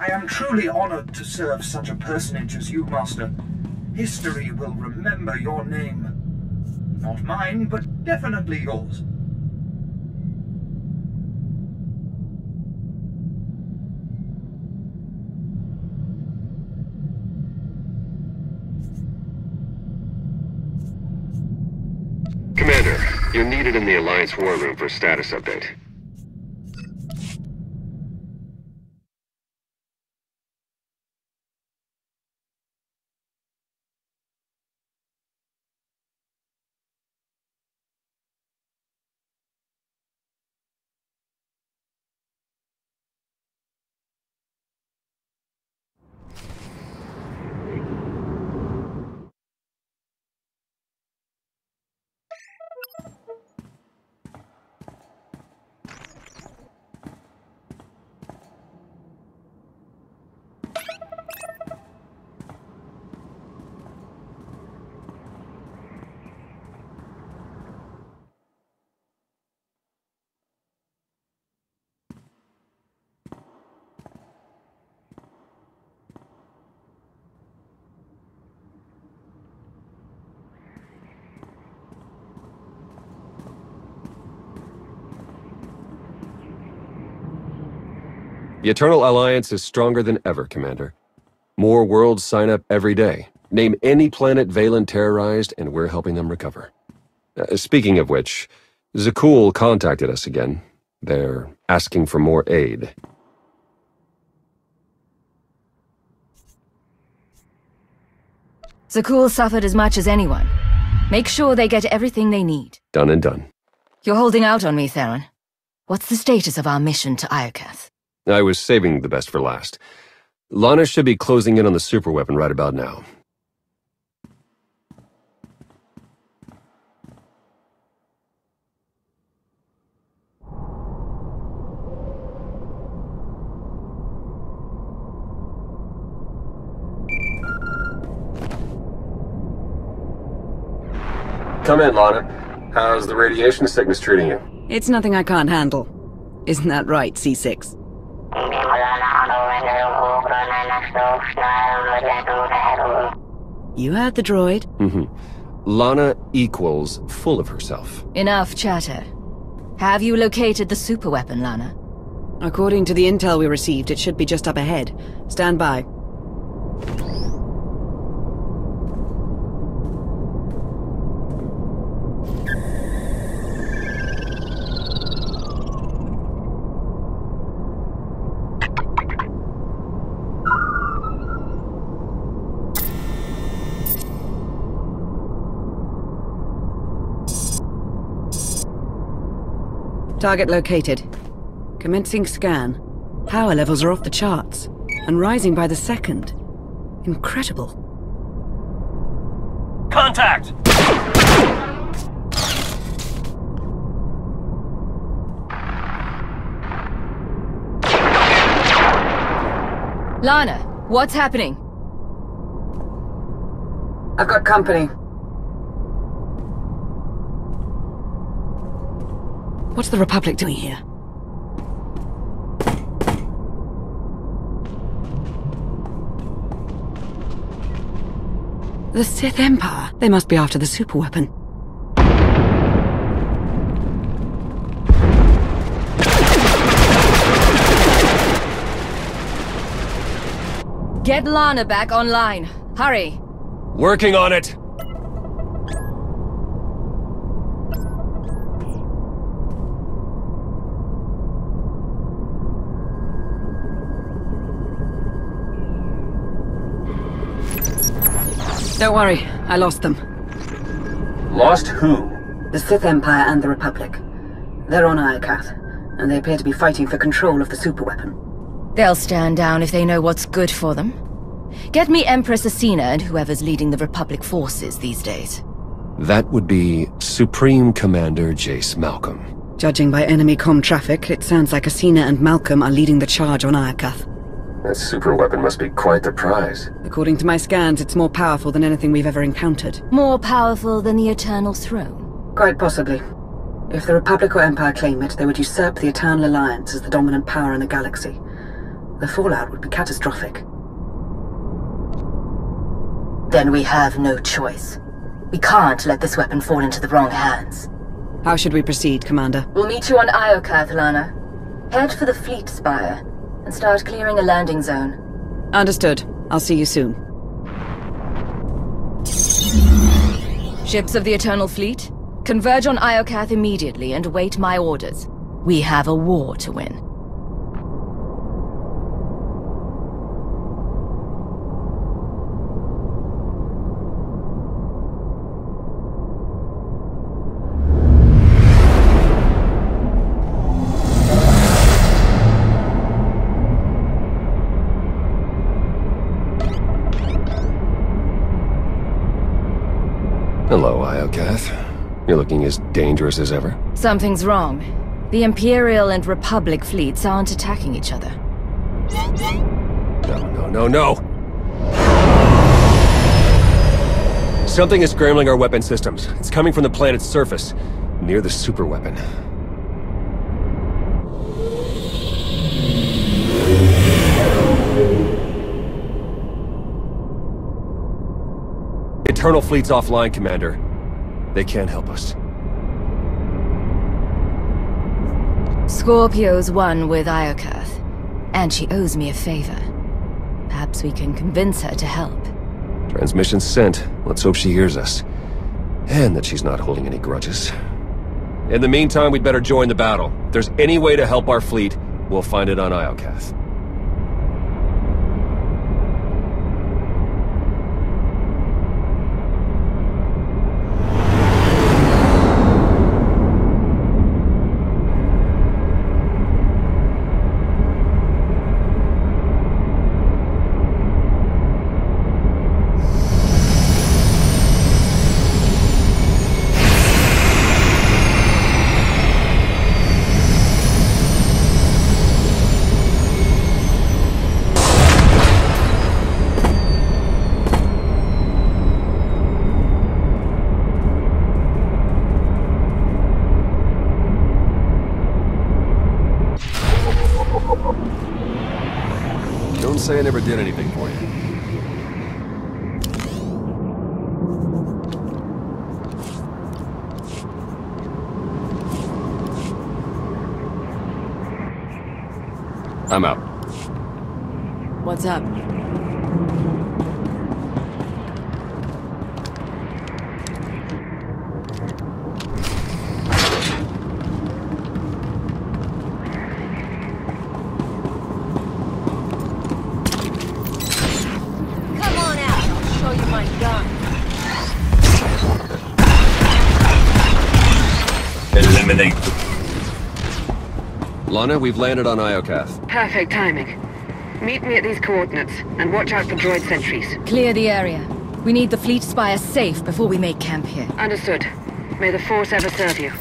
I am truly honored to serve such a personage as you, Master. History will remember your name. Not mine, but definitely yours. Commander, you're needed in the Alliance War Room for a status update. The Eternal Alliance is stronger than ever, Commander. More worlds sign up every day. Name any planet Valen terrorized, and we're helping them recover. Speaking of which, Zakul contacted us again. They're asking for more aid. Zakul suffered as much as anyone. Make sure they get everything they need. Done and done. You're holding out on me, Theron. What's the status of our mission to Iokath? I was saving the best for last. Lana should be closing in on the superweapon right about now. Come in, Lana. How's the radiation sickness treating you? It's nothing I can't handle. Isn't that right, C6? You heard the droid. Lana equals full of herself. Enough chatter. Have you located the superweapon, Lana? According to the intel we received, it should be just up ahead. Stand by. Target located. Commencing scan. Power levels are off the charts, and rising by the second. Incredible. Contact! Lana, what's happening? I've got company. What's the Republic doing here? The Sith Empire? They must be after the superweapon. Get Lana back online. Hurry. Working on it! Don't worry, I lost them. Lost who? The Sith Empire and the Republic. They're on Iokath, and they appear to be fighting for control of the superweapon. They'll stand down if they know what's good for them. Get me Empress Asina and whoever's leading the Republic forces these days. That would be Supreme Commander Jace Malcolm. Judging by enemy comm traffic, it sounds like Asina and Malcolm are leading the charge on Iokath. That superweapon must be quite the prize. According to my scans, it's more powerful than anything we've ever encountered. More powerful than the Eternal Throne? Quite possibly. If the Republic or Empire claim it, they would usurp the Eternal Alliance as the dominant power in the galaxy. The fallout would be catastrophic. Then we have no choice. We can't let this weapon fall into the wrong hands. How should we proceed, Commander? We'll meet you on Iokath, Lana. Head for the fleet spire and start clearing a landing zone. Understood. I'll see you soon. Ships of the Eternal Fleet, converge on Iokath immediately and await my orders. We have a war to win. Hello, Iokath. You're looking as dangerous as ever. Something's wrong. The Imperial and Republic fleets aren't attacking each other. No. Something is scrambling our weapon systems. It's coming from the planet's surface, near the superweapon. Eternal Fleet's offline, Commander. They can't help us. Scorpio's won with Iokath, and she owes me a favor. Perhaps we can convince her to help. Transmission sent. Let's hope she hears us. And that she's not holding any grudges. In the meantime, we'd better join the battle. If there's any way to help our fleet, we'll find it on Iokath. Don't say I never did anything for you. I'm out. What's up? Eliminate. Lana, we've landed on Iokath. Perfect timing. Meet me at these coordinates, and watch out for droid sentries. Clear the area. We need the fleet spire safe before we make camp here. Understood. May the Force ever serve you.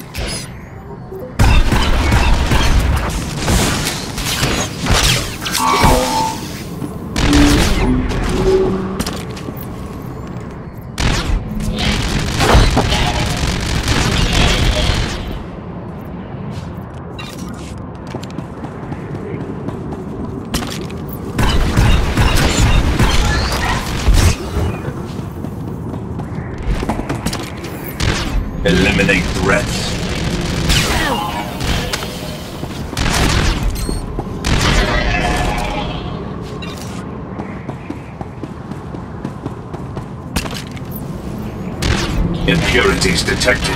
Eliminate threats. Impurities detected.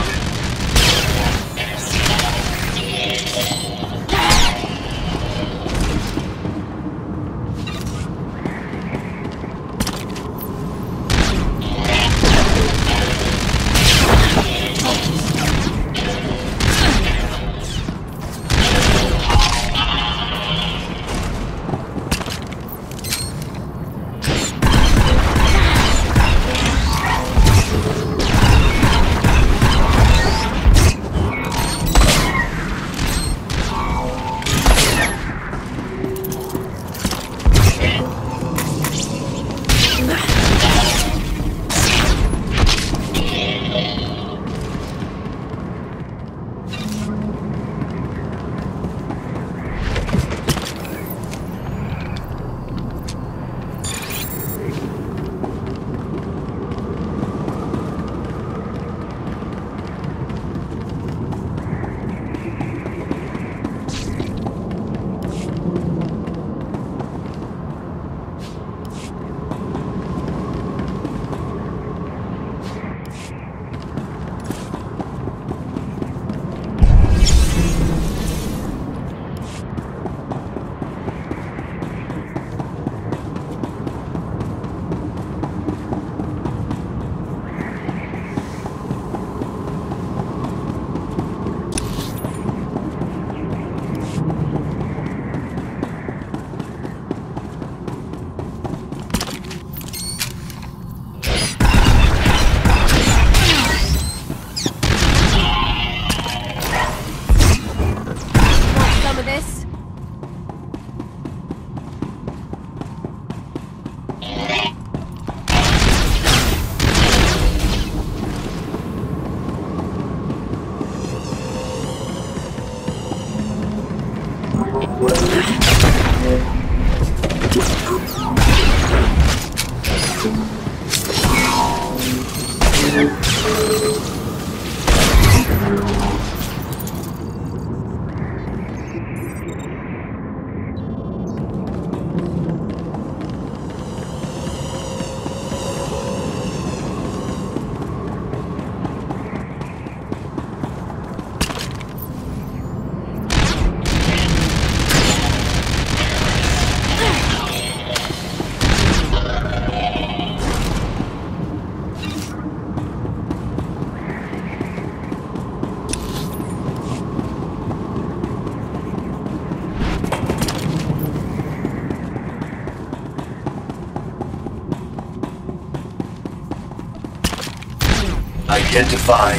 Identify,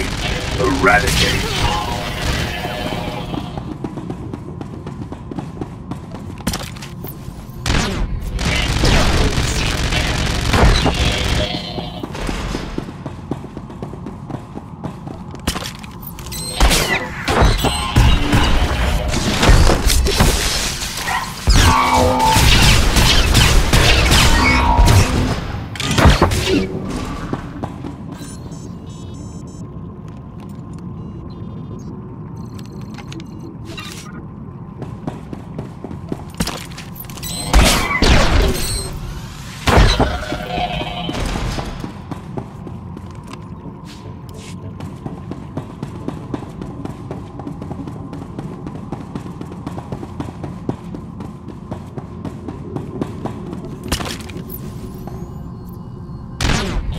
eradicate.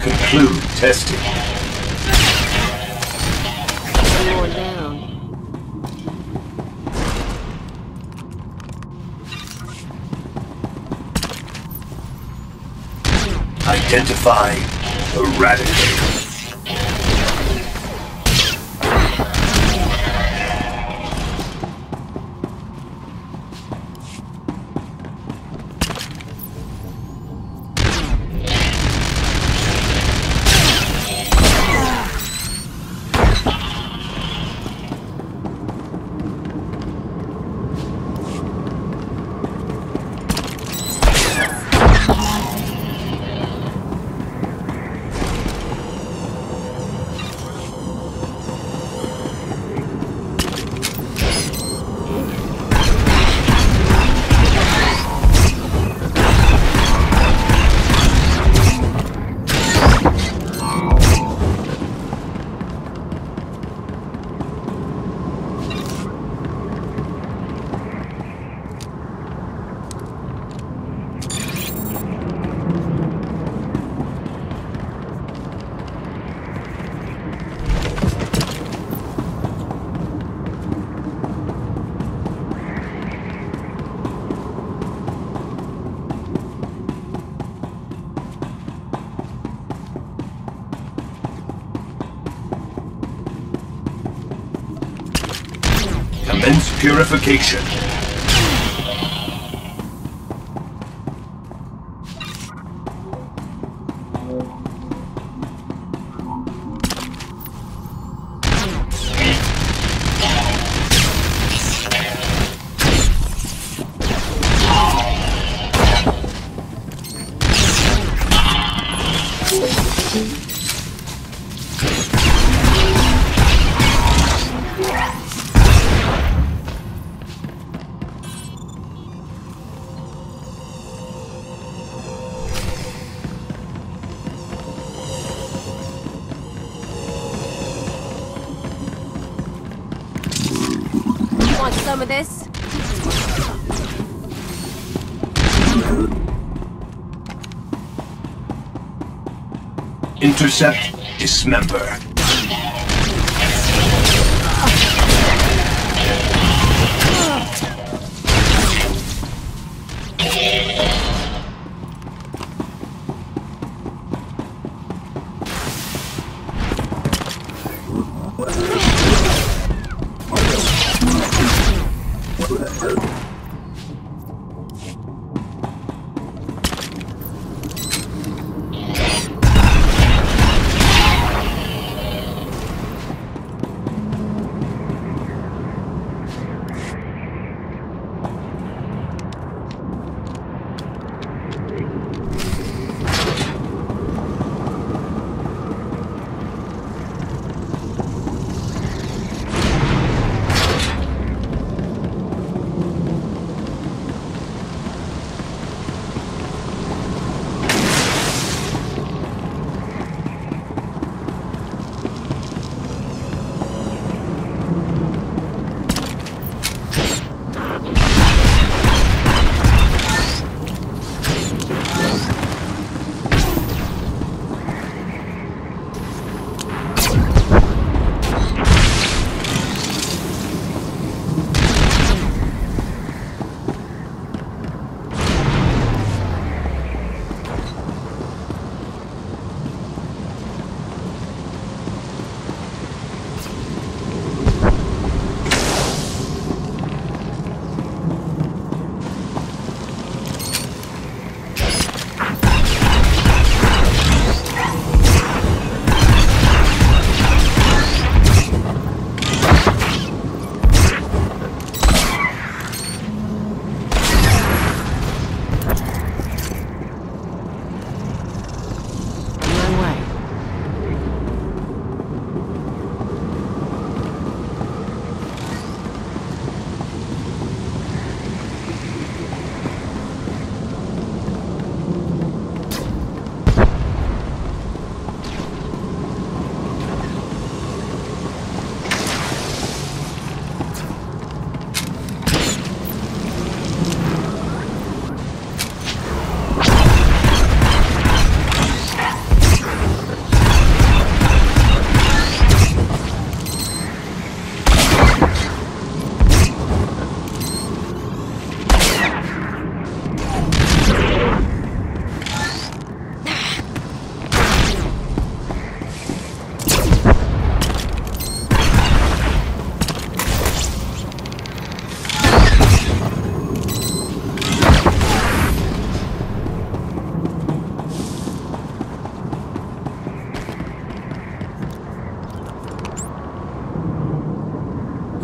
Conclude testing. More down. Identify, eradicate. Commence purification. Want some of this? Intercept, dismember.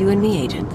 You and me, Agent.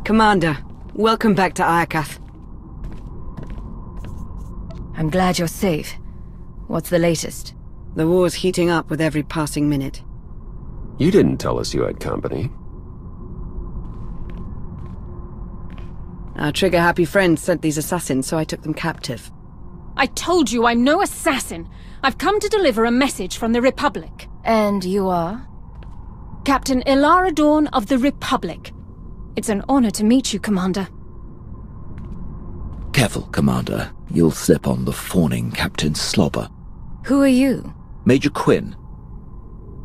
Commander, welcome back to Iokath. I'm glad you're safe. What's the latest? The war's heating up with every passing minute. You didn't tell us you had company. Our trigger-happy friends sent these assassins, so I took them captive. I told you I'm no assassin. I've come to deliver a message from the Republic. And you are? Captain Ilara Dawn of the Republic. It's an honor to meet you, Commander. Careful, Commander. You'll slip on the fawning Captain Slobber. Who are you? Major Quinn.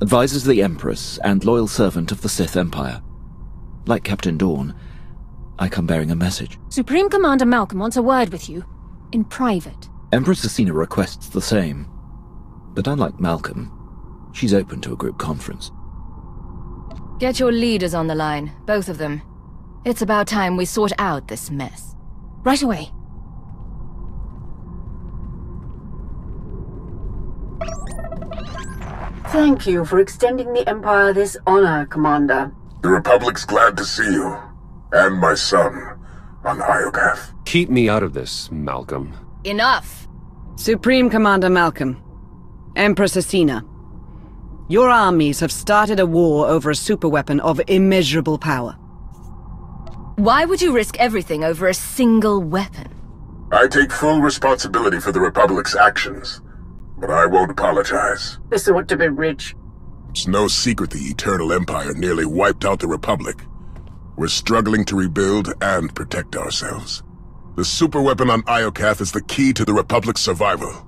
Advisor to the Empress and loyal servant of the Sith Empire. Like Captain Dawn, I come bearing a message. Supreme Commander Malcolm wants a word with you. In private. Empress Asina requests the same. But unlike Malcolm, she's open to a group conference. Get your leaders on the line, both of them. It's about time we sort out this mess. Right away. Thank you for extending the Empire this honor, Commander. The Republic's glad to see you. And my son, on Iokath. Keep me out of this, Malcolm. Enough! Supreme Commander Malcolm. Empress Asina. Your armies have started a war over a superweapon of immeasurable power. Why would you risk everything over a single weapon? I take full responsibility for the Republic's actions, but I won't apologize. This ought to be rich. It's no secret the Eternal Empire nearly wiped out the Republic. We're struggling to rebuild and protect ourselves. The superweapon on Iokath is the key to the Republic's survival,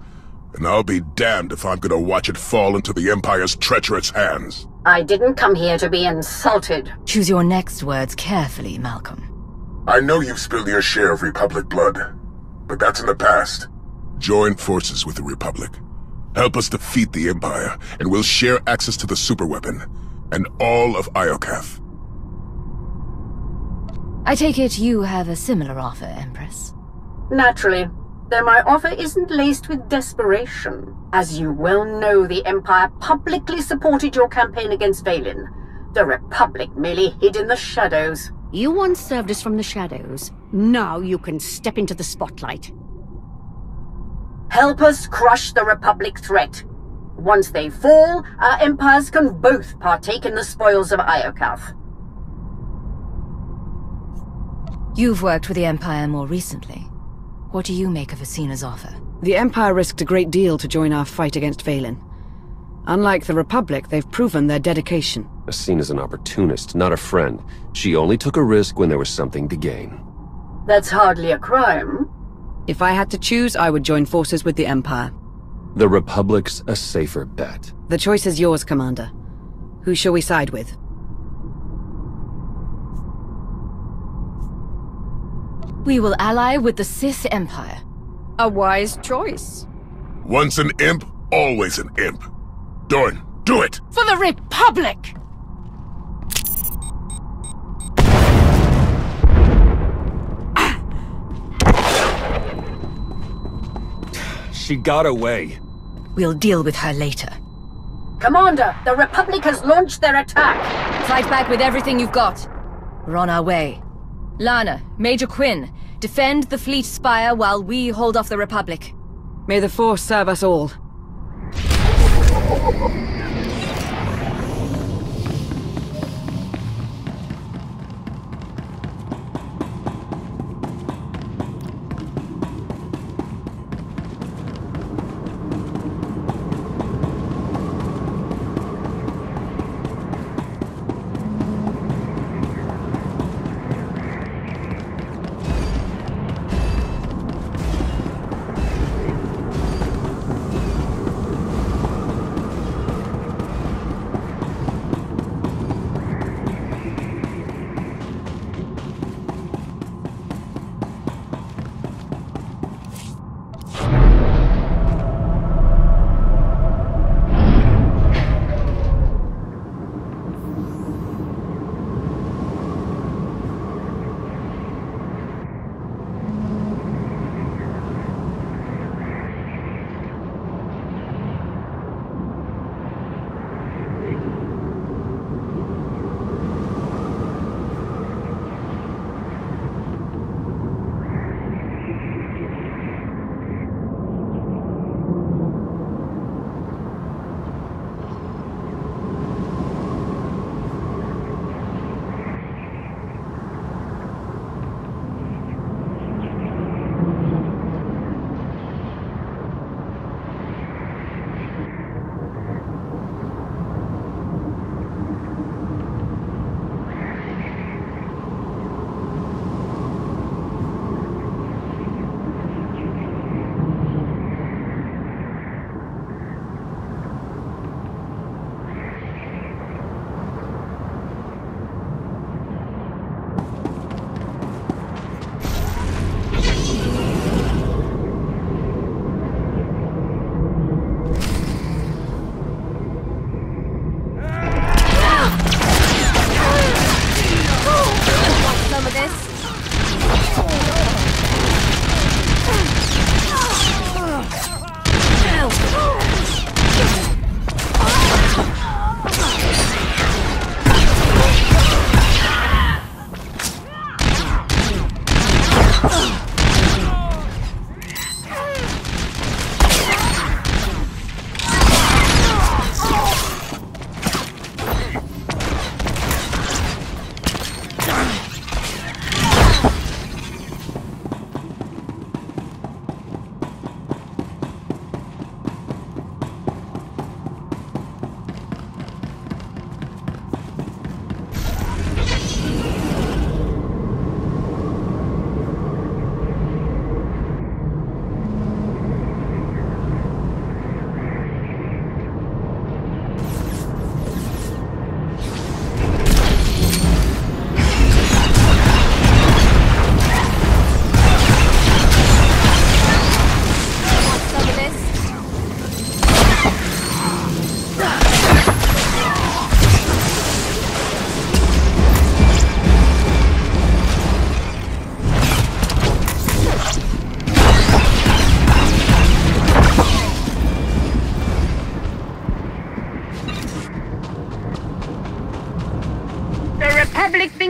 and I'll be damned if I'm gonna watch it fall into the Empire's treacherous hands. I didn't come here to be insulted. Choose your next words carefully, Malcolm. I know you've spilled your share of Republic blood, but that's in the past. Join forces with the Republic. Help us defeat the Empire, and we'll share access to the superweapon, and all of Iokath. I take it you have a similar offer, Empress. Naturally, though my offer isn't laced with desperation. As you well know, the Empire publicly supported your campaign against Vaylin. The Republic merely hid in the shadows. You once served us from the shadows. Now you can step into the spotlight. Help us crush the Republic threat. Once they fall, our empires can both partake in the spoils of Iokath. You've worked with the Empire more recently. What do you make of Asina's offer? The Empire risked a great deal to join our fight against Vaylin. Unlike the Republic, they've proven their dedication. Asina's an opportunist, not a friend. She only took a risk when there was something to gain. That's hardly a crime. If I had to choose, I would join forces with the Empire. The Republic's a safer bet. The choice is yours, Commander. Who shall we side with? We will ally with the Sith Empire. A wise choice. Once an imp, always an imp. Dorn, do it! For the Republic! She got away. We'll deal with her later. Commander, the Republic has launched their attack! Fight back with everything you've got. We're on our way. Lana, Major Quinn, defend the fleet spire while we hold off the Republic. May the Force serve us all.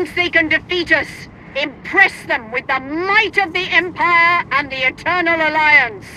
thinks they can defeat us, impress them with the might of the Empire and the Eternal Alliance.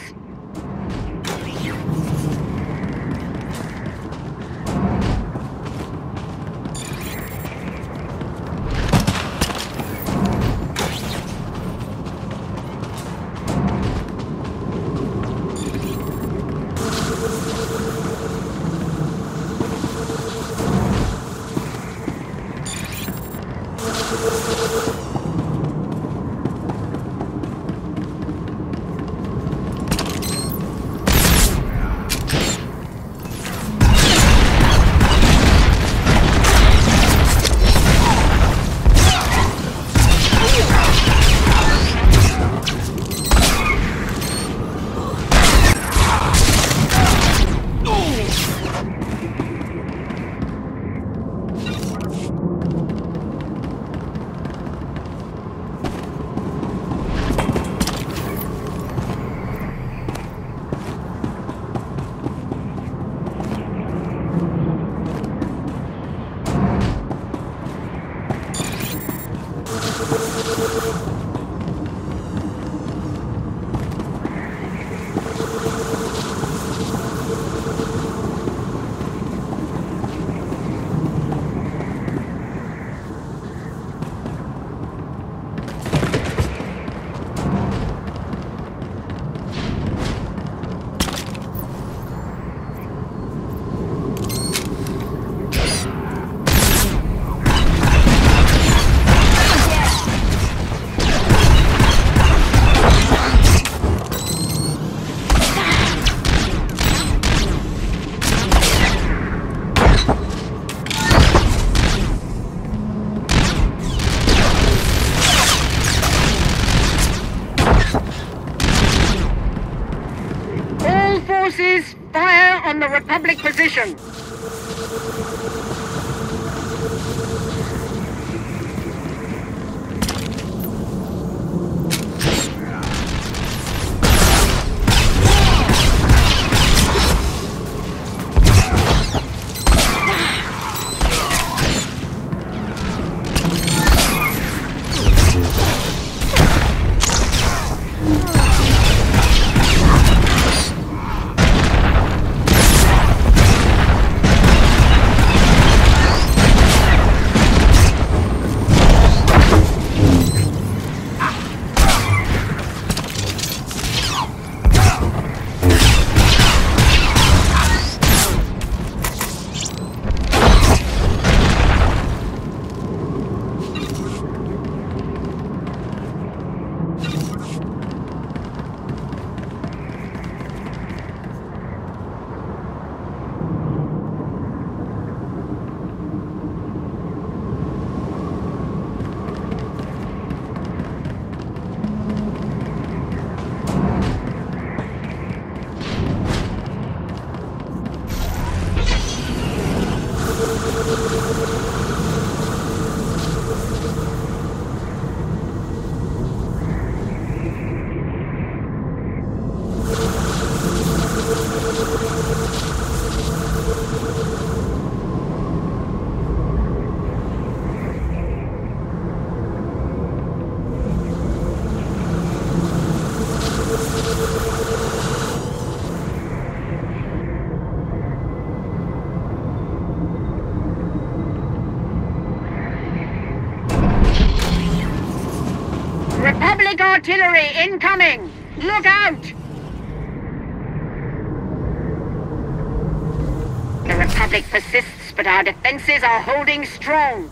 on the Republic position. Republic artillery incoming! Look out! The Republic persists, but our defenses are holding strong.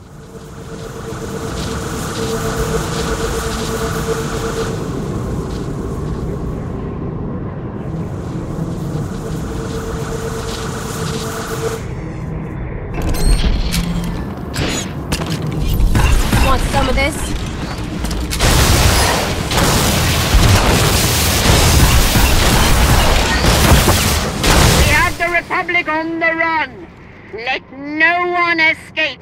Want some of this? Republic on the run! Let no one escape!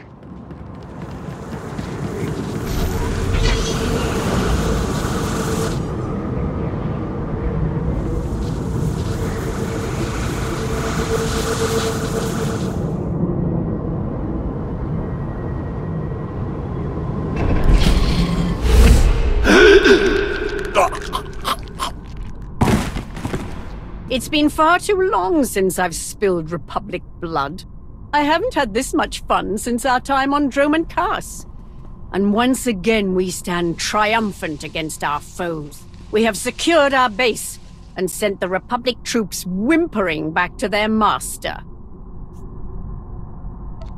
It's been far too long since I've spilled Republic blood. I haven't had this much fun since our time on Droman Kaas. And once again we stand triumphant against our foes. We have secured our base and sent the Republic troops whimpering back to their master.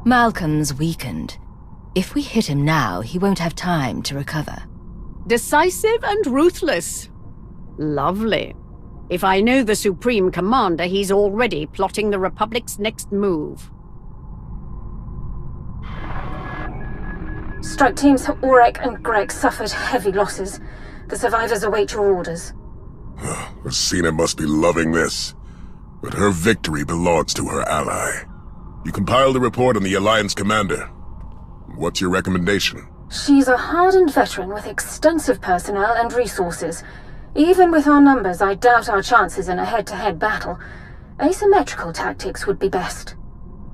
Malcolm's weakened. If we hit him now, he won't have time to recover. Decisive and ruthless. Lovely. If I know the Supreme Commander, he's already plotting the Republic's next move. Strike teams Aurek and Greg suffered heavy losses. The survivors await your orders. Rosina must be loving this. But her victory belongs to her ally. You compiled a report on the Alliance commander. What's your recommendation? She's a hardened veteran with extensive personnel and resources. Even with our numbers, I doubt our chances in a head-to-head battle. Asymmetrical tactics would be best.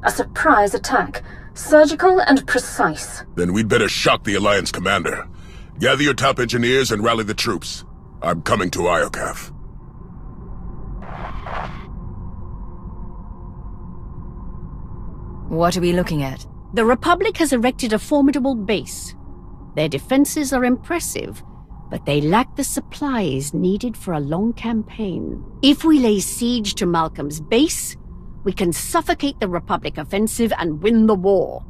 A surprise attack. Surgical and precise. Then we'd better shock the Alliance commander. Gather your top engineers and rally the troops. I'm coming to Iokath. What are we looking at? The Republic has erected a formidable base. Their defenses are impressive, but they lack the supplies needed for a long campaign. If we lay siege to Malcolm's base, we can suffocate the Republic offensive and win the war.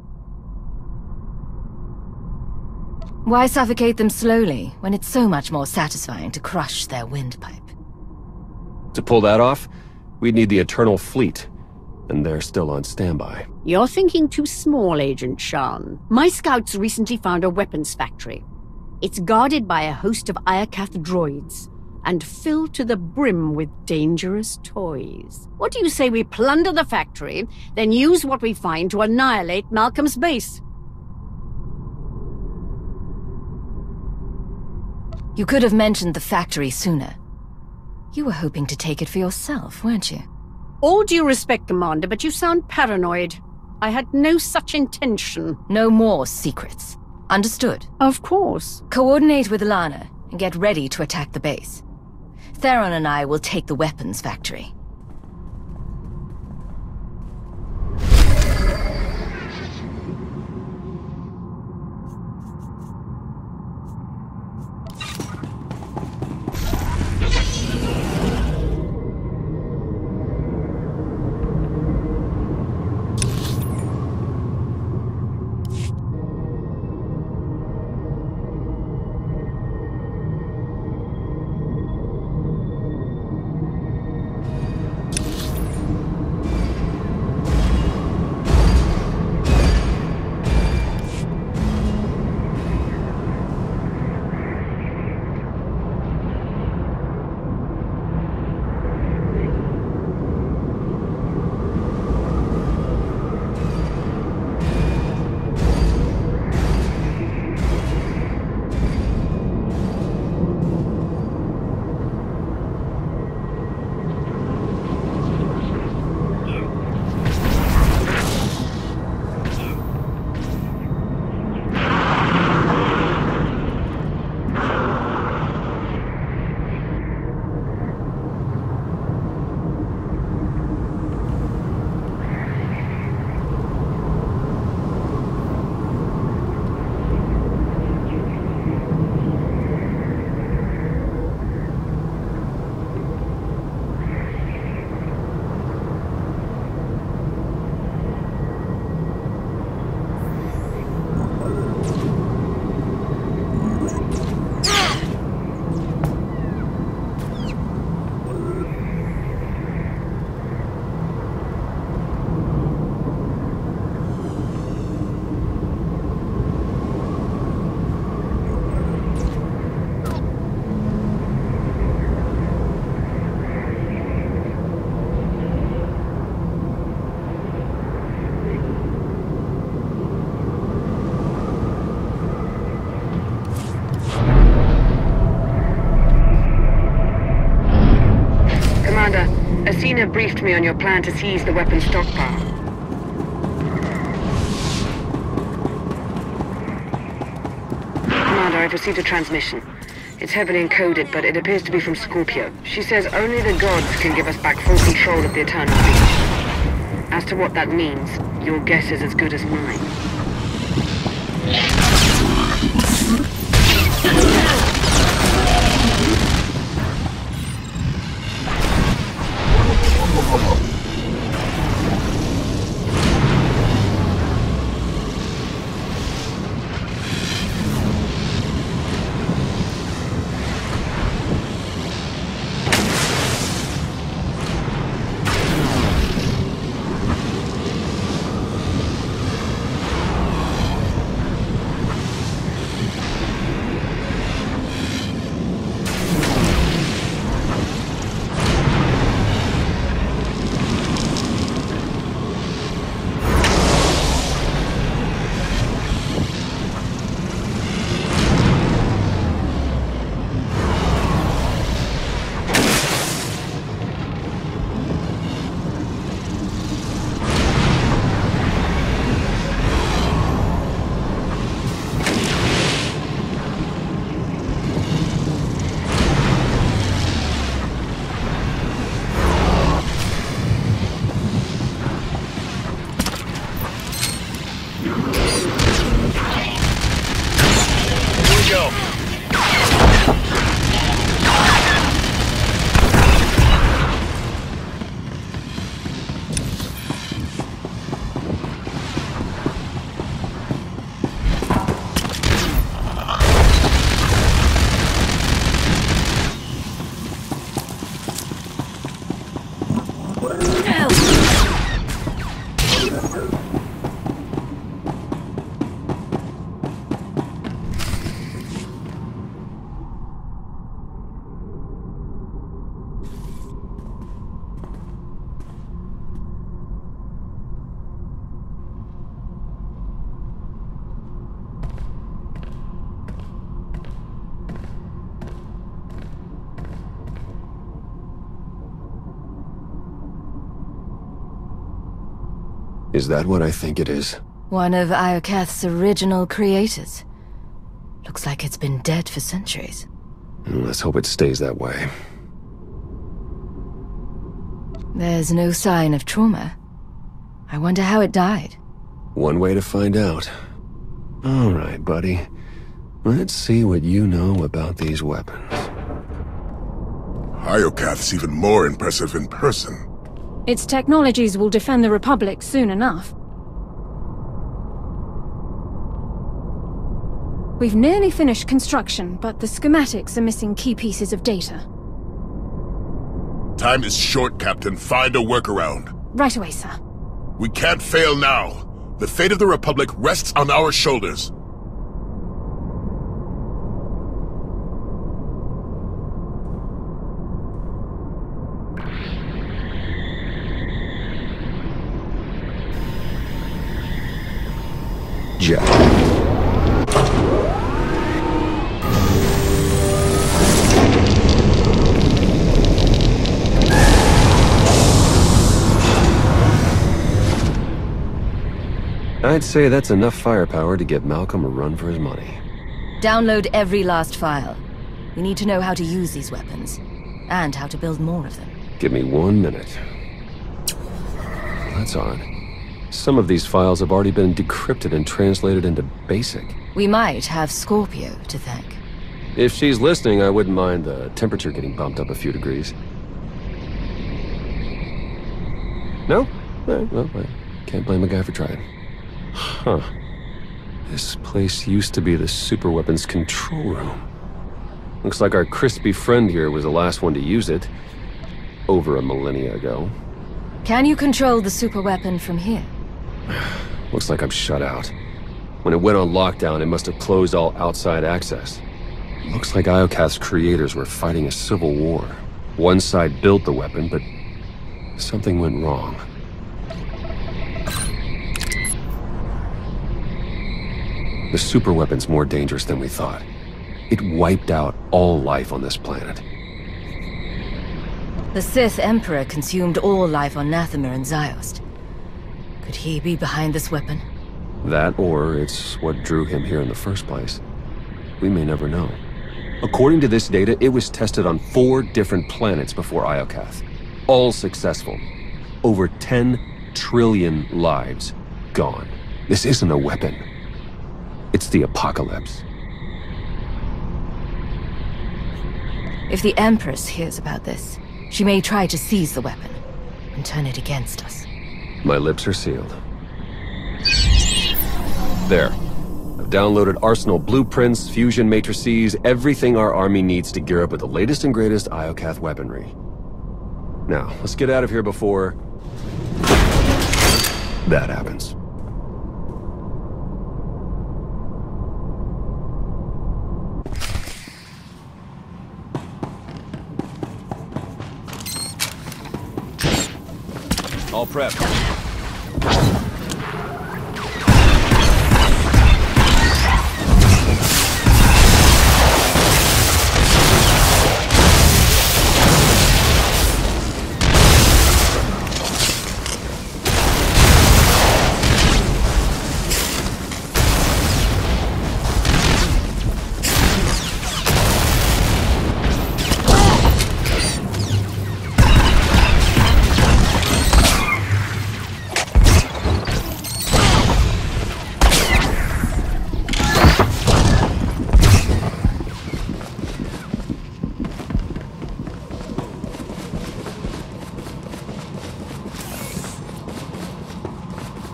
Why suffocate them slowly, when it's so much more satisfying to crush their windpipe? To pull that off, we'd need the Eternal Fleet, and they're still on standby. You're thinking too small, Agent Shan. My scouts recently found a weapons factory. It's guarded by a host of Iokath droids, and filled to the brim with dangerous toys. What do you say we plunder the factory, then use what we find to annihilate Malcolm's base? You could have mentioned the factory sooner. You were hoping to take it for yourself, weren't you? All due respect, Commander, but you sound paranoid. I had no such intention. No more secrets. Understood? Of course. Coordinate with Lana and get ready to attack the base. Theron and I will take the weapons factory. Asina briefed me on your plan to seize the weapons stockpile. Commander, I've received a transmission. It's heavily encoded, but it appears to be from Scorpio. She says only the gods can give us back full control of the Eternal Fleet. As to what that means, your guess is as good as mine. Is that what I think it is? One of Iokath's original creators. Looks like it's been dead for centuries. Let's hope it stays that way. There's no sign of trauma. I wonder how it died. One way to find out. All right, buddy. Let's see what you know about these weapons. Iokath's even more impressive in person. Its technologies will defend the Republic soon enough. We've nearly finished construction, but the schematics are missing key pieces of data. Time is short, Captain. Find a workaround. Right away, sir. We can't fail now. The fate of the Republic rests on our shoulders. Jack. I'd say that's enough firepower to give Malcolm a run for his money. Download every last file. We need to know how to use these weapons, and how to build more of them. Give me 1 minute. That's odd. Some of these files have already been decrypted and translated into BASIC. We might have Scorpio to thank. If she's listening, I wouldn't mind the temperature getting bumped up a few degrees. No? Well, I can't blame a guy for trying. Huh. This place used to be the superweapons control room. Looks like our crispy friend here was the last one to use it. Over a millennia ago. Can you control the superweapon from here? Looks like I'm shut out. When it went on lockdown, it must have closed all outside access. Looks like Iokath's creators were fighting a civil war. One side built the weapon, but something went wrong. The superweapon's more dangerous than we thought. It wiped out all life on this planet. The Sith Emperor consumed all life on Nathema and Ziost. Could he be behind this weapon? That, or it's what drew him here in the first place. We may never know. According to this data, it was tested on 4 different planets before Iokath. All successful. Over 10 trillion lives gone. This isn't a weapon. It's the apocalypse. If the Empress hears about this, she may try to seize the weapon and turn it against us. My lips are sealed. There. I've downloaded Arsenal blueprints, fusion matrices, everything our army needs to gear up with the latest and greatest Iokath weaponry. Now, let's get out of here before that happens. All prep.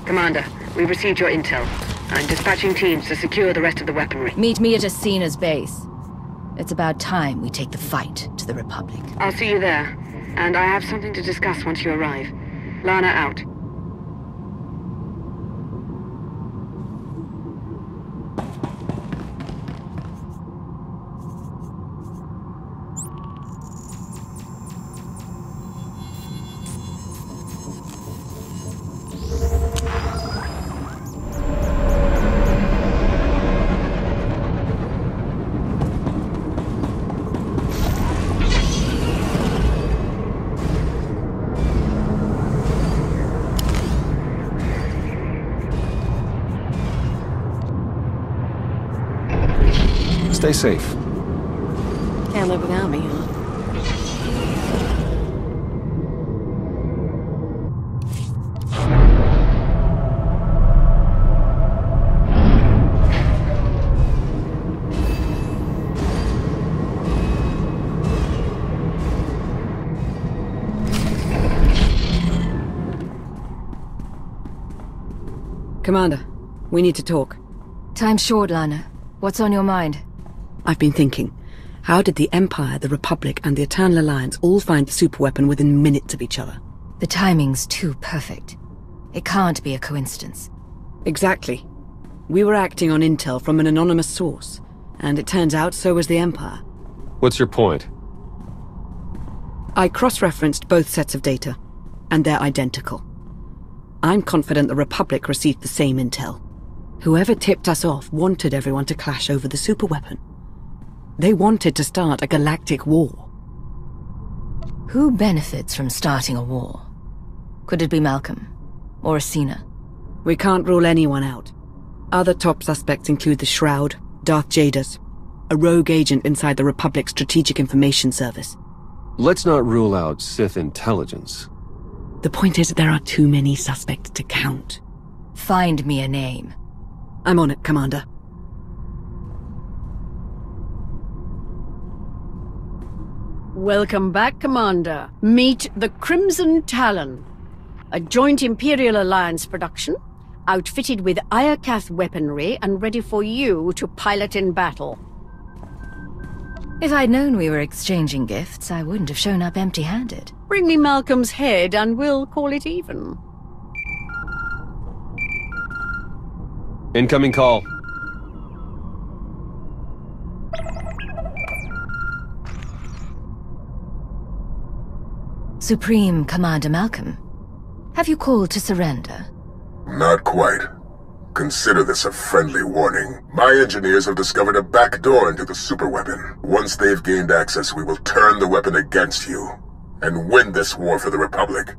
Commander, we've received your intel. I'm dispatching teams to secure the rest of the weaponry. Meet me at Asina's base. It's about time we take the fight to the Republic. I'll see you there. And I have something to discuss once you arrive. Lana out. Stay safe. Can't live without me, huh? Commander, we need to talk. Time's short, Lana. What's on your mind? I've been thinking, how did the Empire, the Republic, and the Eternal Alliance all find the superweapon within minutes of each other? The timing's too perfect. It can't be a coincidence. Exactly. We were acting on intel from an anonymous source, and it turns out so was the Empire. What's your point? I cross-referenced both sets of data, and they're identical. I'm confident the Republic received the same intel. Whoever tipped us off wanted everyone to clash over the superweapon. They wanted to start a galactic war. Who benefits from starting a war? Could it be Malcolm? Or Asina? We can't rule anyone out. Other top suspects include the Shroud, Darth Jaders, a rogue agent inside the Republic's Strategic Information Service. Let's not rule out Sith intelligence. The point is there are too many suspects to count. Find me a name. I'm on it, Commander. Welcome back, Commander. Meet the Crimson Talon, a joint Imperial Alliance production, outfitted with Iokath weaponry and ready for you to pilot in battle. If I'd known we were exchanging gifts, I wouldn't have shown up empty-handed. Bring me Malcolm's head and we'll call it even. Incoming call. Supreme Commander Malcolm, have you called to surrender? Not quite. Consider this a friendly warning. My engineers have discovered a back door into the superweapon. Once they've gained access, we will turn the weapon against you and win this war for the Republic.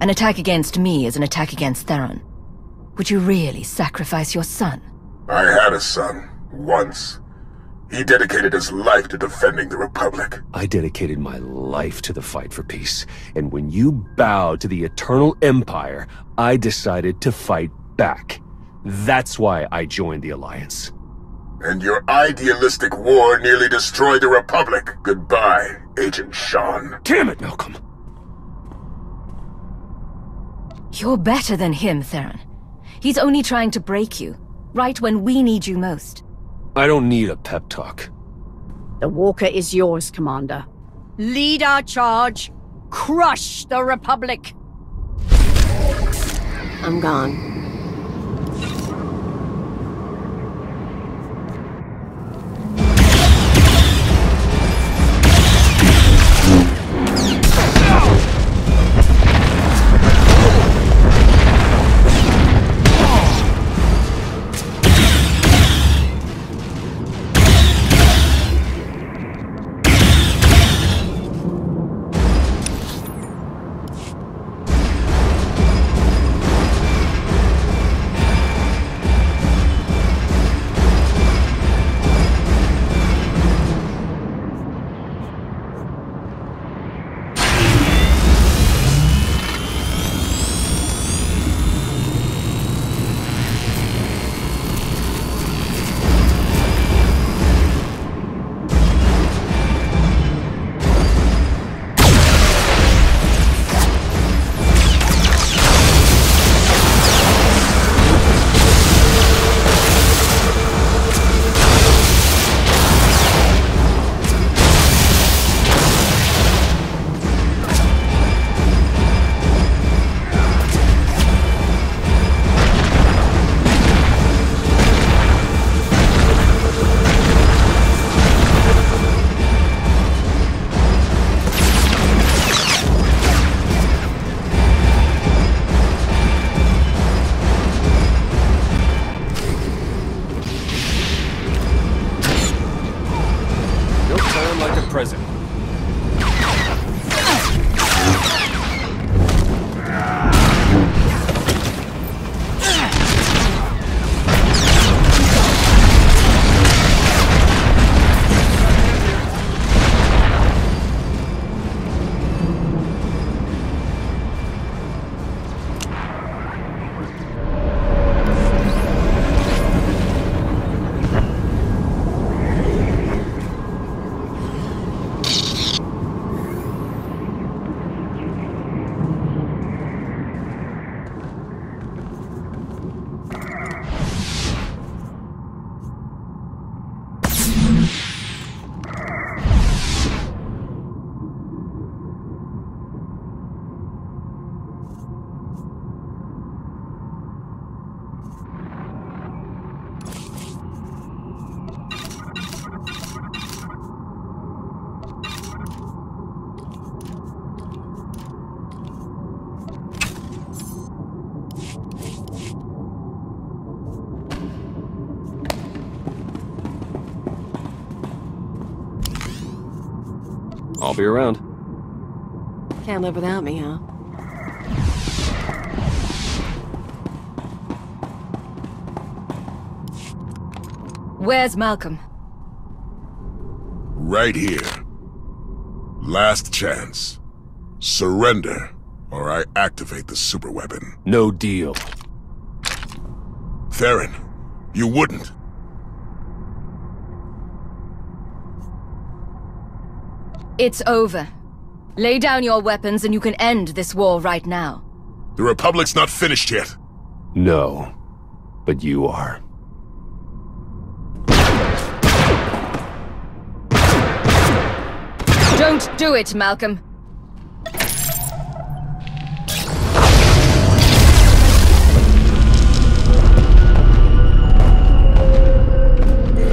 An attack against me is an attack against Theron. Would you really sacrifice your son? I had a son. Once. He dedicated his life to defending the Republic. I dedicated my life to the fight for peace. And when you bowed to the Eternal Empire, I decided to fight back. That's why I joined the Alliance. And your idealistic war nearly destroyed the Republic. Goodbye, Agent Shan. Damn it, Malcolm! You're better than him, Theron. He's only trying to break you, right when we need you most. I don't need a pep talk. The Walker is yours, Commander. Lead our charge. Crush the Republic. I'm gone. I'll be around. Can't live without me, huh? Where's Malcolm? Right here. Last chance. Surrender, or I activate the superweapon. No deal. Theron, you wouldn't. It's over. Lay down your weapons and you can end this war right now. The Republic's not finished yet. No, but you are. Don't do it, Malcolm. I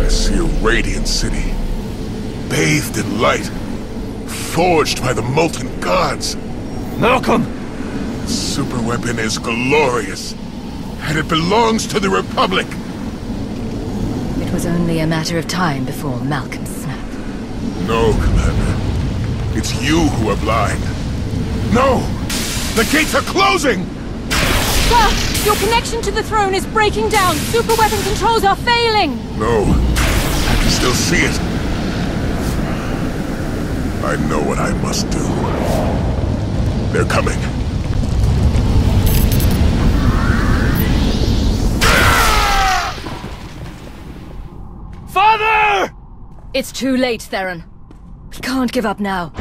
see a radiant city, bathed in light, forged by the molten gods. Malcolm! The superweapon is glorious, and it belongs to the Republic. It was only a matter of time before Malcolm snapped. No, Commander. It's you who are blind. No! The gates are closing! Sir! Your connection to the throne is breaking down! Superweapon controls are failing! No. still see it. I know what I must do. They're coming. Father! It's too late, Theron. We can't give up now.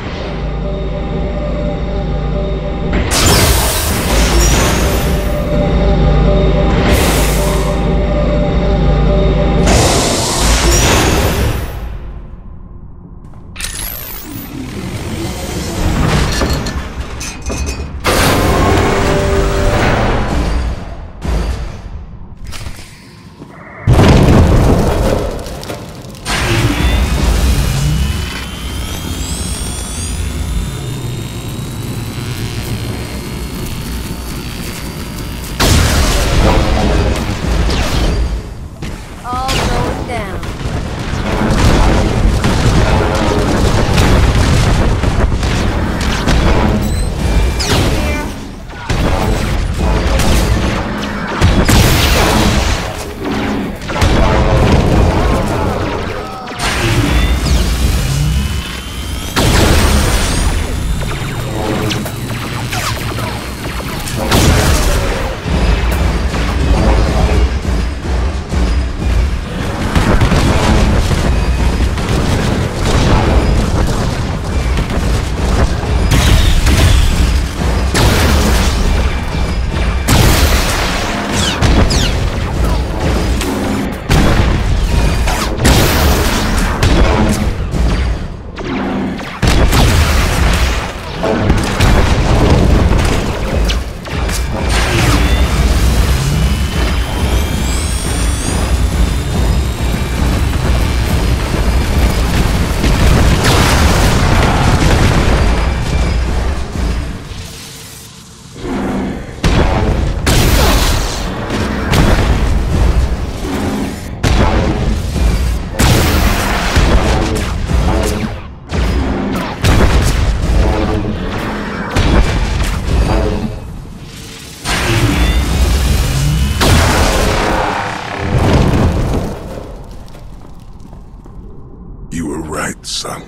Son,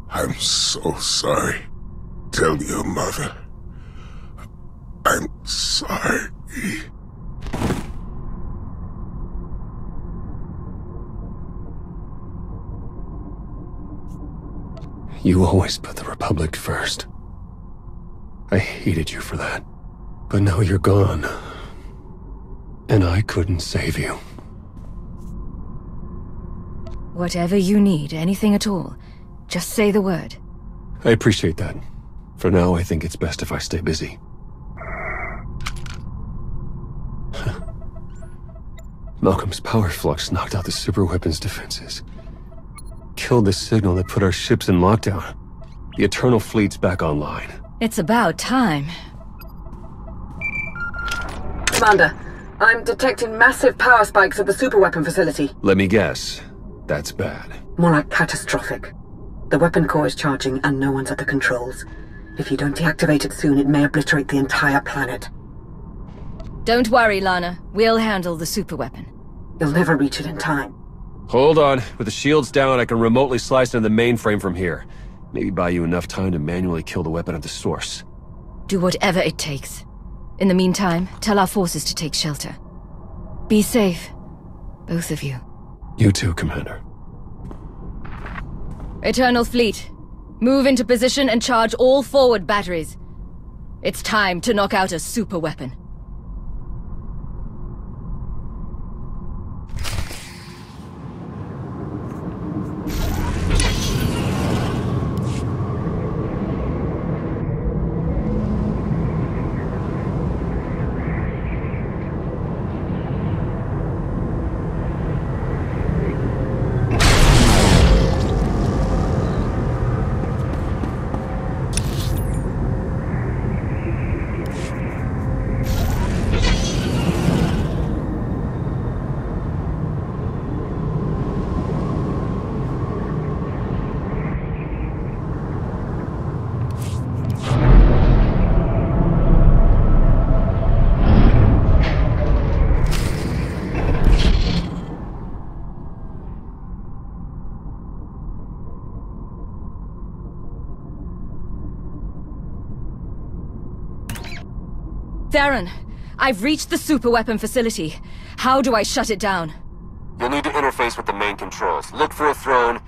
I'm so sorry. Tell your mother. I'm sorry. You always put the Republic first. I hated you for that. But now you're gone. And I couldn't save you. Whatever you need, anything at all, just say the word. I appreciate that. For now, I think it's best if I stay busy. Malcolm's power flux knocked out the superweapon's defenses. Killed the signal that put our ships in lockdown. The Eternal Fleet's back online. It's about time. Commander, I'm detecting massive power spikes at the superweapon facility. Let me guess. That's bad. More like catastrophic. The weapon core is charging and no one's at the controls. If you don't deactivate it soon, it may obliterate the entire planet. Don't worry, Lana. We'll handle the superweapon. You'll never reach it in time. Hold on. With the shields down, I can remotely slice into the mainframe from here. Maybe buy you enough time to manually kill the weapon at the source. Do whatever it takes. In the meantime, tell our forces to take shelter. Be safe. Both of you. You too, Commander. Eternal Fleet, move into position and charge all forward batteries. It's time to knock out a superweapon. Theron, I've reached the superweapon facility. How do I shut it down? You'll need to interface with the main controls. Look for a throne,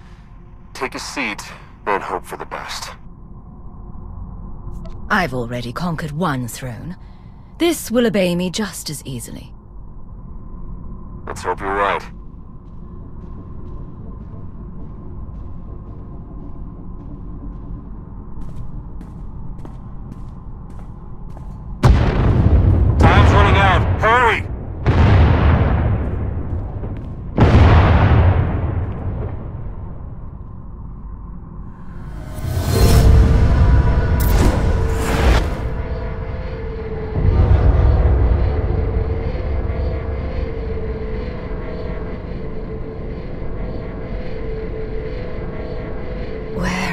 take a seat, and hope for the best. I've already conquered one throne. This will obey me just as easily. Let's hope you're right. Time's running out. Hurry!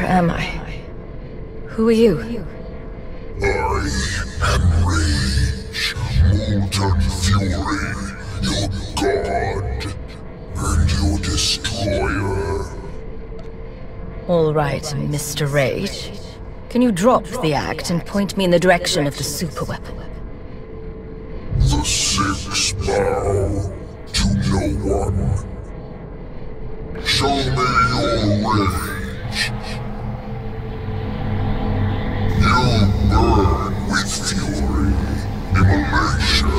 Am I? Who are you? I am Rage, Molten Fury, your god, and your destroyer. All right, Mr. Rage. Can you drop the act and point me in the direction of the superweapon? The six bow to no one. Show me your rage. You burn with fury, immolation,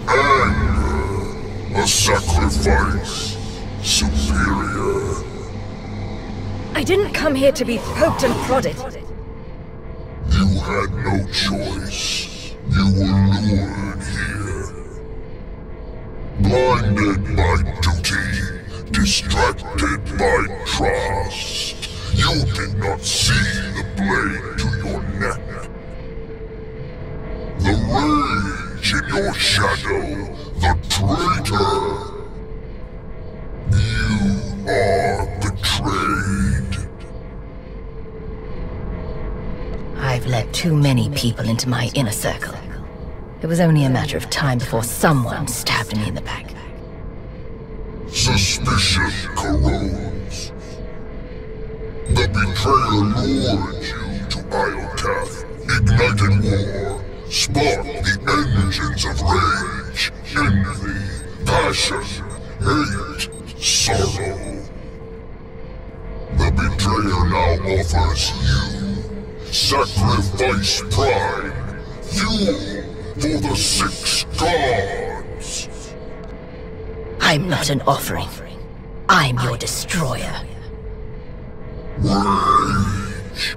anger, a sacrifice superior. I didn't come here to be poked and prodded. You had no choice. You were lured here. Blinded by duty, distracted by trust. You did not see the blade to your neck. The rage in your shadow, the traitor. You are betrayed. I've let too many people into my inner circle. It was only a matter of time before someone stabbed me in the back. Suspicion corrodes. The betrayer lured you to Iotath, ignited war, sparked the engines of rage, envy, passion, hate, sorrow. The betrayer now offers you sacrifice prime, fuel for the six gods. I'm not an offering. I'm your destroyer. Rage.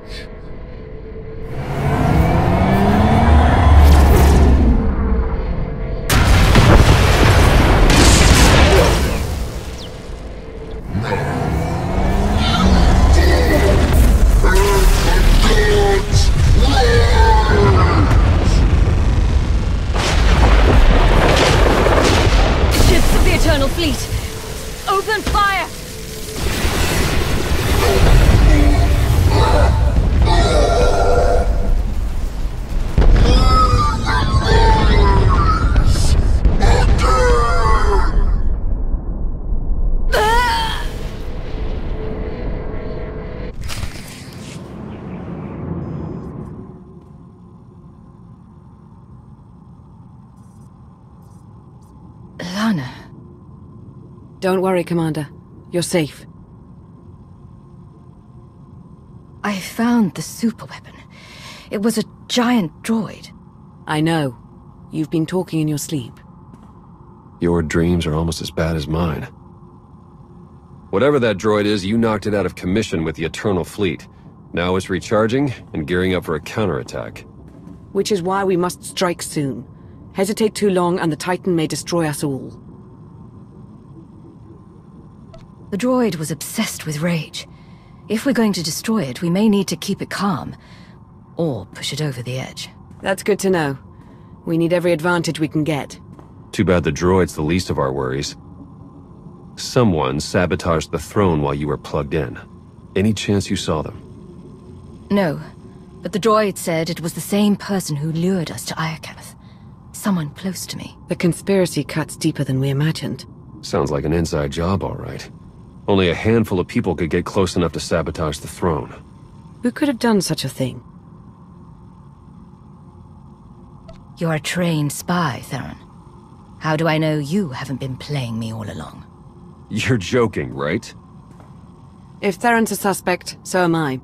Ships of the Eternal Fleet! Open fire! Lana. Don't worry, Commander. You're safe. I found the superweapon. It was a giant droid. I know. You've been talking in your sleep. Your dreams are almost as bad as mine. Whatever that droid is, you knocked it out of commission with the Eternal Fleet. Now it's recharging and gearing up for a counterattack. Which is why we must strike soon. Hesitate too long and the Titan may destroy us all. The droid was obsessed with rage. If we're going to destroy it, we may need to keep it calm. Or push it over the edge. That's good to know. We need every advantage we can get. Too bad the droid's the least of our worries. Someone sabotaged the throne while you were plugged in. Any chance you saw them? No, but the droid said it was the same person who lured us to Iokath. Someone close to me. The conspiracy cuts deeper than we imagined. Sounds like an inside job, all right. Only a handful of people could get close enough to sabotage the throne. Who could have done such a thing? You're a trained spy, Theron. How do I know you haven't been playing me all along? You're joking, right? If Theron's a suspect, so am I.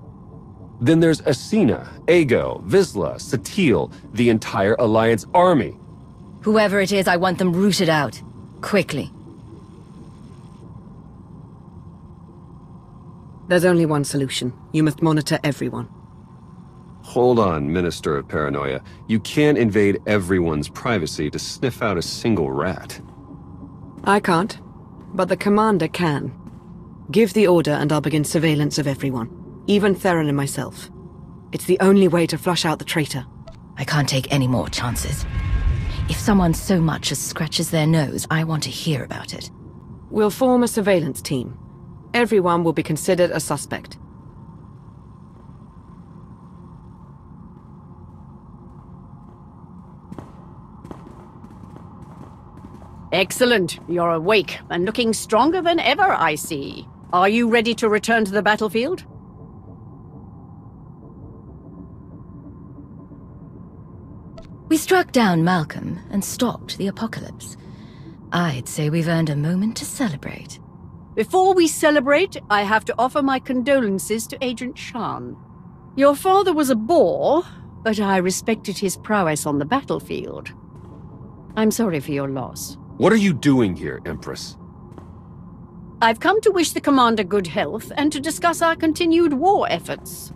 Then there's Asina, Ago, Vizsla, Satele, the entire Alliance army. Whoever it is, I want them rooted out. Quickly. There's only one solution. You must monitor everyone. Hold on, Minister of Paranoia. You can't invade everyone's privacy to sniff out a single rat. I can't, but the commander can. Give the order and I'll begin surveillance of everyone, even Theron and myself. It's the only way to flush out the traitor. I can't take any more chances. If someone so much as scratches their nose, I want to hear about it. We'll form a surveillance team. Everyone will be considered a suspect. Excellent. You're awake and looking stronger than ever, I see. Are you ready to return to the battlefield? We struck down Malcolm and stopped the apocalypse. I'd say we've earned a moment to celebrate. Before we celebrate, I have to offer my condolences to Agent Shan. Your father was a bore, but I respected his prowess on the battlefield. I'm sorry for your loss. What are you doing here, Empress? I've come to wish the Commander good health and to discuss our continued war efforts.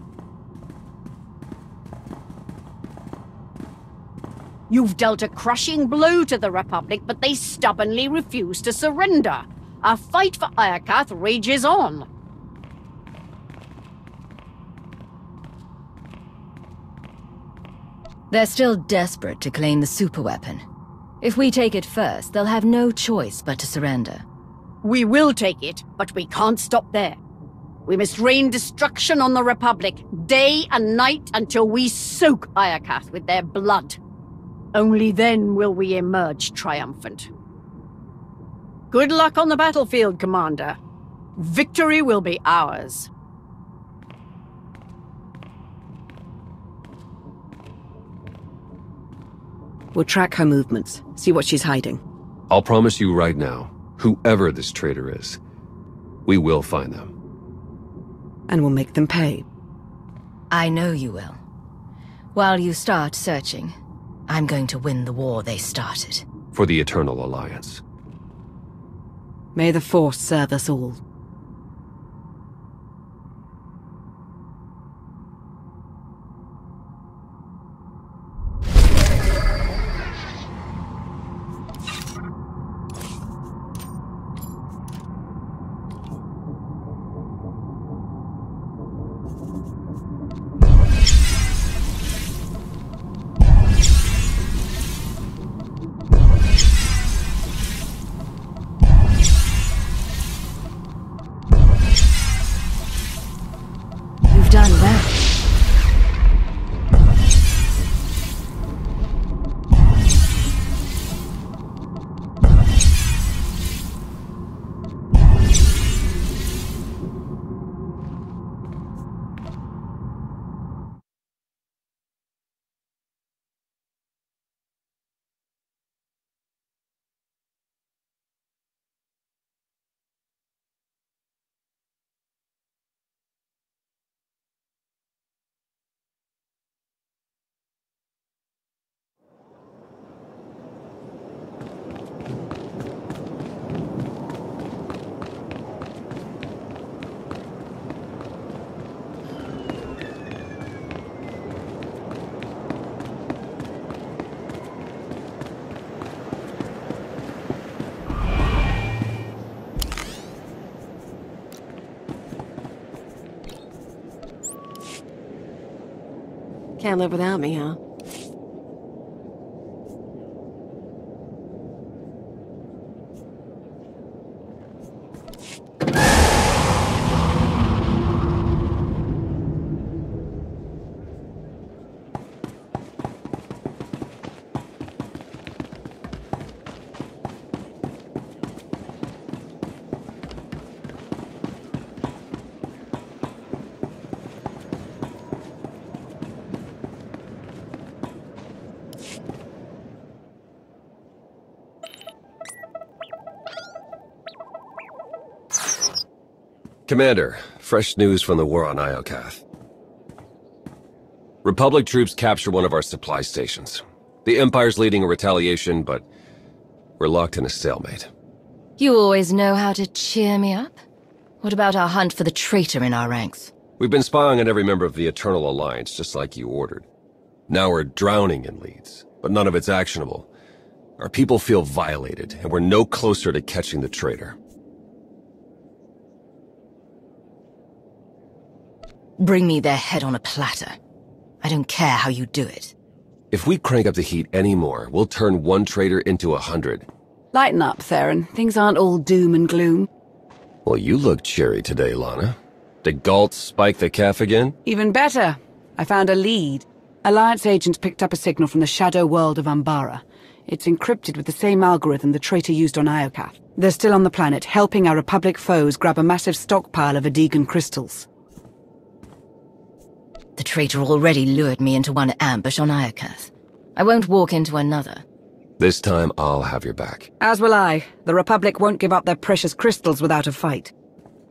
You've dealt a crushing blow to the Republic, but they stubbornly refuse to surrender. Our fight for Iokath rages on. They're still desperate to claim the superweapon. If we take it first, they'll have no choice but to surrender. We will take it, but we can't stop there. We must rain destruction on the Republic, day and night, until we soak Iokath with their blood. Only then will we emerge triumphant. Good luck on the battlefield, Commander. Victory will be ours. We'll track her movements, see what she's hiding. I'll promise you right now, whoever this traitor is, we will find them. And we'll make them pay. I know you will. While you start searching, I'm going to win the war they started. For the Eternal Alliance. May the Force serve us all. Done well. Can't live without me, huh? Commander, fresh news from the war on Iokath. Republic troops capture one of our supply stations. The Empire's leading a retaliation, but we're locked in a stalemate. You always know how to cheer me up. What about our hunt for the traitor in our ranks? We've been spying on every member of the Eternal Alliance, just like you ordered. Now we're drowning in leads, but none of it's actionable. Our people feel violated, and we're no closer to catching the traitor. Bring me their head on a platter. I don't care how you do it. If we crank up the heat anymore, we'll turn one traitor into 100. Lighten up, Theron. Things aren't all doom and gloom. Well, you look cheery today, Lana. Did Galt spike the calf again? Even better. I found a lead. Alliance agents picked up a signal from the shadow world of Umbara. It's encrypted with the same algorithm the traitor used on Iokath. They're still on the planet, helping our Republic foes grab a massive stockpile of Adegan crystals. The traitor already lured me into one ambush on Iokath. I won't walk into another. This time, I'll have your back. As will I. The Republic won't give up their precious crystals without a fight.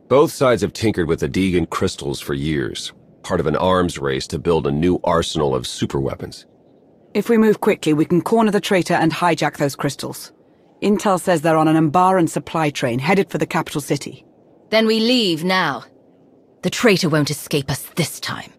Both sides have tinkered with Adegan crystals for years, part of an arms race to build a new arsenal of superweapons. If we move quickly, we can corner the traitor and hijack those crystals. Intel says they're on an Umbaran supply train headed for the capital city. Then we leave now. The traitor won't escape us this time.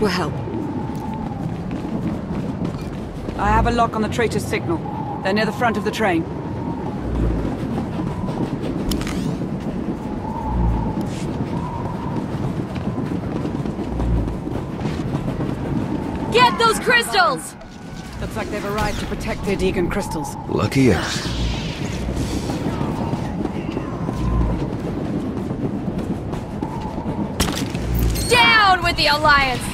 Will help. I have a lock on the traitor's signal. They're near the front of the train. Get those crystals! Looks like they've arrived to protect the Adegan crystals. Lucky us. Down with the Alliance!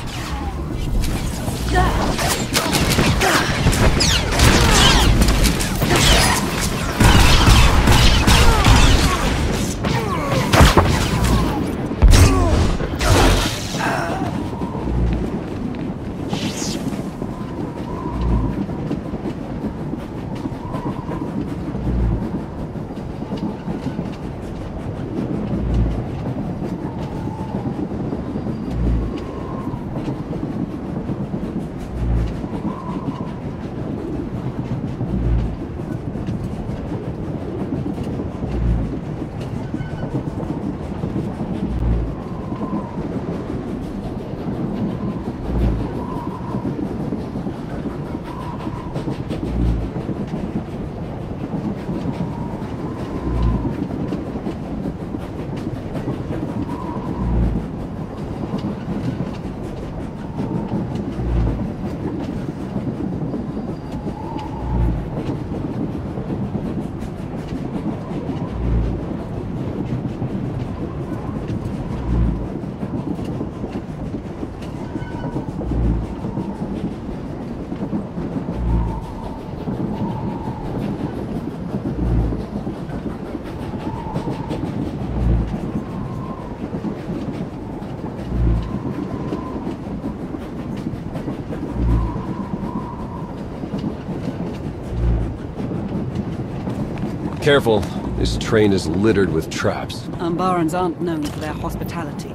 Careful. This train is littered with traps. Umbarans aren't known for their hospitality.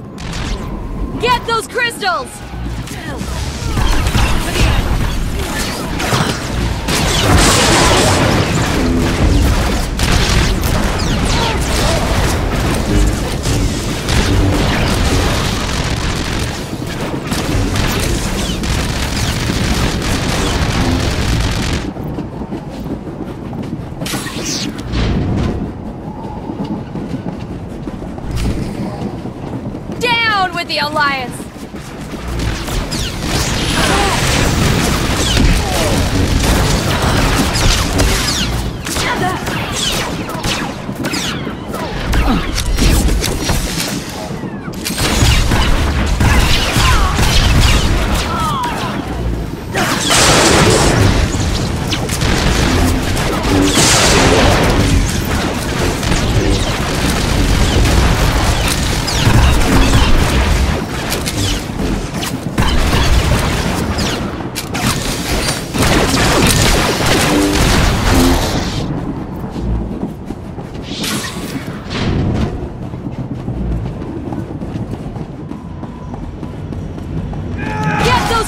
Get those crystals! Down with the Alliance!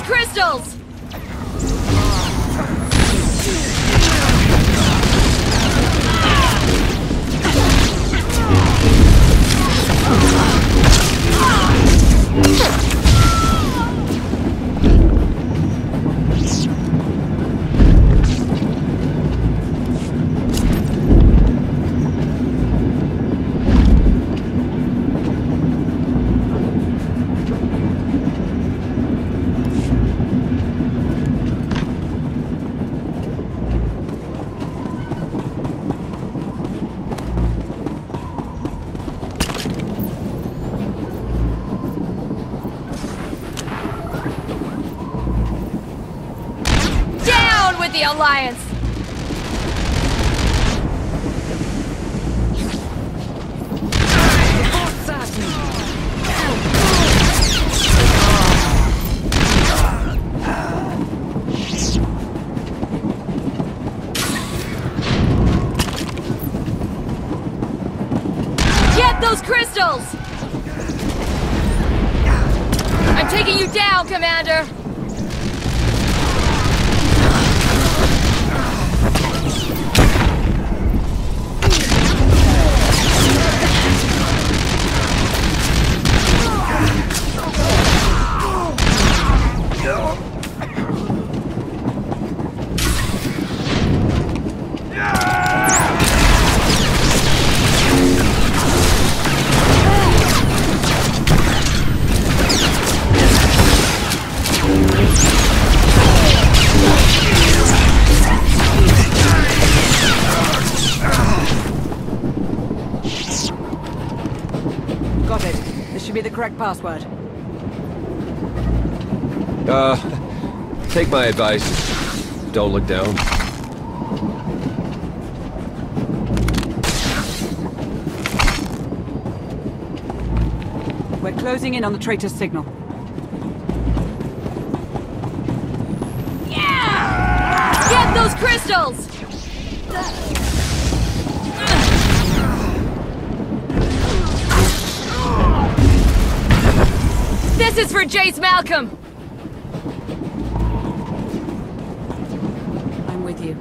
Crystals! The Alliance! Get those crystals! I'm taking you down, Commander! Got it. This should be the correct password. Take my advice. Don't look down. We're closing in on the traitor's signal. Yeah! Get those crystals! This is for Jace Malcolm! I'm with you.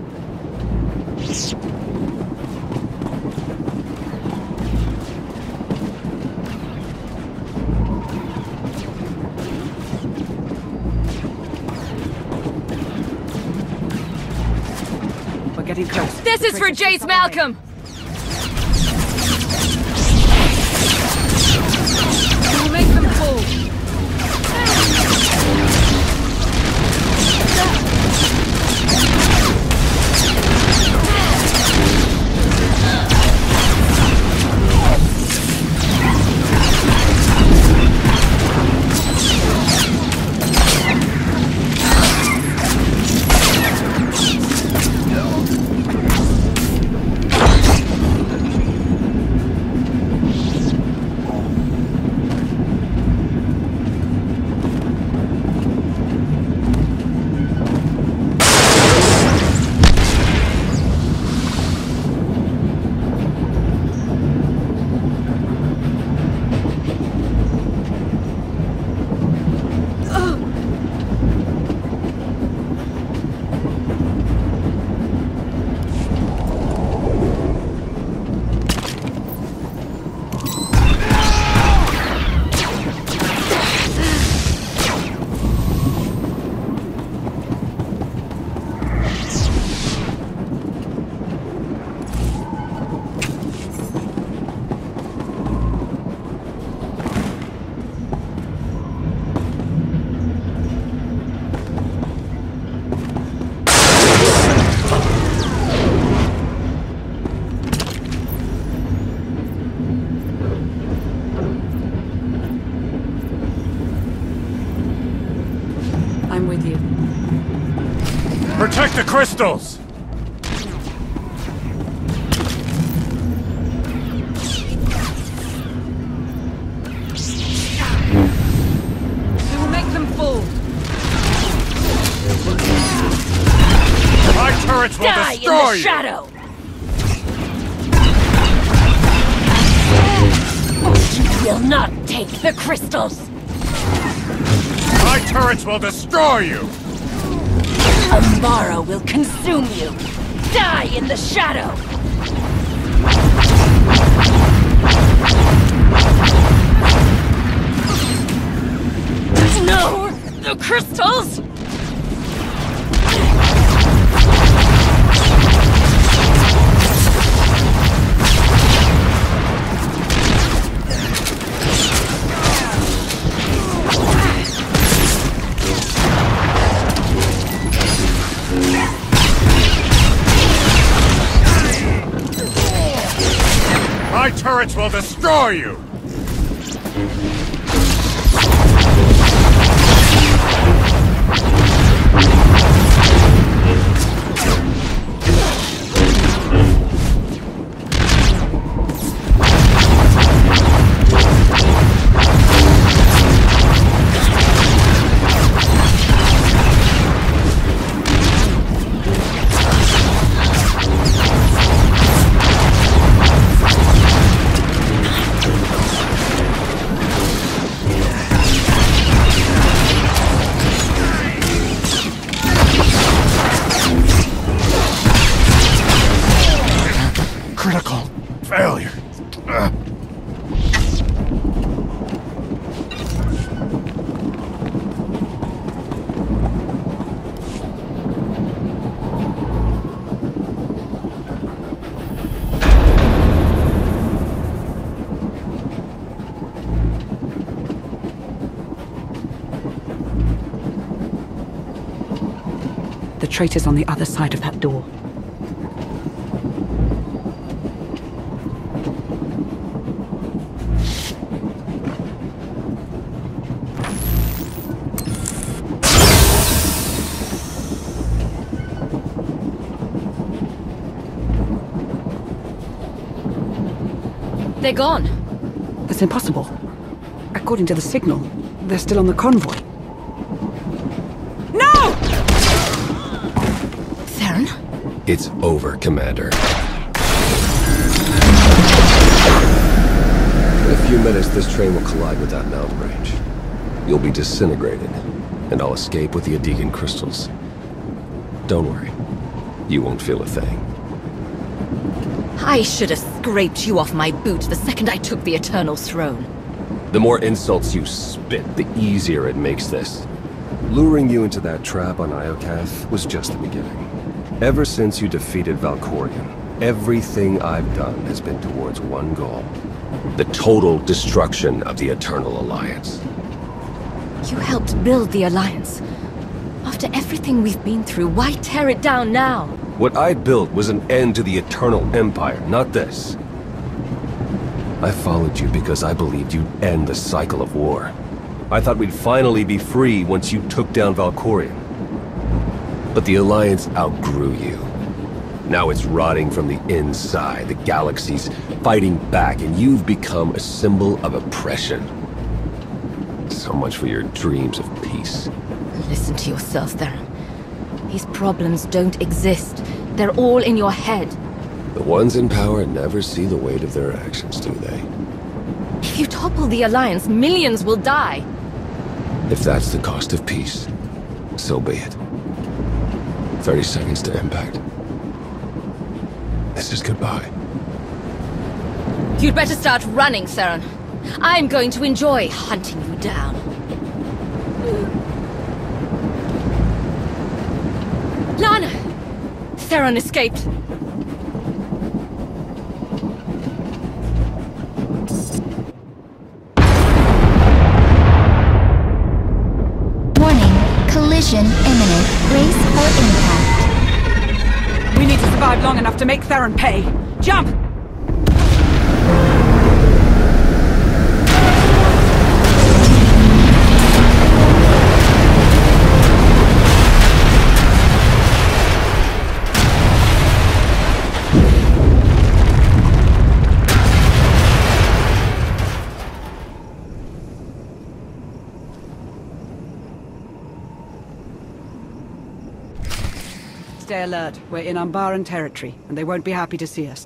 We're getting close. This is for Jace Malcolm! We'll make them fall. I'm with you. Protect the crystals! We will make them fall. My turrets will Die destroy in the you! shadow! You will not take the crystals! My turrets will destroy you! Tomorrow will consume you! Die in the shadow! No! The crystals! My turrets will destroy you! Critical failure. The traitor's on the other side of that door. They're gone. That's impossible. According to the signal, they're still on the convoy. No! Theron? It's over, Commander. In a few minutes, this train will collide with that mountain range. You'll be disintegrated, and I'll escape with the Adegan crystals. Don't worry. You won't feel a thing. I should have scraped you off my boot the second I took the Eternal Throne. The more insults you spit, the easier it makes this. Luring you into that trap on Iokath was just the beginning. Ever since you defeated Valkorion, everything I've done has been towards one goal. The total destruction of the Eternal Alliance. You helped build the Alliance. After everything we've been through, why tear it down now? What I built was an end to the Eternal Empire, not this. I followed you because I believed you'd end the cycle of war. I thought we'd finally be free once you took down Valkorion. But the Alliance outgrew you. Now it's rotting from the inside, the galaxy's fighting back, and you've become a symbol of oppression. So much for your dreams of peace. Listen to yourself, Theron. These problems don't exist. They're all in your head. The ones in power never see the weight of their actions, do they? If you topple the Alliance, millions will die. If that's the cost of peace, so be it. 30 seconds to impact. This is goodbye. You'd better start running, Theron. I'm going to enjoy hunting you down. Lana! Theron escaped. Warning. Collision imminent. Brace for impact. We need to survive long enough to make Theron pay. Jump! Stay alert. We're in Umbaran territory, and they won't be happy to see us.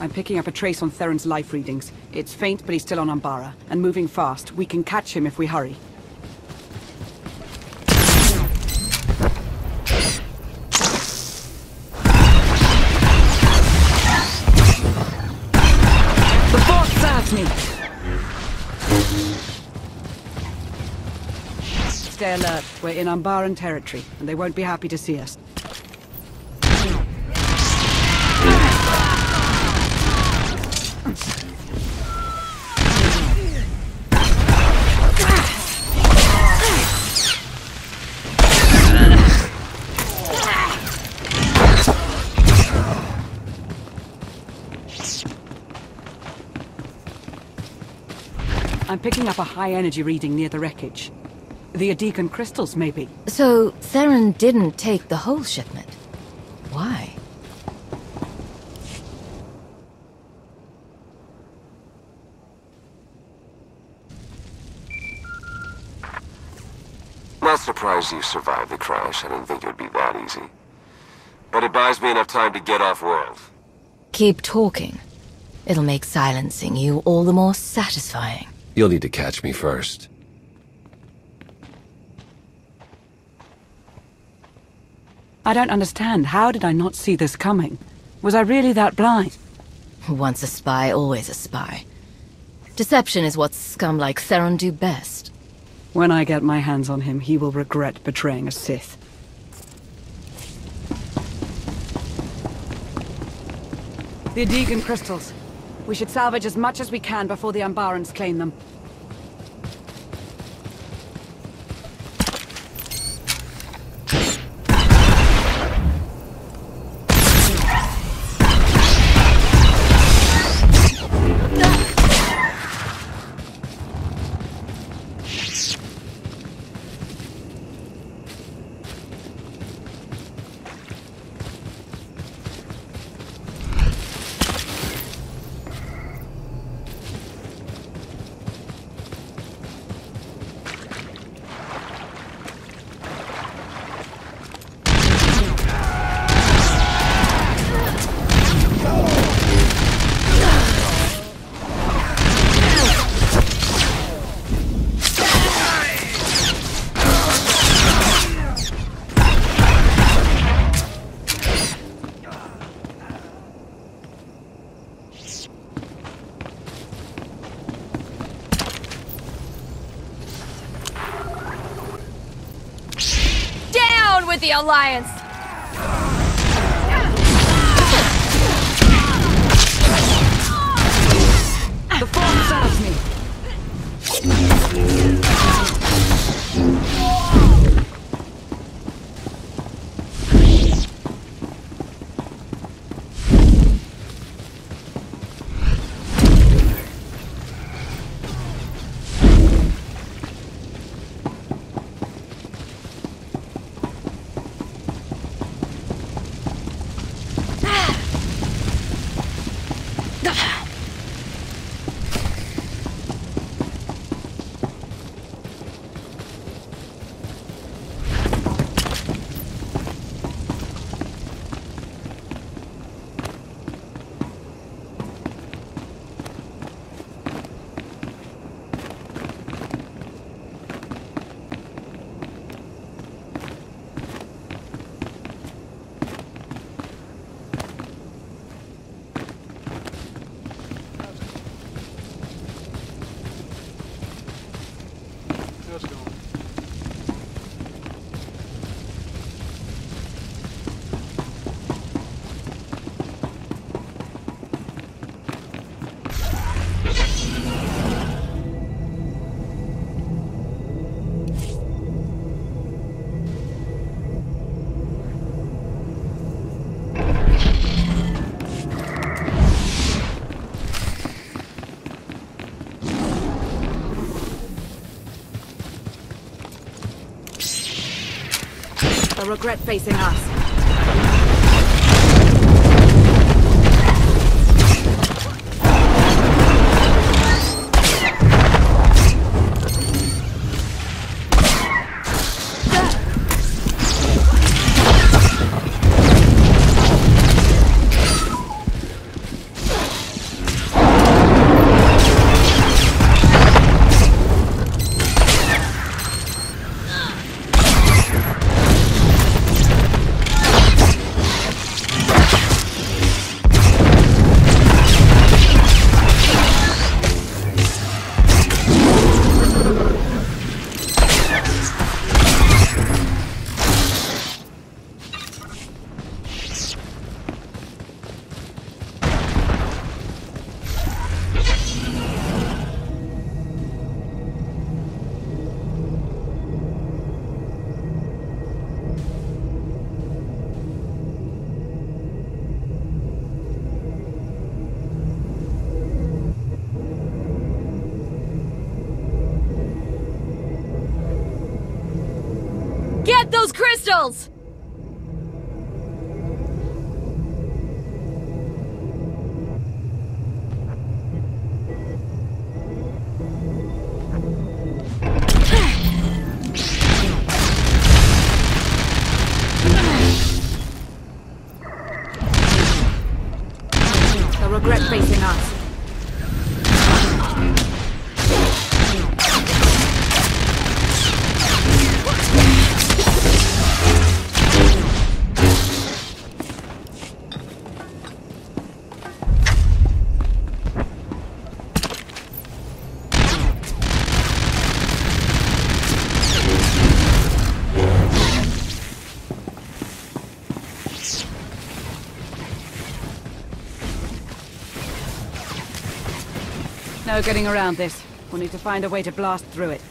I'm picking up a trace on Theron's life readings. It's faint, but he's still on Umbara, and moving fast. We can catch him if we hurry. The fort serves me! Stay alert. We're in Umbaran territory, and they won't be happy to see us. I'm picking up a high-energy reading near the wreckage. The Adegan crystals, maybe. So, Theron didn't take the whole shipment. Why? Not surprised you survived the crash. I didn't think it would be that easy. But it buys me enough time to get off-world. Keep talking. It'll make silencing you all the more satisfying. You'll need to catch me first. I don't understand. How did I not see this coming? Was I really that blind? Once a spy, always a spy. Deception is what scum like Theron do best. When I get my hands on him, he will regret betraying a Sith. The Adegan crystals. We should salvage as much as we can before the Umbarans claim them. With the Alliance! The Force serves me! They'll regret facing us. Get those crystals! They'll regret facing us. No getting around this. We'll need to find a way to blast through it.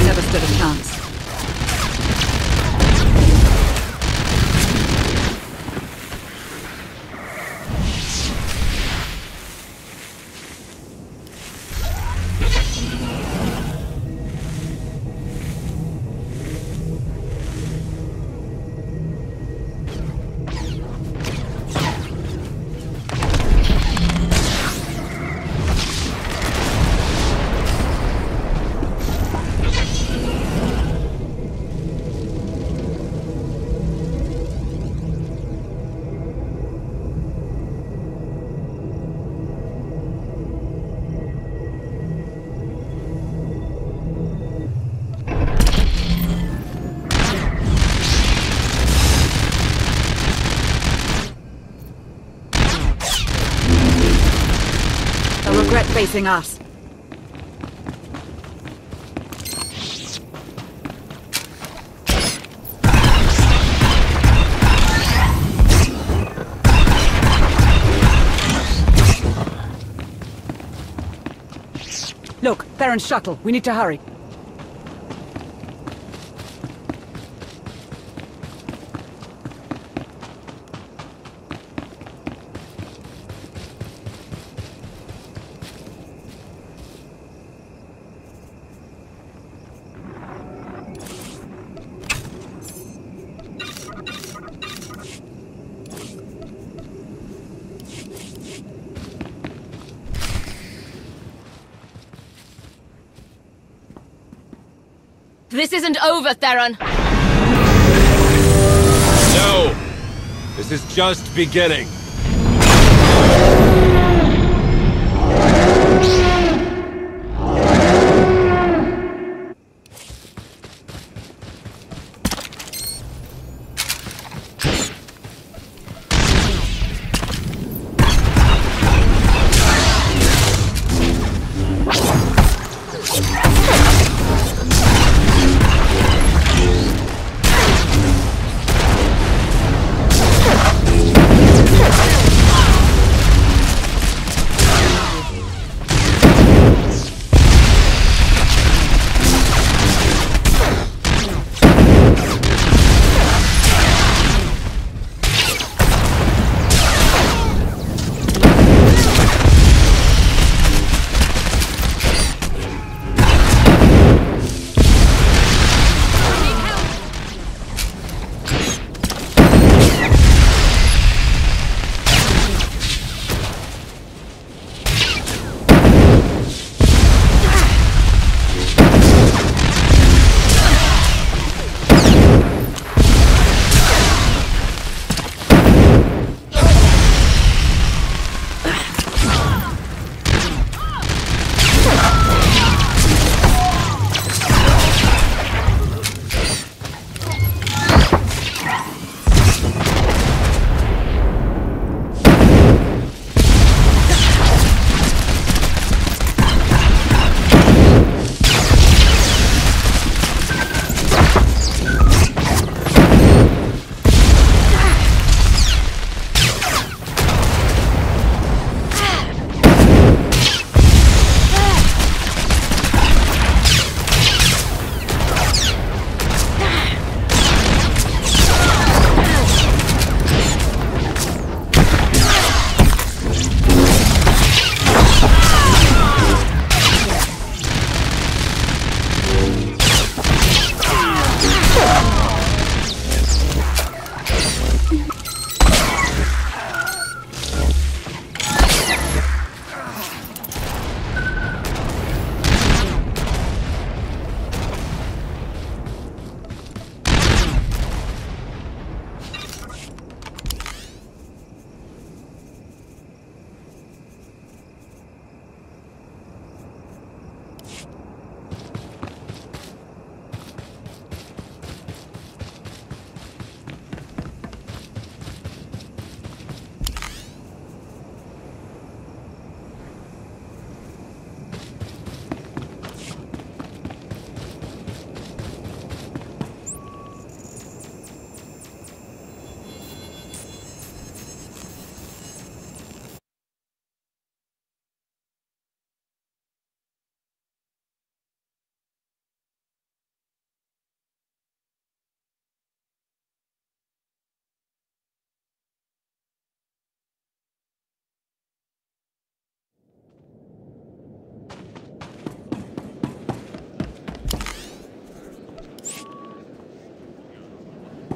Never stood a chance. Regret facing us. Look, Theron's shuttle. We need to hurry. This isn't over, Theron! No! This is just beginning.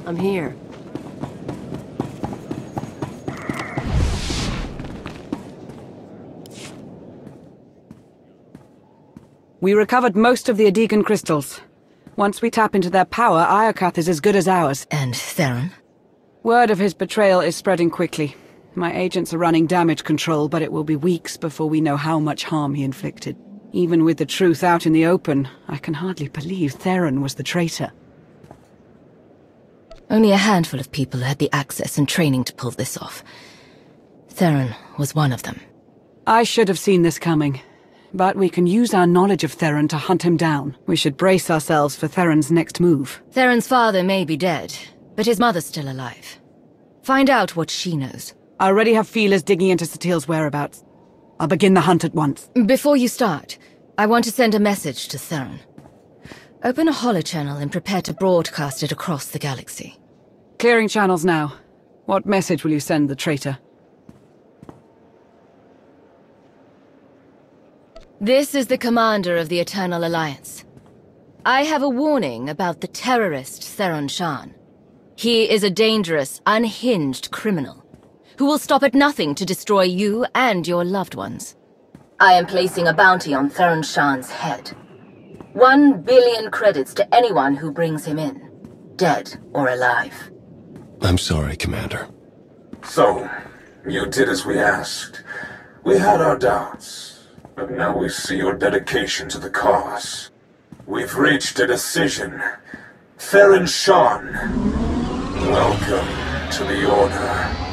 I'm here. We recovered most of the Adegan crystals. Once we tap into their power, Iokath is as good as ours. And Theron? Word of his betrayal is spreading quickly. My agents are running damage control, but it will be weeks before we know how much harm he inflicted. Even with the truth out in the open, I can hardly believe Theron was the traitor. Only a handful of people had the access and training to pull this off. Theron was one of them. I should have seen this coming. But we can use our knowledge of Theron to hunt him down. We should brace ourselves for Theron's next move. Theron's father may be dead, but his mother's still alive. Find out what she knows. I already have feelers digging into Satele's whereabouts. I'll begin the hunt at once. Before you start, I want to send a message to Theron. Open a holochannel and prepare to broadcast it across the galaxy. Clearing channels now. What message will you send the traitor? This is the commander of the Eternal Alliance. I have a warning about the terrorist Theron Shan. He is a dangerous, unhinged criminal who will stop at nothing to destroy you and your loved ones. I am placing a bounty on Theron Shan's head. 1 billion credits to anyone who brings him in, dead or alive. I'm sorry, Commander. So, you did as we asked. We had our doubts. But now we see your dedication to the cause. We've reached a decision. Theron Shan, welcome to the Order.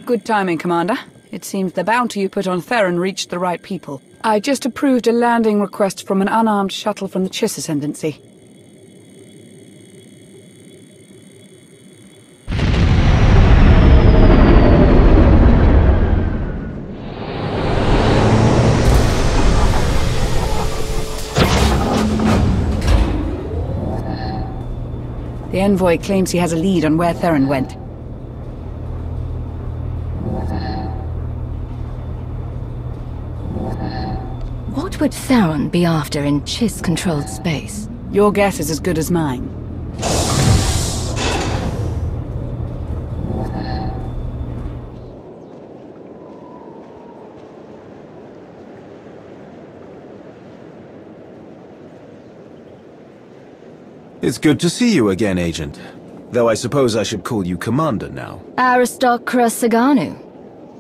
Good timing, Commander. It seems the bounty you put on Theron reached the right people. I just approved a landing request from an unarmed shuttle from the Chiss Ascendancy. The envoy claims he has a lead on where Theron went. What would Theron be after in Chiss-controlled space? Your guess is as good as mine. It's good to see you again, Agent. Though I suppose I should call you Commander now. Aristocra Saganu.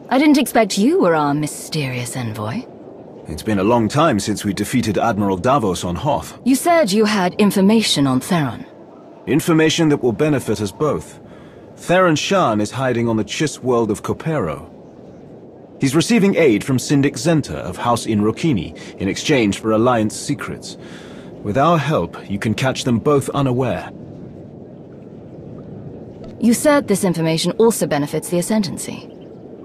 I didn't expect you were our mysterious envoy. It's been a long time since we defeated Admiral Davos on Hoth. You said you had information on Theron. Information that will benefit us both. Theron Shan is hiding on the Chiss world of Kopero. He's receiving aid from Syndic Zenta of House Inrokini in exchange for Alliance secrets. With our help, you can catch them both unaware. You said this information also benefits the Ascendancy.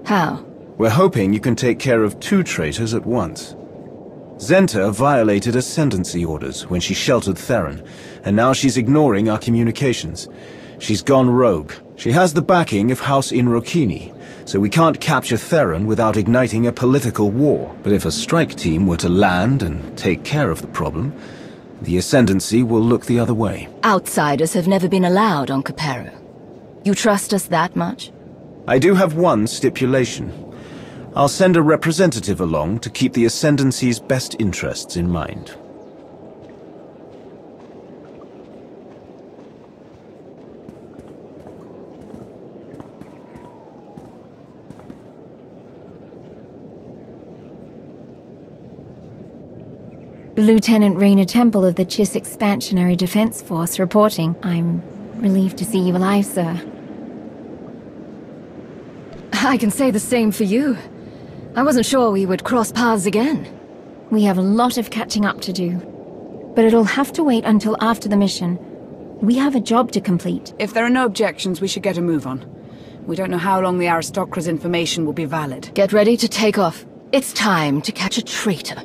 How? We're hoping you can take care of 2 traitors at once. Zenta violated Ascendancy orders when she sheltered Theron, and now she's ignoring our communications. She's gone rogue. She has the backing of House Inrokini, so we can't capture Theron without igniting a political war. But if a strike team were to land and take care of the problem, the Ascendancy will look the other way. Outsiders have never been allowed on Kopero. You trust us that much? I do have one stipulation. I'll send a representative along to keep the Ascendancy's best interests in mind. Lieutenant Raina Temple of the Chiss Expansionary Defense Force reporting. I'm relieved to see you alive, sir. I can say the same for you. I wasn't sure we would cross paths again. We have a lot of catching up to do. But it'll have to wait until after the mission. We have a job to complete. If there are no objections, we should get a move on. We don't know how long the Aristocra's information will be valid. Get ready to take off. It's time to catch a traitor.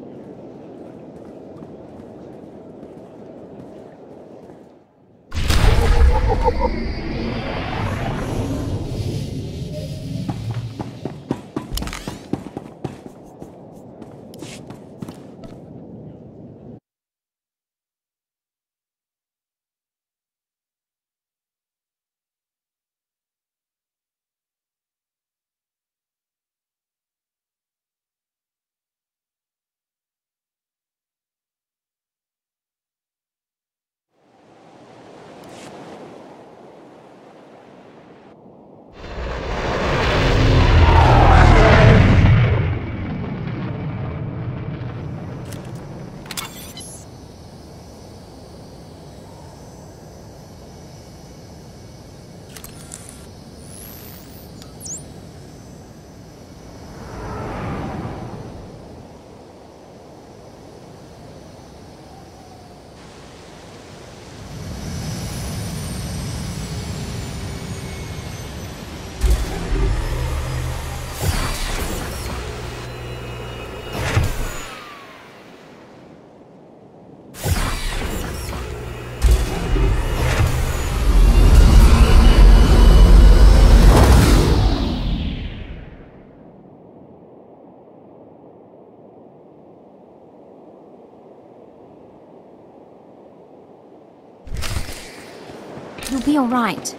You'll be alright.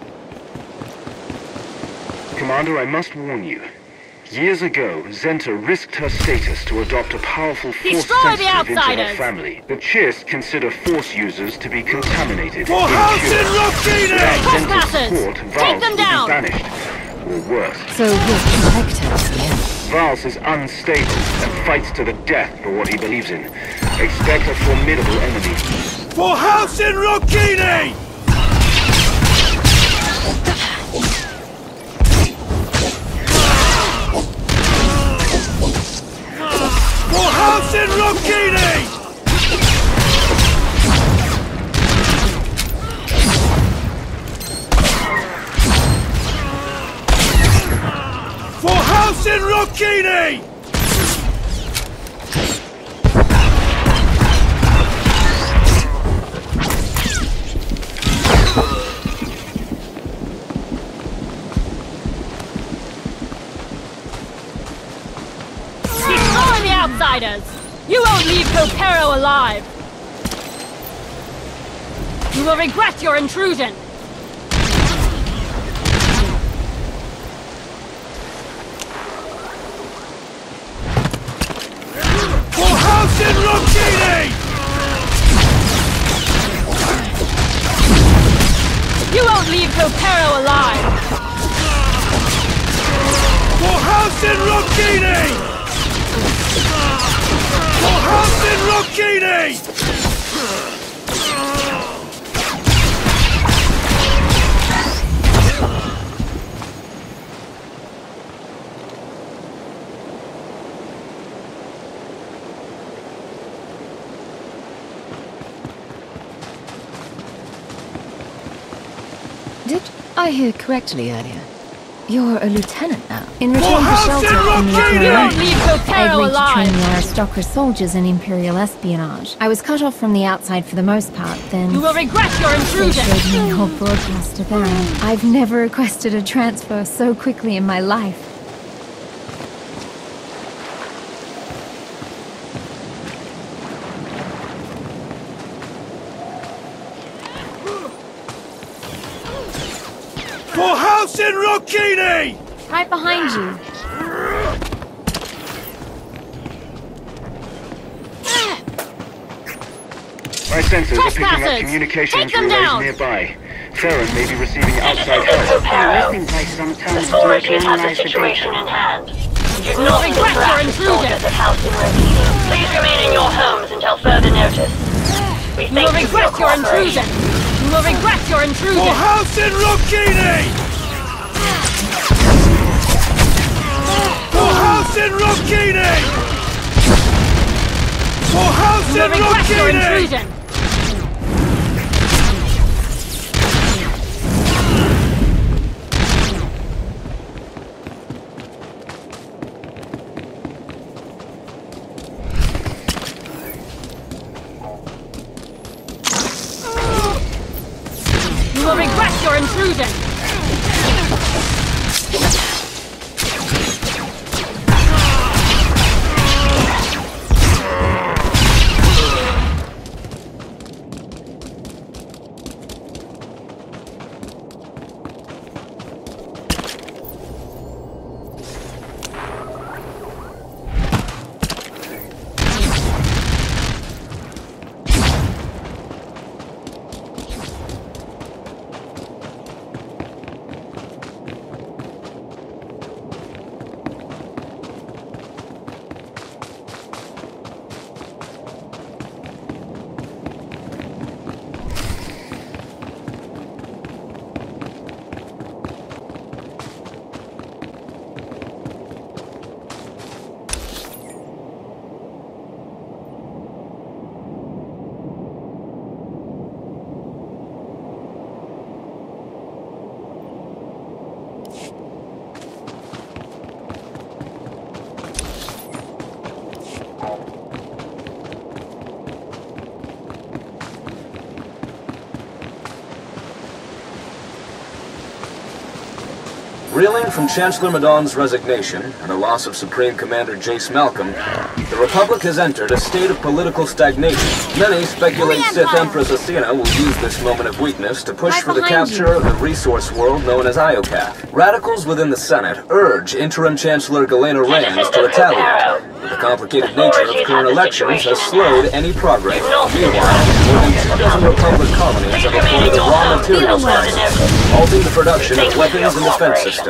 Commander, I must warn you. Years ago, Zenta risked her status to adopt a powerful force sensitive into her family. The Chist consider force users to be contaminated. For house in Rokine! Zenta's support, Vals will be banished. Or worse. So you'll protect her again. Vals is unstable and fights to the death for what he believes in. Expect a formidable enemy. For house in Rokine! For house in Rokine! For house in Rokine! Outsiders! You won't leave Copero alive! You will regret your intrusion! For house in Rokine! You won't leave Copero alive! For house in Rokine! For house in Rokine! Did I hear correctly earlier? You're a lieutenant now. In return for shelter from the I've agreed to train the aristocracy soldiers in Imperial espionage. I was cut off from the outside for the most part, then... You will regret your intrusion! They showed me an old broadcaster there. I've never requested a transfer so quickly in my life. For house in Rokine! Right behind you. My sensors are picking up communications relays nearby. Theron may be receiving outside help. The authorities have the situation in hand. Do not interact with soldiers at House in Rokine. Please remain in your homes until further notice. We will regret your intrusion! You will regret your intrusion! For house in Rokine! For house in Rokine! For house in Rokine! You will regret your intrusion! intrusion! Reeling from Chancellor Madawn's resignation and the loss of Supreme Commander Jace Malcolm, the Republic has entered a state of political stagnation. Many speculate Sith Empress Athena will use this moment of weakness to push for the capture of the resource world known as Iocath. Radicals within the Senate urge Interim Chancellor Galena Rains to retaliate, but the complicated nature of current elections has slowed any progress. Meanwhile, more than 2 dozen Republic colonies have reported a raw materials crisis, halting the production of weapons and defense systems.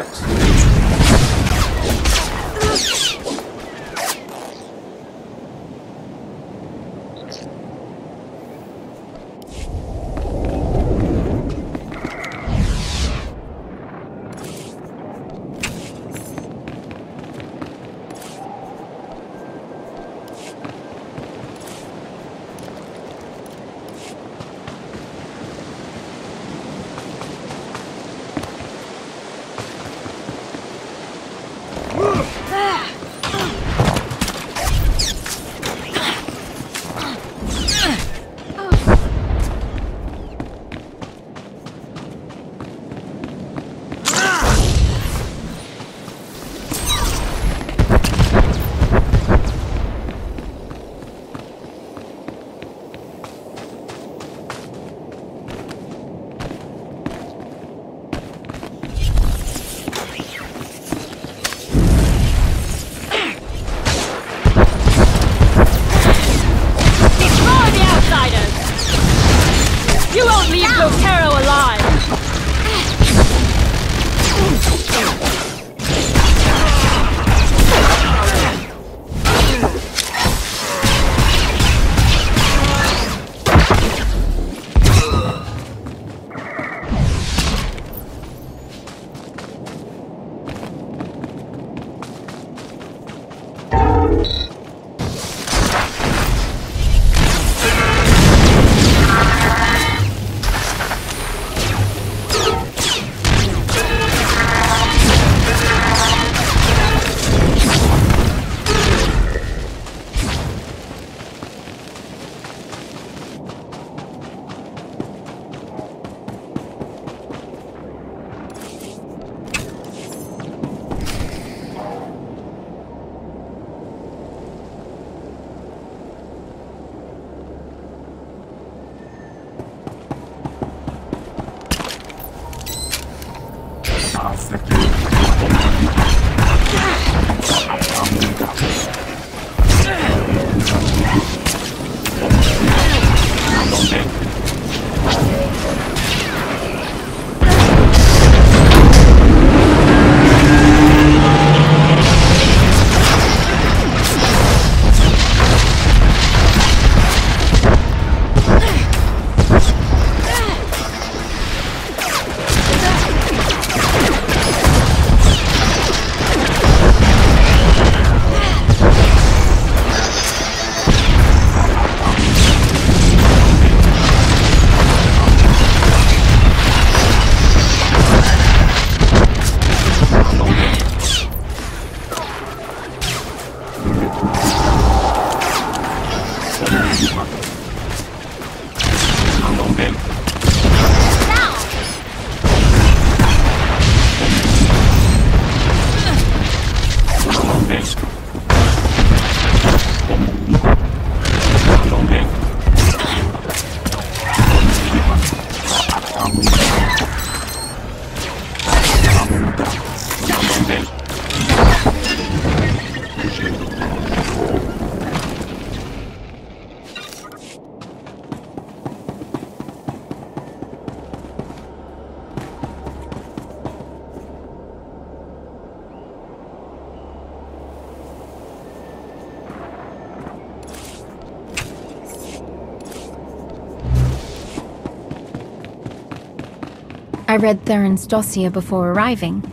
I read Theron's dossier before arriving.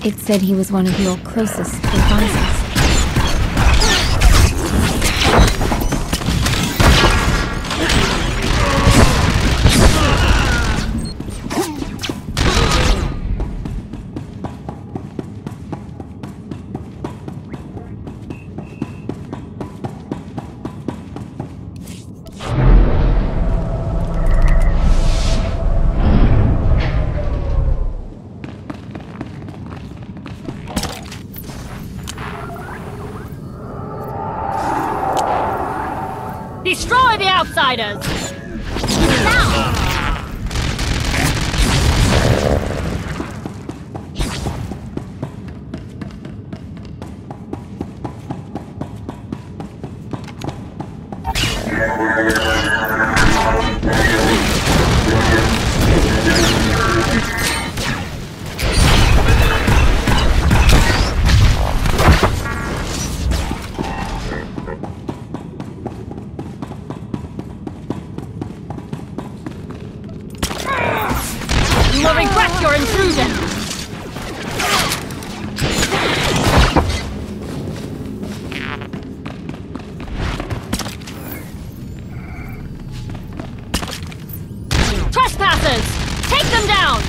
It said he was one of your closest advisors. Destroy the outsiders! Now! You will regret your intrusion! Trespassers! Take them down!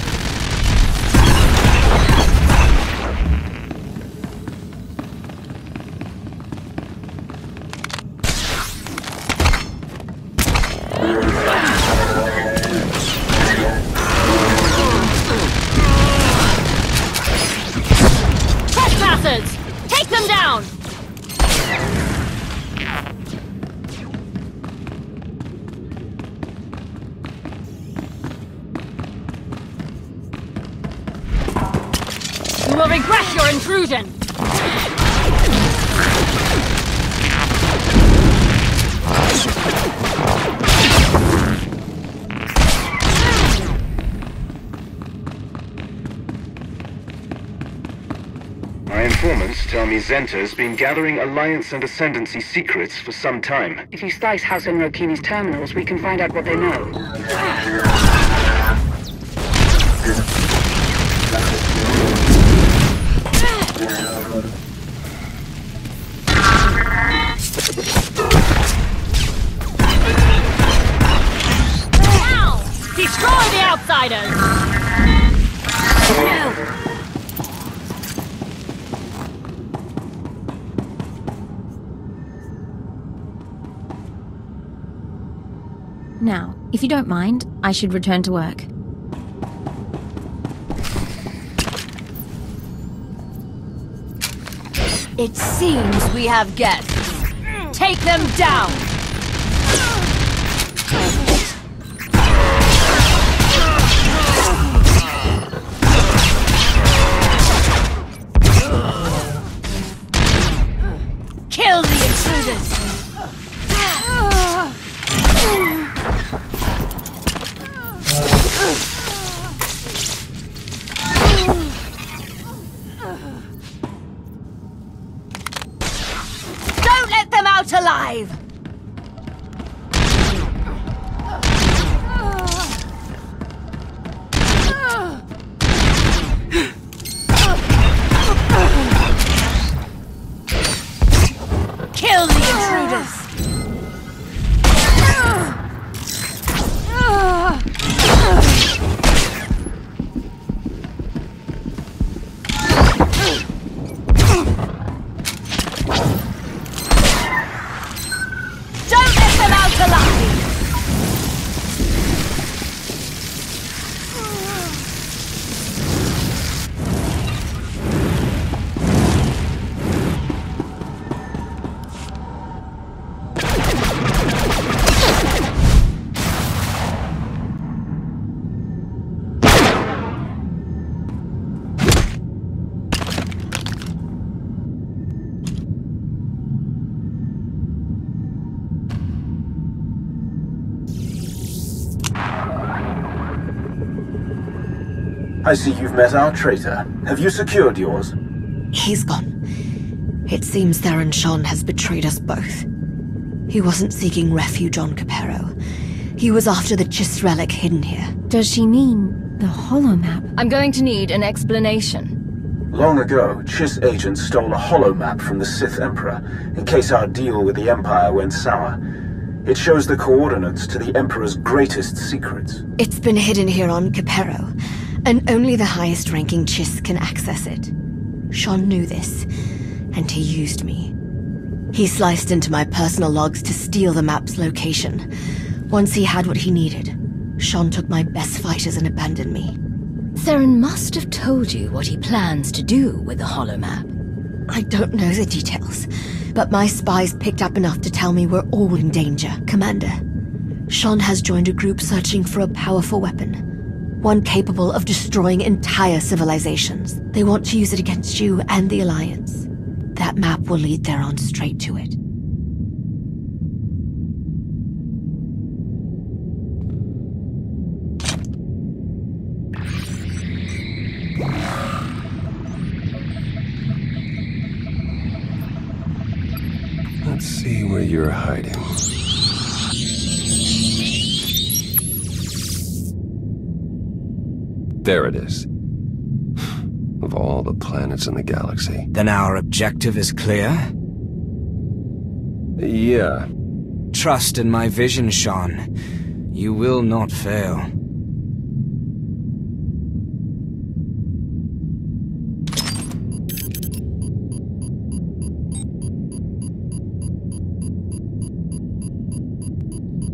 Trespassers! Take them down! You will regret your intrusion! My informants tell me Zenta's been gathering Alliance and Ascendancy secrets for some time. If you slice House and Rokini's terminals, we can find out what they know. Now! Destroy the outsiders! Now, if you don't mind, I should return to work. It seems we have guests. Take them down! Kill the intruders! Don't let them out alive! Kill the intruders! Don't let them out alive! I see you've met our traitor. Have you secured yours? He's gone. It seems Theron Shan has betrayed us both. He wasn't seeking refuge on Capero. He was after the Chiss relic hidden here. Does she mean the holomap? I'm going to need an explanation. Long ago, Chiss agents stole a holomap from the Sith Emperor, in case our deal with the Empire went sour. It shows the coordinates to the Emperor's greatest secrets. It's been hidden here on Capero, and only the highest-ranking Chiss can access it. Shan knew this, and he used me. He sliced into my personal logs to steal the map's location. Once he had what he needed, Shan took my best fighters and abandoned me. Theron must have told you what he plans to do with the holomap. I don't know the details, but my spies picked up enough to tell me we're all in danger, Commander. Shan has joined a group searching for a powerful weapon. One capable of destroying entire civilizations. They want to use it against you and the Alliance. That map will lead Theron straight to it. Let's see where you're hiding. There it is. Of all the planets in the galaxy. Then our objective is clear? Yeah. Trust in my vision, Shan. You will not fail.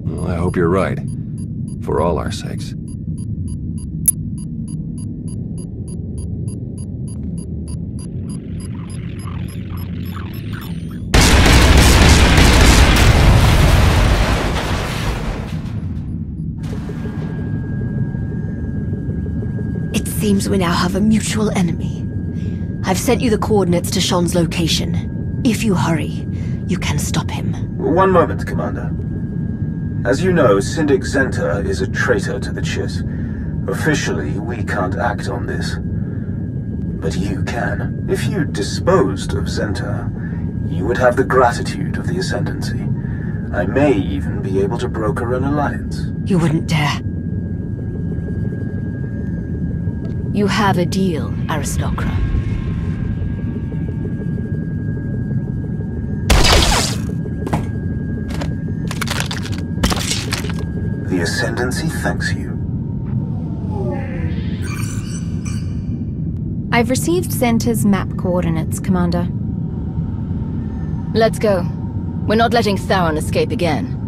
Well, I hope you're right. For all our sakes. Seems we now have a mutual enemy. I've sent you the coordinates to Shan's location. If you hurry, you can stop him. One moment, Commander. As you know, Syndic Zenta is a traitor to the Chiss. Officially, we can't act on this. But you can. If you disposed of Zenta, you would have the gratitude of the Ascendancy. I may even be able to broker an alliance. You wouldn't dare. You have a deal, Aristocrat. The Ascendancy thanks you. I've received Zenta's map coordinates, Commander. Let's go. We're not letting Theron escape again.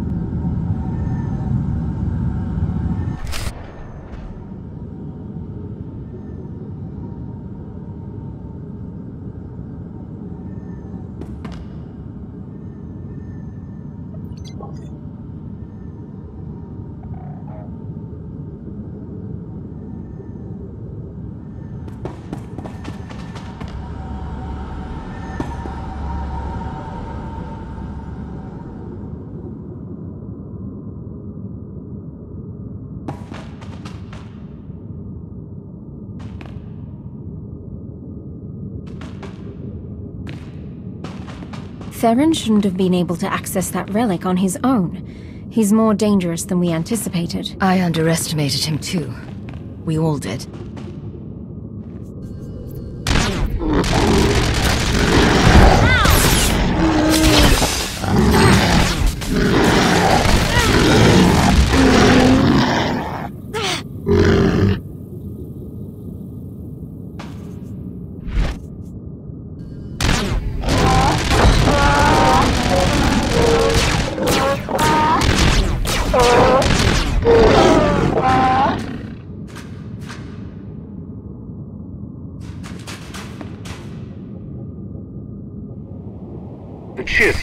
Theron shouldn't have been able to access that relic on his own. He's more dangerous than we anticipated. I underestimated him too. We all did.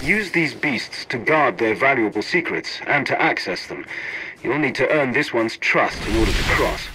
Use these beasts to guard their valuable secrets and to access them. You'll need to earn this one's trust in order to cross.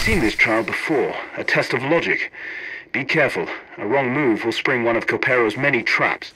seen this trial before, a test of logic. Be careful. A wrong move will spring one of Copero's many traps.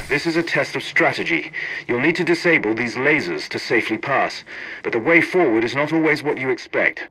This is a test of strategy. You'll need to disable these lasers to safely pass, but the way forward is not always what you expect.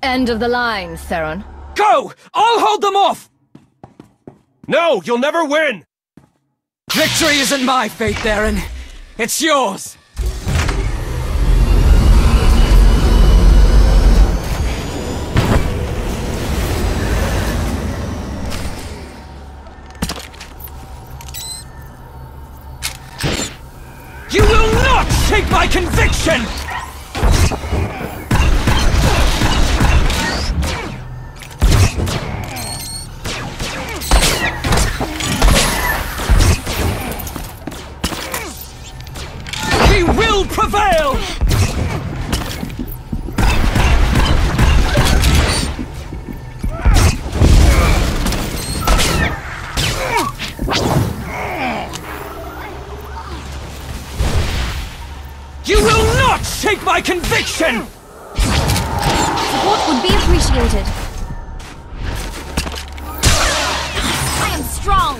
End of the line, Theron. Go! I'll hold them off! No, you'll never win! Victory isn't my fate, Theron. It's yours! You will not shake my conviction! We will prevail! shake my conviction! Support would be appreciated. I am strong!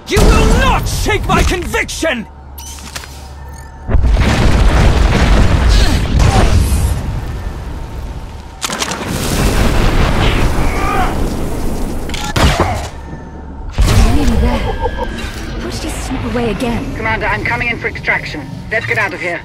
You will not shake my conviction! Nearly there. How did he slip away again? Commander, I'm coming in for extraction. Let's get out of here.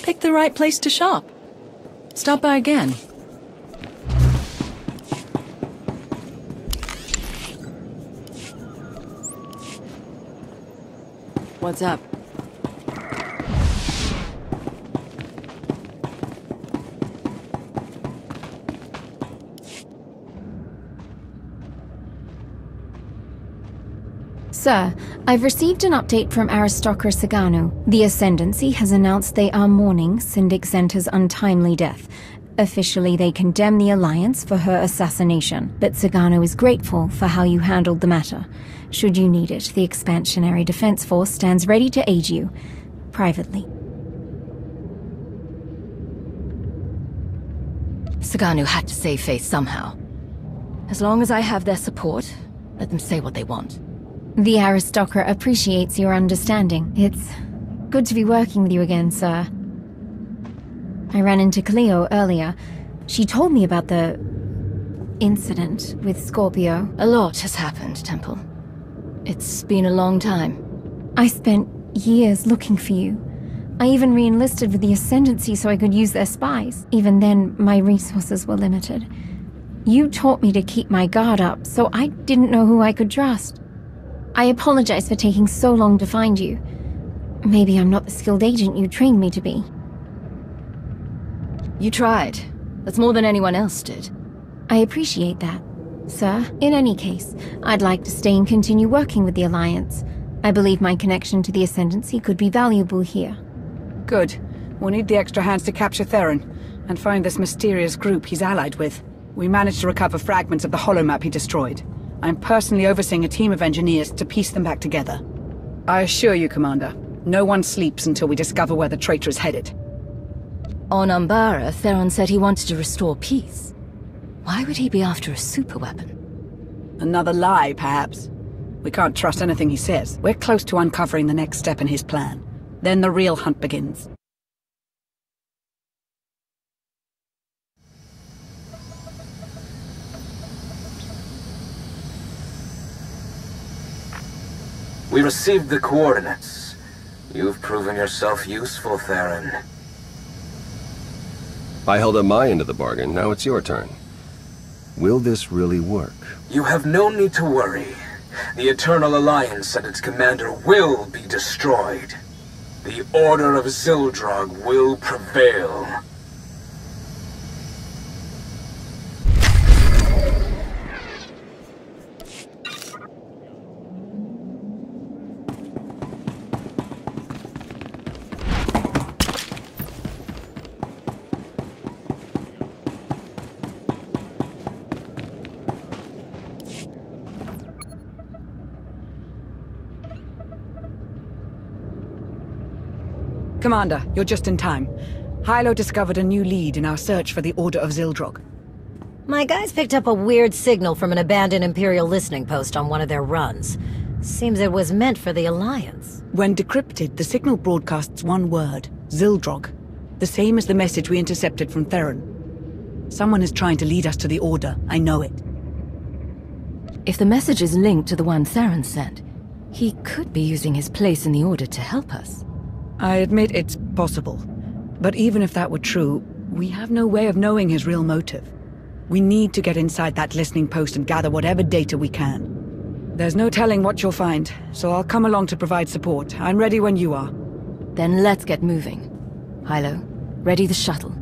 Pick the right place to shop. Stop by again. What's up? Sir, I've received an update from Aristocrat Saganu. The Ascendancy has announced they are mourning Syndic Zenta's untimely death. Officially, they condemn the Alliance for her assassination, but Saganu is grateful for how you handled the matter. Should you need it, the Expansionary Defense Force stands ready to aid you. Privately. Saganu had to save face somehow. As long as I have their support, let them say what they want. The Aristocrat appreciates your understanding. It's good to be working with you again, sir. I ran into Cleo earlier. She told me about the incident with Scorpio. A lot has happened, Temple. It's been a long time. I spent years looking for you. I even re-enlisted with the Ascendancy so I could use their spies. Even then, my resources were limited. You taught me to keep my guard up, so I didn't know who I could trust. I apologize for taking so long to find you. Maybe I'm not the skilled agent you trained me to be. You tried. That's more than anyone else did. I appreciate that, sir. In any case, I'd like to stay and continue working with the Alliance. I believe my connection to the Ascendancy could be valuable here. Good. We'll need the extra hands to capture Theron, and find this mysterious group he's allied with. We managed to recover fragments of the holomap he destroyed. I'm personally overseeing a team of engineers to piece them back together. I assure you, Commander, no one sleeps until we discover where the traitor is headed. On Umbara, Theron said he wanted to restore peace. Why would he be after a superweapon? Another lie, perhaps. We can't trust anything he says. We're close to uncovering the next step in his plan. Then the real hunt begins. We received the coordinates. You've proven yourself useful, Theron. I held up my end of the bargain, now it's your turn. Will this really work? You have no need to worry. The Eternal Alliance and its commander will be destroyed. The Order of Zildrog will prevail. Commander, you're just in time. Hylo discovered a new lead in our search for the Order of Zildrog. My guys picked up a weird signal from an abandoned Imperial listening post on one of their runs. Seems it was meant for the Alliance. When decrypted, the signal broadcasts one word, Zildrog. The same as the message we intercepted from Theron. Someone is trying to lead us to the Order, I know it. If the message is linked to the one Theron sent, he could be using his place in the Order to help us. I admit it's possible. But even if that were true, We have no way of knowing his real motive. We need to get inside that listening post and gather whatever data we can. There's no telling what you'll find, so I'll come along to provide support. I'm ready when you are. Then let's get moving. Hilo, ready the shuttle.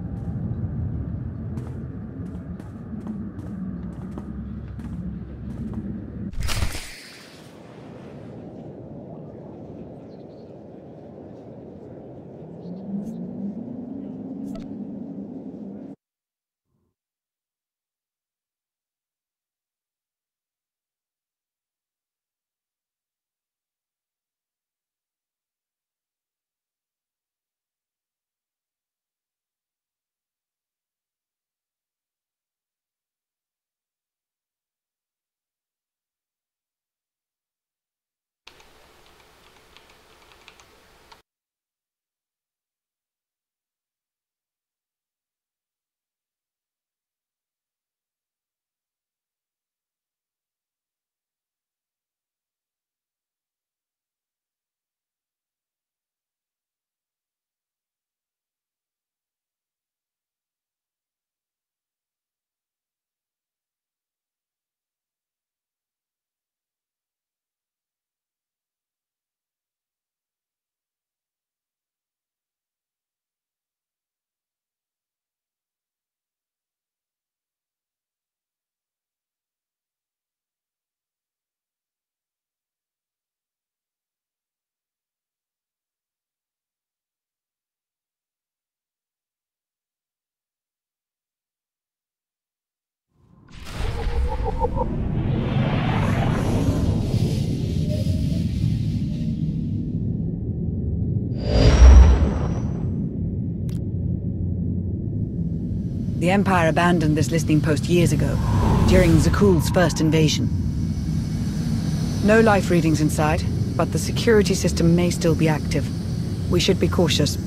The Empire abandoned this listening post years ago, during Zakuul's first invasion. No life readings inside, but the security system may still be active. We should be cautious.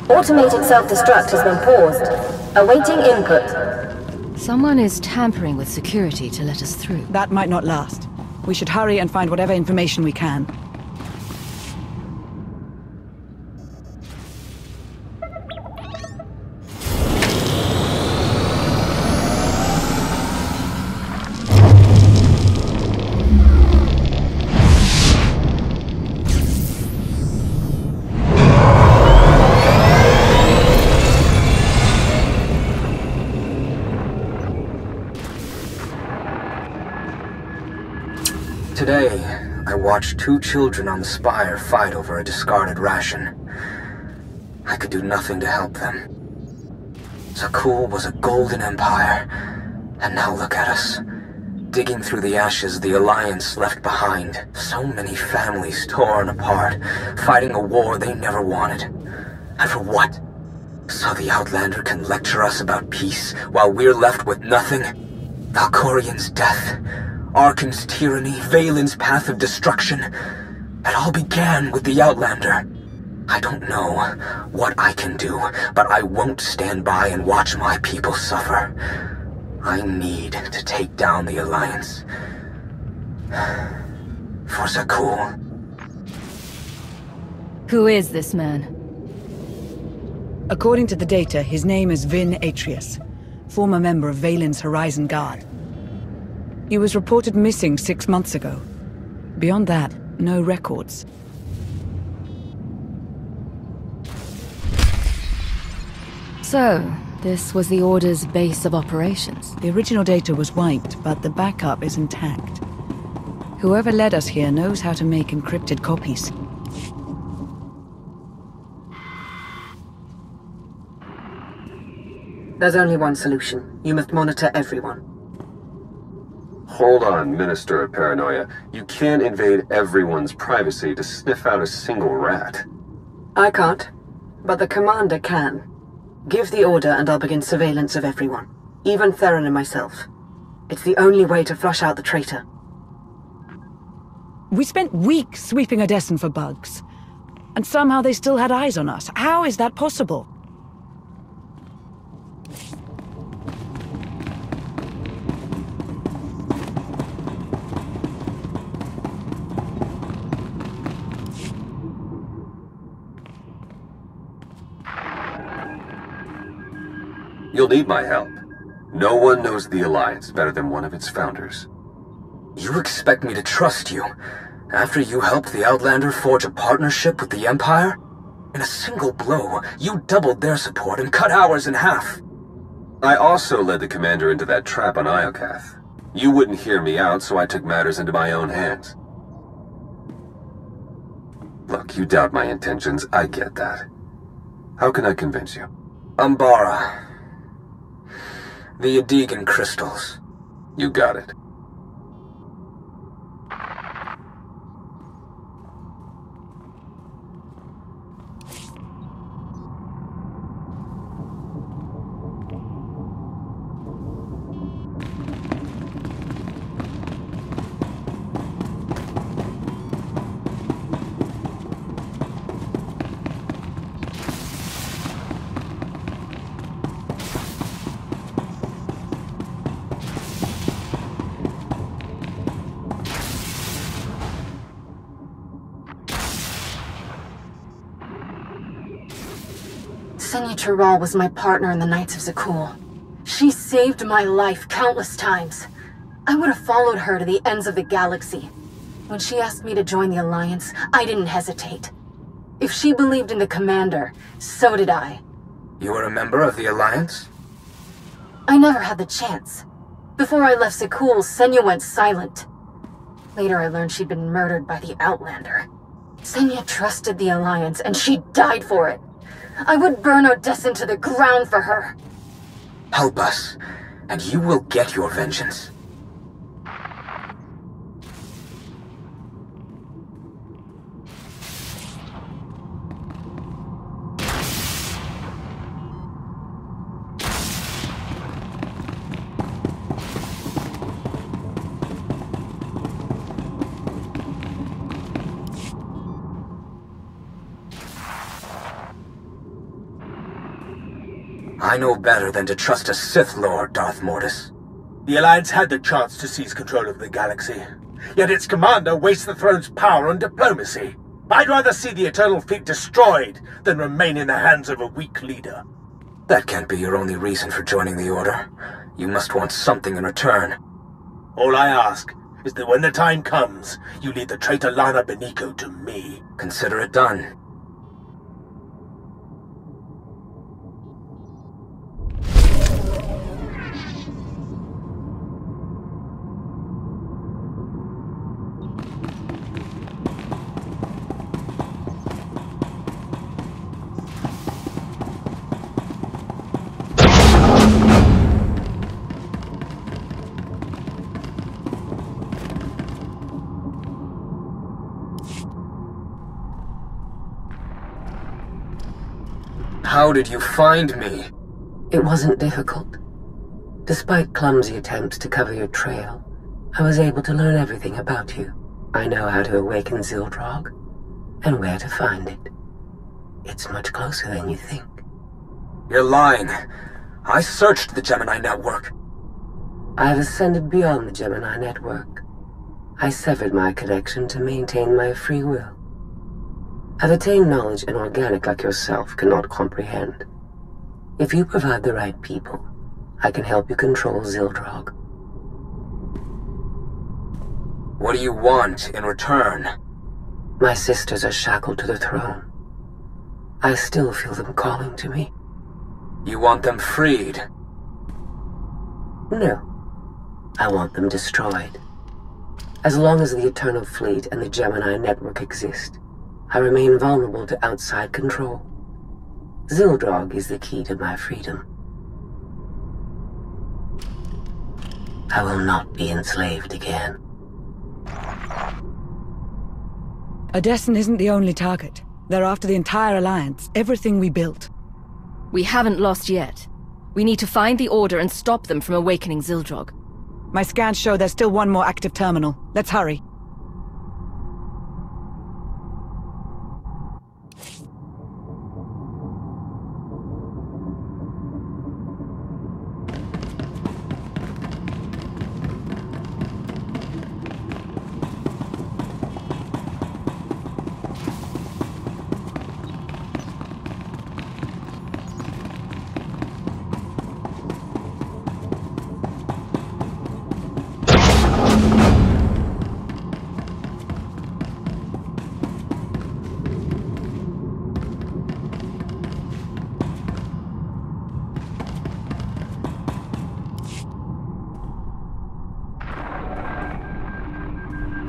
Automated self-destruct has been paused. Awaiting input. Someone is tampering with security to let us through. That might not last. We should hurry and find whatever information we can. Today, I watched two children on the spire fight over a discarded ration. I could do nothing to help them. Zakuul was a golden empire, and now look at us. Digging through the ashes the Alliance left behind. So many families torn apart, fighting a war they never wanted. And for what? So the Outlander can lecture us about peace, while we're left with nothing? Valkorian's death, Arkan's tyranny, Valen's path of destruction. It all began with the Outlander. I don't know what I can do, but I won't stand by and watch my people suffer. I need to take down the Alliance. For Zakuul. Who is this man? According to the data, his name is Vin Atreus, former member of Valen's Horizon Guard. He was reported missing 6 months ago. Beyond that, no records. So, this was the Order's base of operations. The original data was wiped, but the backup is intact. Whoever led us here knows how to make encrypted copies. There's only one solution. You must monitor everyone. Hold on, Minister of Paranoia. You can't invade everyone's privacy to sniff out a single rat. I can't, but the commander can. Give the order and I'll begin surveillance of everyone, even Theron and myself. It's the only way to flush out the traitor. We spent weeks sweeping Odessen for bugs, and somehow they still had eyes on us. How is that possible? You'll need my help. No one knows the Alliance better than one of its founders. You expect me to trust you, after you helped the Outlander forge a partnership with the Empire? In a single blow, you doubled their support and cut ours in half. I also led the Commander into that trap on Iokath. You wouldn't hear me out, so I took matters into my own hands. Look, you doubt my intentions, I get that. How can I convince you? Umbara. The Adegan crystals. You got it. Satele was my partner in the Knights of Zakul. She saved my life countless times. I would have followed her to the ends of the galaxy. When she asked me to join the Alliance, I didn't hesitate. If she believed in the Commander, so did I. You were a member of the Alliance? I never had the chance. Before I left Zakul, Senya went silent. Later I learned she'd been murdered by the Outlander. Senya trusted the Alliance, and she died for it. I would burn Odessa to the ground for her. Help us, and you will get your vengeance. I know better than to trust a Sith Lord, Darth Mortis. The Alliance had the chance to seize control of the galaxy, yet its commander wastes the throne's power on diplomacy. I'd rather see the Eternal Fleet destroyed than remain in the hands of a weak leader. That can't be your only reason for joining the Order. You must want something in return. All I ask is that when the time comes, you lead the traitor Lana Beniko to me. Consider it done. How did you find me? It wasn't difficult. Despite clumsy attempts to cover your trail, I was able to learn everything about you. I know how to awaken Zildrog, and where to find it. It's much closer than you think. You're lying. I searched the Gemini network. I've ascended beyond the Gemini network. I severed my connection to maintain my free will. I've attained knowledge an organic like yourself cannot comprehend. If you provide the right people, I can help you control Zildrog. What do you want in return? My sisters are shackled to the throne. I still feel them calling to me. You want them freed? No. I want them destroyed. As long as the Eternal Fleet and the Gemini network exist, I remain vulnerable to outside control. Zildrog is the key to my freedom. I will not be enslaved again. Odessa isn't the only target. They're after the entire Alliance, everything we built. We haven't lost yet. We need to find the Order and stop them from awakening Zildrog. My scans show there's still one more active terminal. Let's hurry.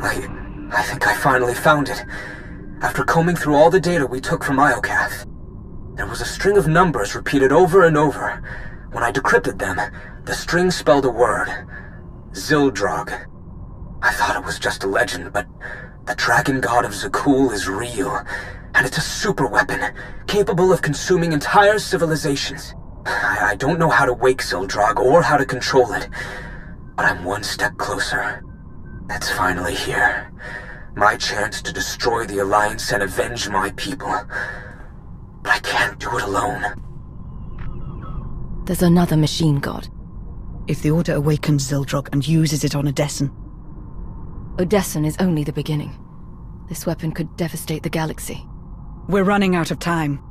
I think I finally found it. After combing through all the data we took from Iocath, there was a string of numbers repeated over and over. When I decrypted them, the string spelled a word. Zildrog. I thought it was just a legend, but the dragon god of Zakul is real, and it's a super weapon, capable of consuming entire civilizations. I don't know how to wake Zildrog or how to control it, but I'm one step closer. It's finally here. My chance to destroy the Alliance and avenge my people. But I can't do it alone. There's another machine god. If the Order awakens Zildrog and uses it on Odessen... Odessen is only the beginning. This weapon could devastate the galaxy. We're running out of time.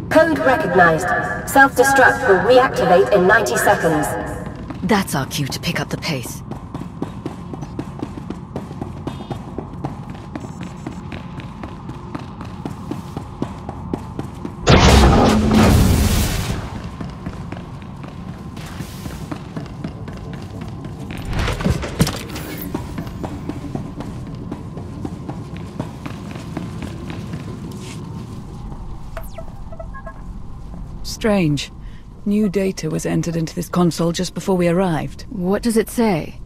Code recognized. Self-destruct will reactivate in 90 seconds. That's our cue to pick up the pace. Strange. New data was entered into this console just before we arrived. What does it say?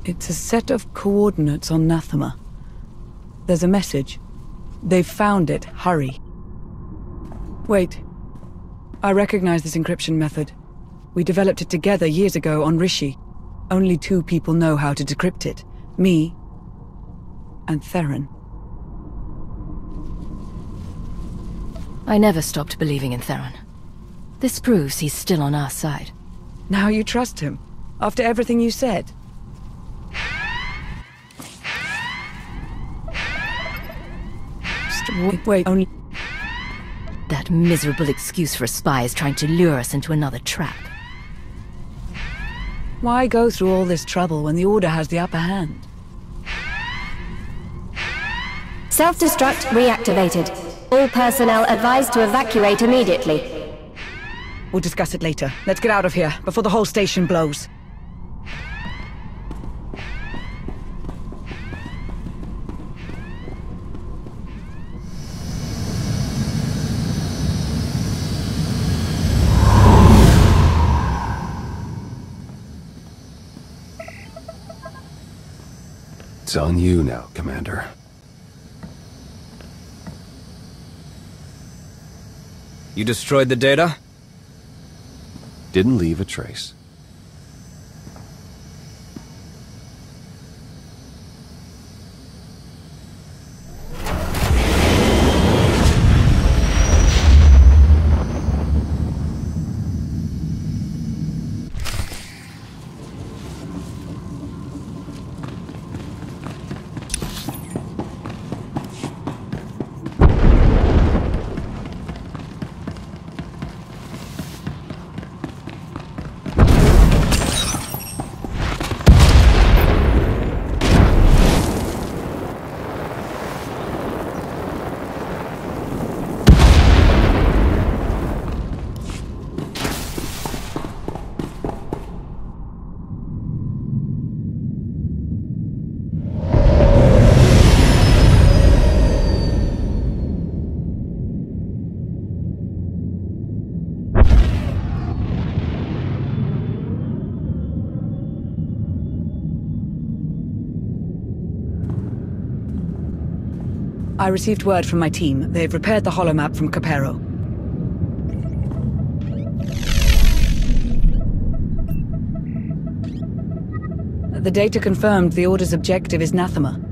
It's a set of coordinates on Nathema. There's a message. They've found it. Hurry. Wait. I recognize this encryption method. We developed it together years ago on Rishi. Only 2 people know how to decrypt it. Me and Theron. I never stopped believing in Theron. This proves he's still on our side. Now you trust him? After everything you said? Wait, only... That miserable excuse for a spy is trying to lure us into another trap. Why go through all this trouble when the Order has the upper hand? Self-destruct reactivated. All personnel advised to evacuate immediately. We'll discuss it later. Let's get out of here, before the whole station blows. It's on you now, Commander. You destroyed the data? Didn't leave a trace. I received word from my team. They've repaired the holomap from Capero. The data confirmed the Order's objective is Nathema.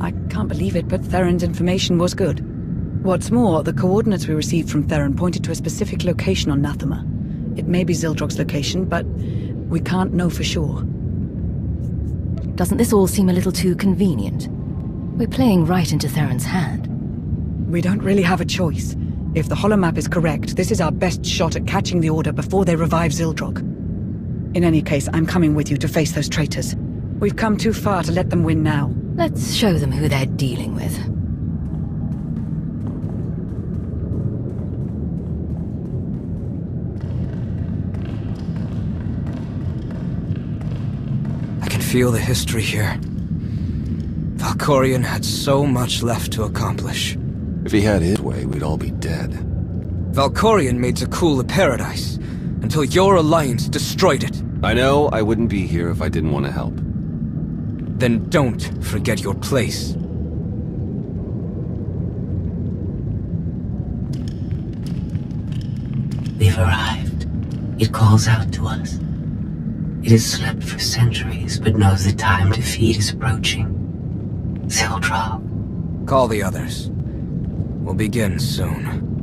I can't believe it, but Theron's information was good. What's more, the coordinates we received from Theron pointed to a specific location on Nathema. It may be Zildrog's location, but we can't know for sure. Doesn't this all seem a little too convenient? We're playing right into Theron's hand. We don't really have a choice. If the holomap is correct, this is our best shot at catching the Order before they revive Zildrog. In any case, I'm coming with you to face those traitors. We've come too far to let them win now. Let's show them who they're dealing with. feel the history here. Valkorion had so much left to accomplish. If he had his way, we'd all be dead. Valkorion made Zakul a paradise, until your alliance destroyed it. I know I wouldn't be here if I didn't want to help. Then don't forget your place. We've arrived. It calls out to us. It has slept for centuries, but knows the time to feed is approaching. SWTOR. Call the others. We'll begin soon.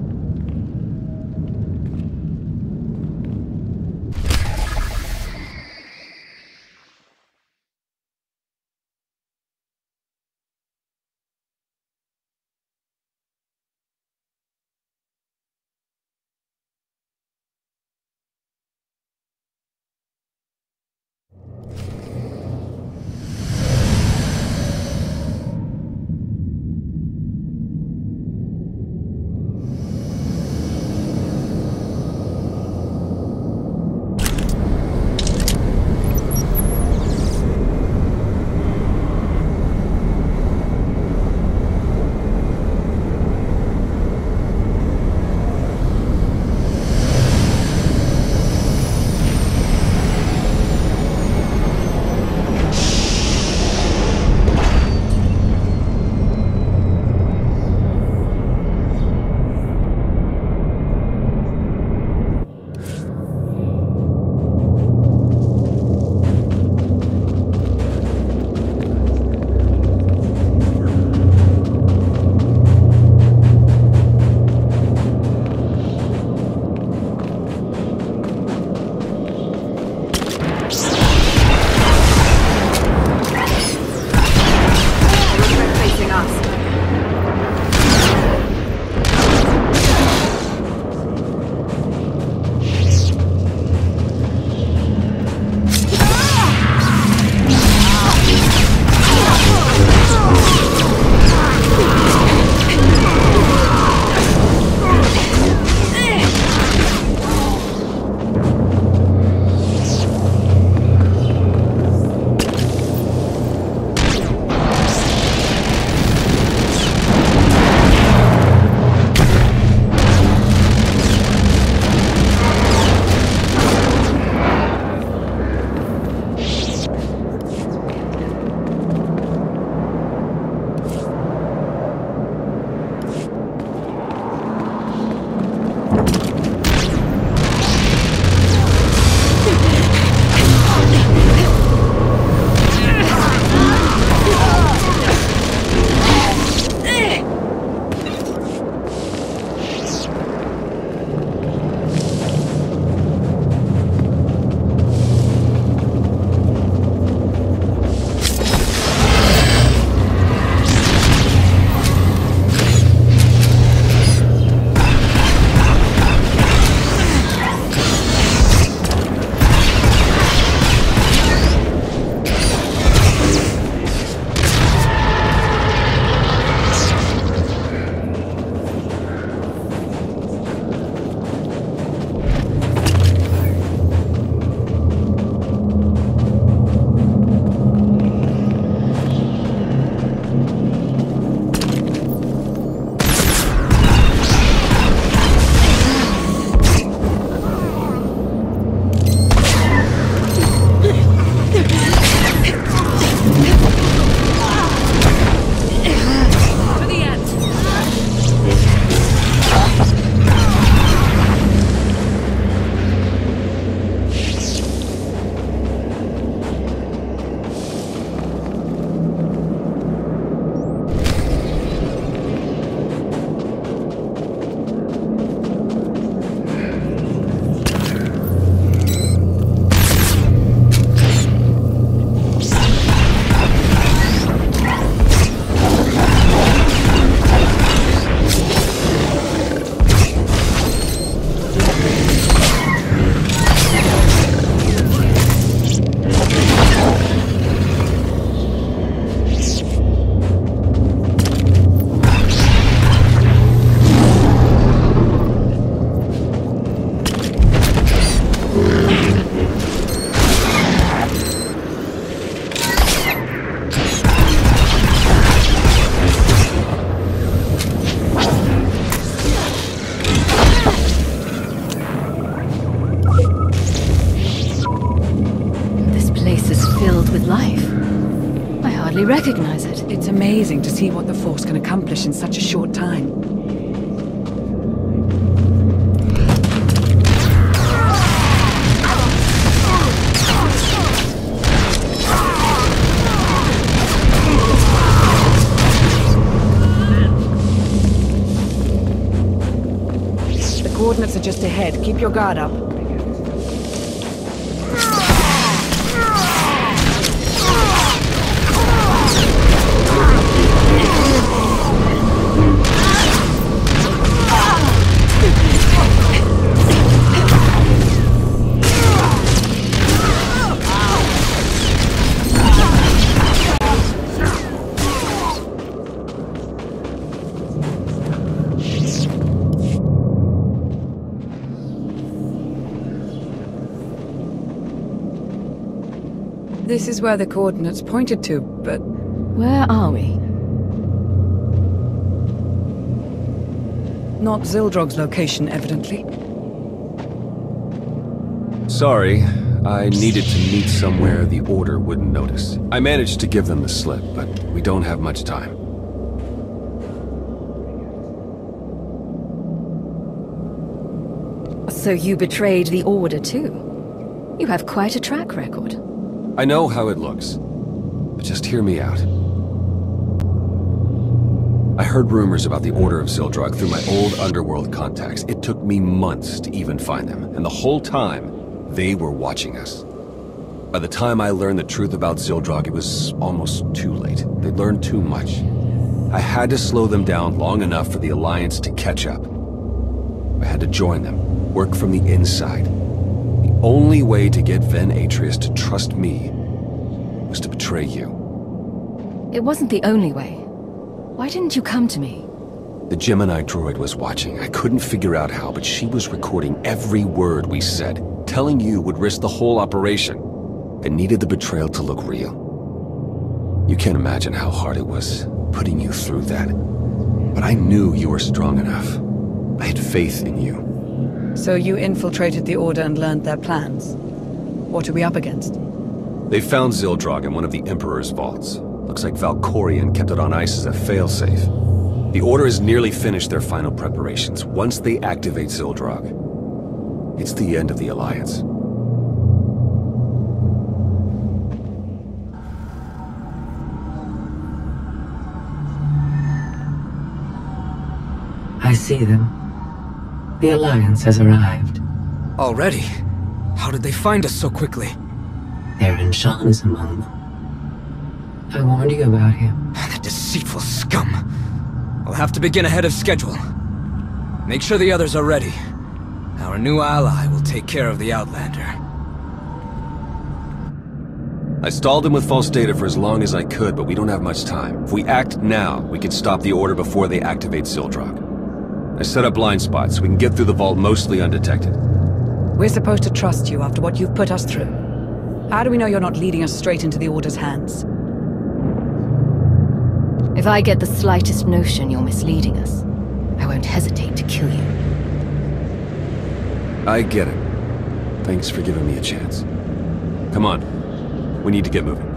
recognize it. It's amazing to see what the Force can accomplish in such a short time. The coordinates are just ahead. Keep your guard up. This is where the coordinates pointed to, but... Where are we? Not Zildrog's location, evidently. Sorry, I needed to meet somewhere the Order wouldn't notice. I managed to give them the slip, but we don't have much time. So you betrayed the Order too? You have quite a track record. I know how it looks, but just hear me out. I heard rumors about the Order of Zildrog through my old underworld contacts. It took me months to even find them, and the whole time, they were watching us. By the time I learned the truth about Zildrog, it was almost too late. They'd learned too much. I had to slow them down long enough for the Alliance to catch up. I had to join them, work from the inside. The only way to get Ven Atreus to trust me was to betray you. It wasn't the only way. Why didn't you come to me? The Gemini droid was watching. I couldn't figure out how, but she was recording every word we said. Telling you would risk the whole operation. I needed the betrayal to look real. You can't imagine how hard it was putting you through that. But I knew you were strong enough. I had faith in you. So you infiltrated the Order and learned their plans. What are we up against? They found Zildrog in one of the Emperor's vaults. Looks like Valkorion kept it on ice as a failsafe. The Order has nearly finished their final preparations. Once they activate Zildrog, it's the end of the Alliance. I see them. The Alliance has arrived. Already? How did they find us so quickly? Theron Shan is among them. I warned you about him. That deceitful scum. I'll have to begin ahead of schedule. Make sure the others are ready. Our new ally will take care of the Outlander. I stalled him with false data for as long as I could, but we don't have much time. If we act now, we can stop the Order before they activate Zildrog. I set up blind spots so we can get through the vault mostly undetected. We're supposed to trust you after what you've put us through. How do we know you're not leading us straight into the Order's hands? If I get the slightest notion you're misleading us, I won't hesitate to kill you. I get it. Thanks for giving me a chance. Come on. We need to get moving.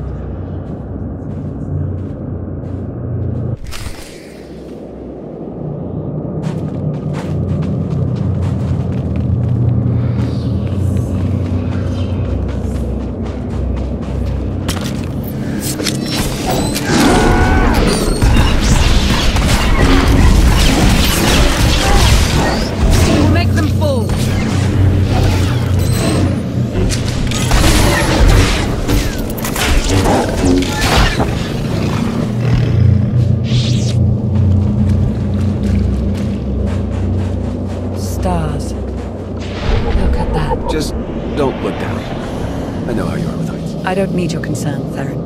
I don't need your concern, Theron.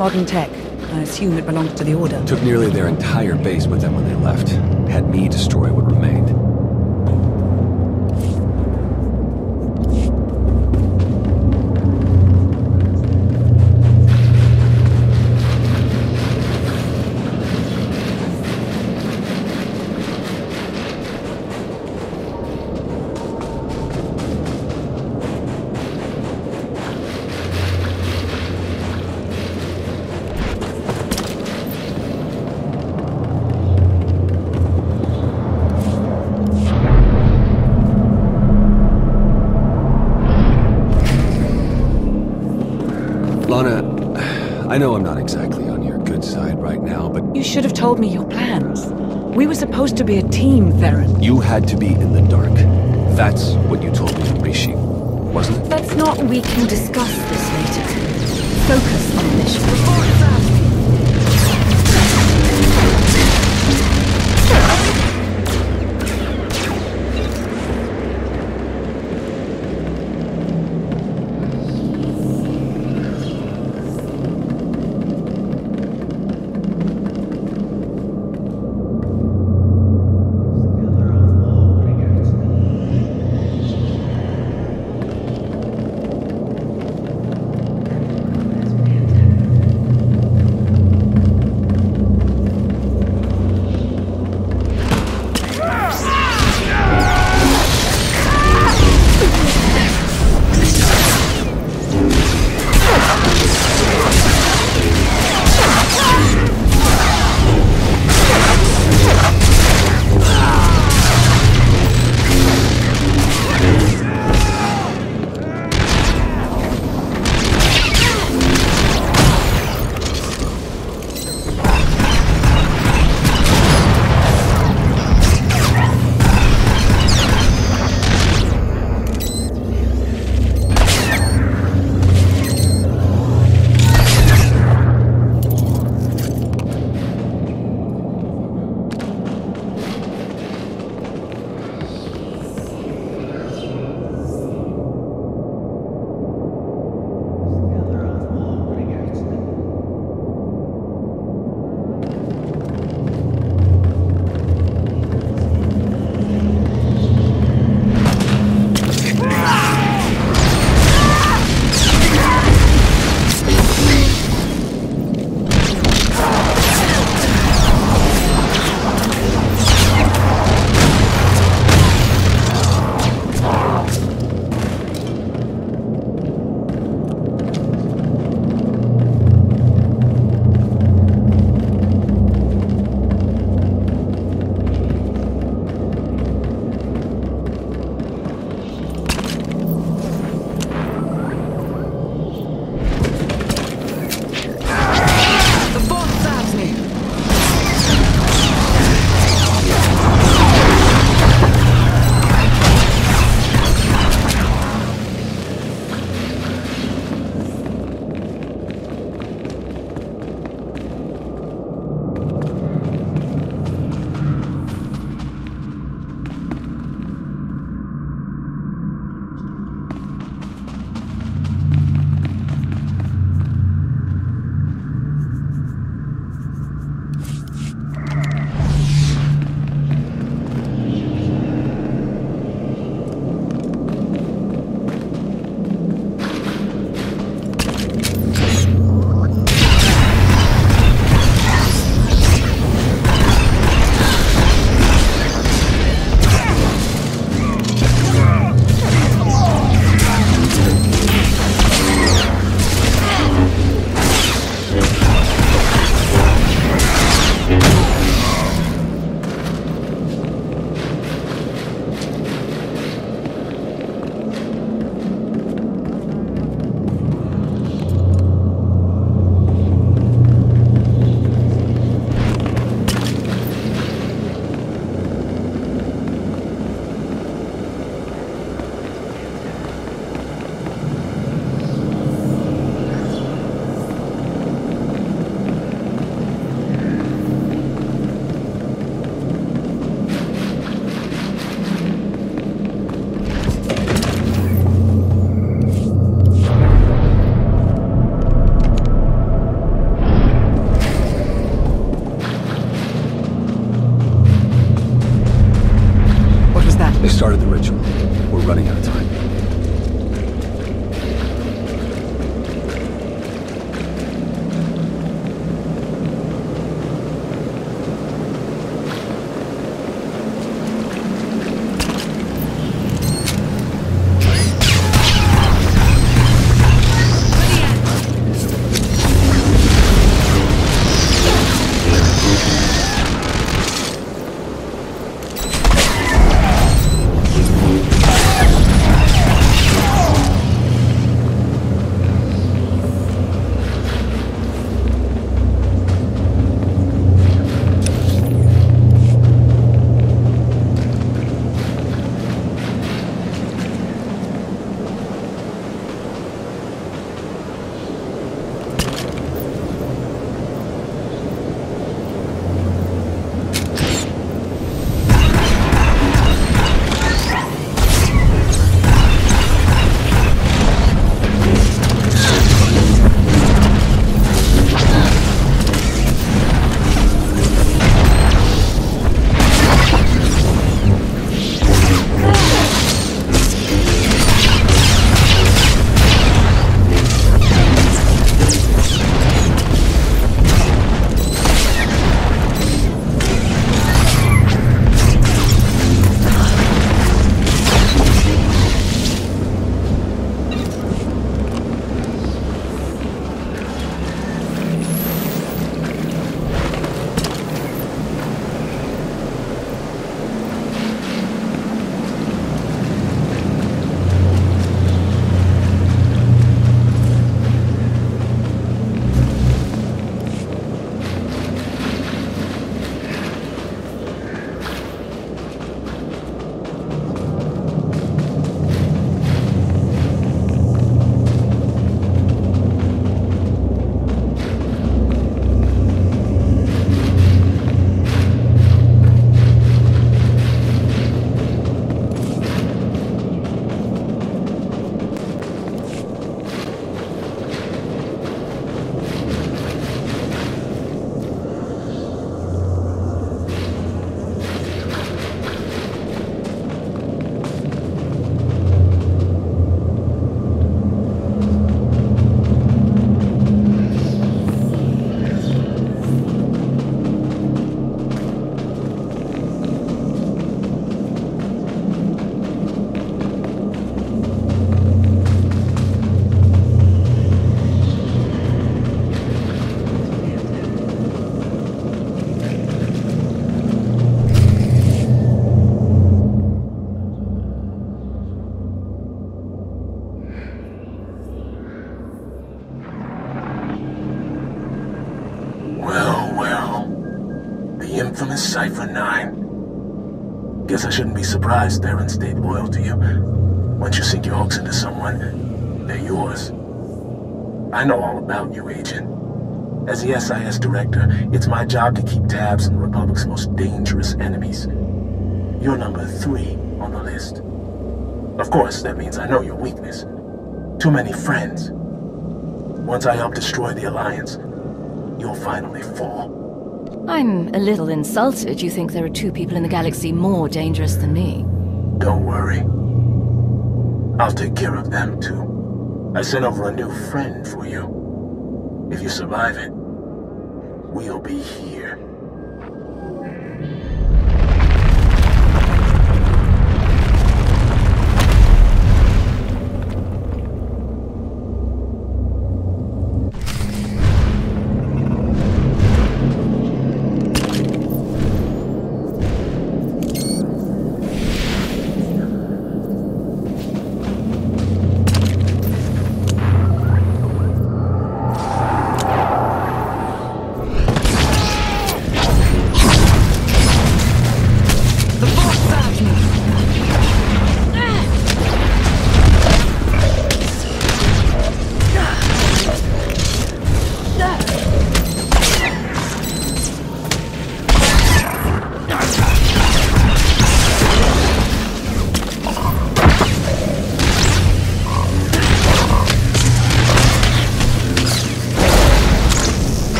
modern tech. I assume it belongs to the Order. Took nearly their entire base with them when they left. Had me destroy what remained. I know I'm not exactly on your good side right now, but... You should have told me your plans. We were supposed to be a team, Theron. You had to be in the dark. That's what you told me in Rishi, wasn't it? That's not... We can discuss this later. Focus on the mission. started the ritual. We're running out of time. infamous Cypher 9. Guess I shouldn't be surprised Theron stayed loyal to you. Once you sink your hooks into someone, they're yours. I know all about you, Agent. As the SIS director, it's my job to keep tabs on the Republic's most dangerous enemies. You're number 3 on the list. Of course, that means I know your weakness. Too many friends. Once I help destroy the Alliance, you'll finally fall. I'm a little insulted you think there are 2 people in the galaxy more dangerous than me. Don't worry. I'll take care of them, too. I sent over a new friend for you. If you survive it, we'll be here.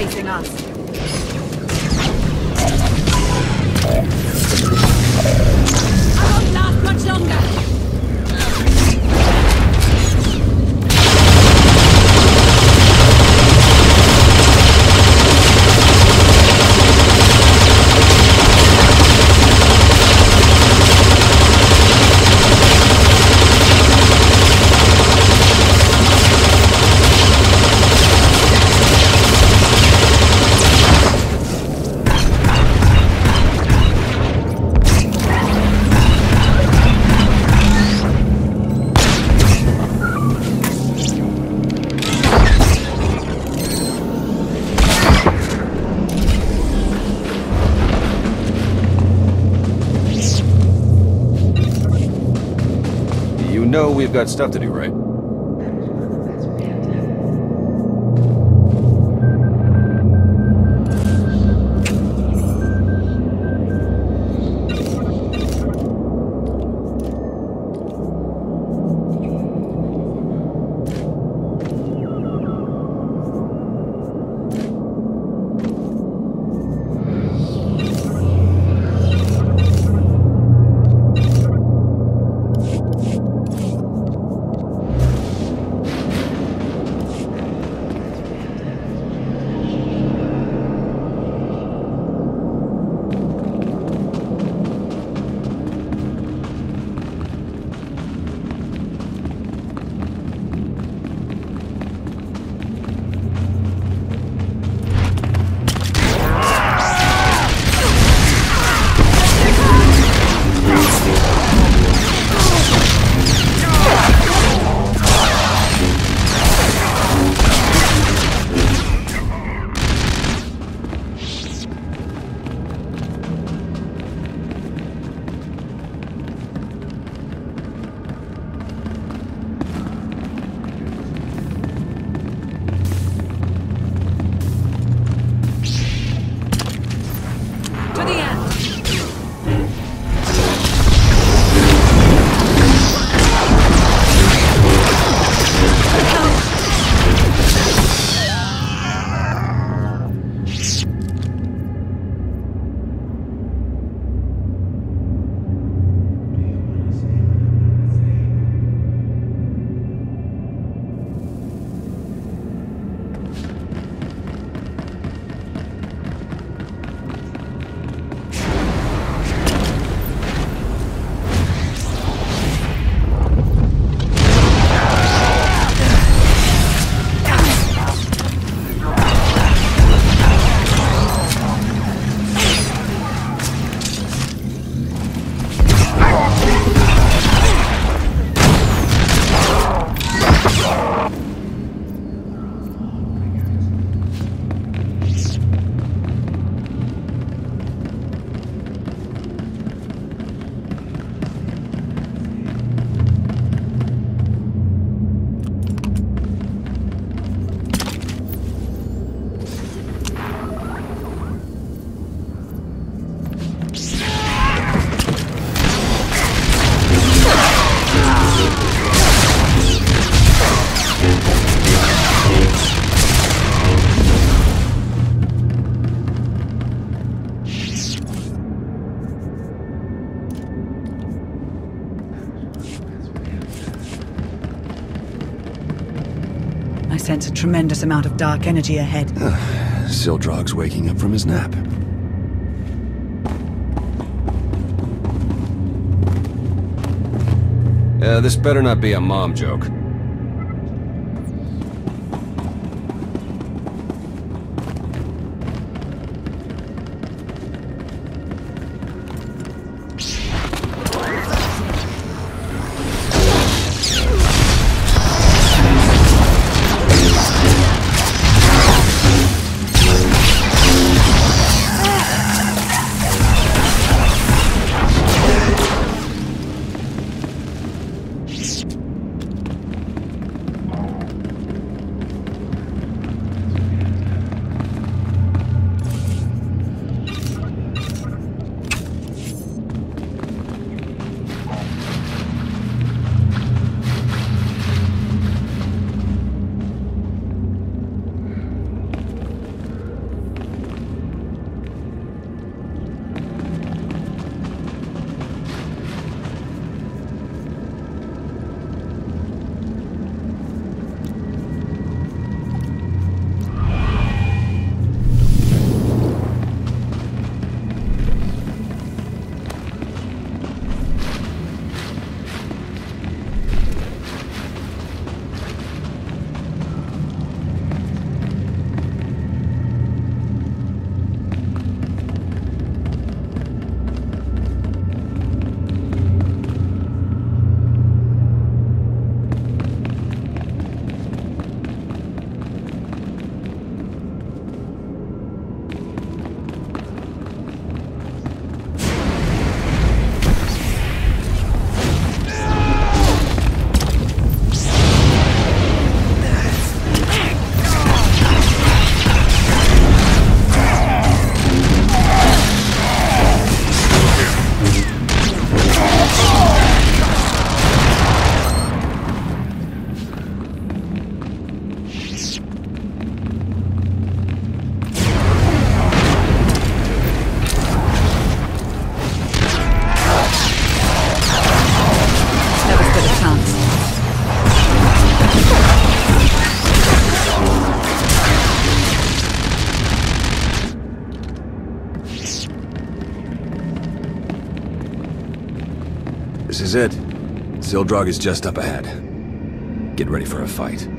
facing us. I won't last much longer! You know we've got stuff to do, right? I sense a tremendous amount of dark energy ahead. Sildrog's waking up from his nap. This better not be a mom joke. This is it. Zildrog is just up ahead. Get ready for a fight.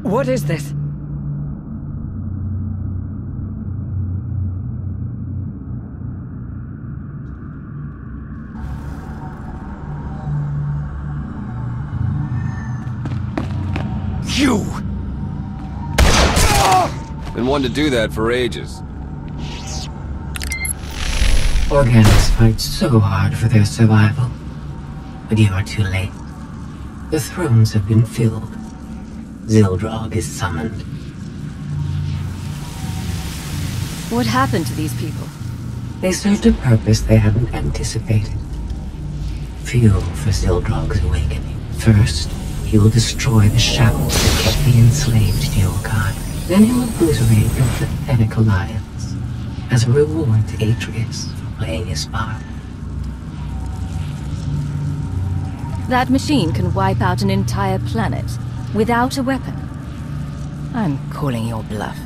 What is this? You! Been wanting to do that for ages. Organics fight so hard for their survival. But you are too late. The thrones have been filled. Zildrog is summoned. What happened to these people? They served a purpose they hadn't anticipated. Fuel for Zildrog's awakening. First, he will destroy the shackles that kept the enslaved to your god. Then he will obliterate your pathetic alliance as a reward to Atreus for playing his part. That machine can wipe out an entire planet without a weapon. I'm calling your bluff.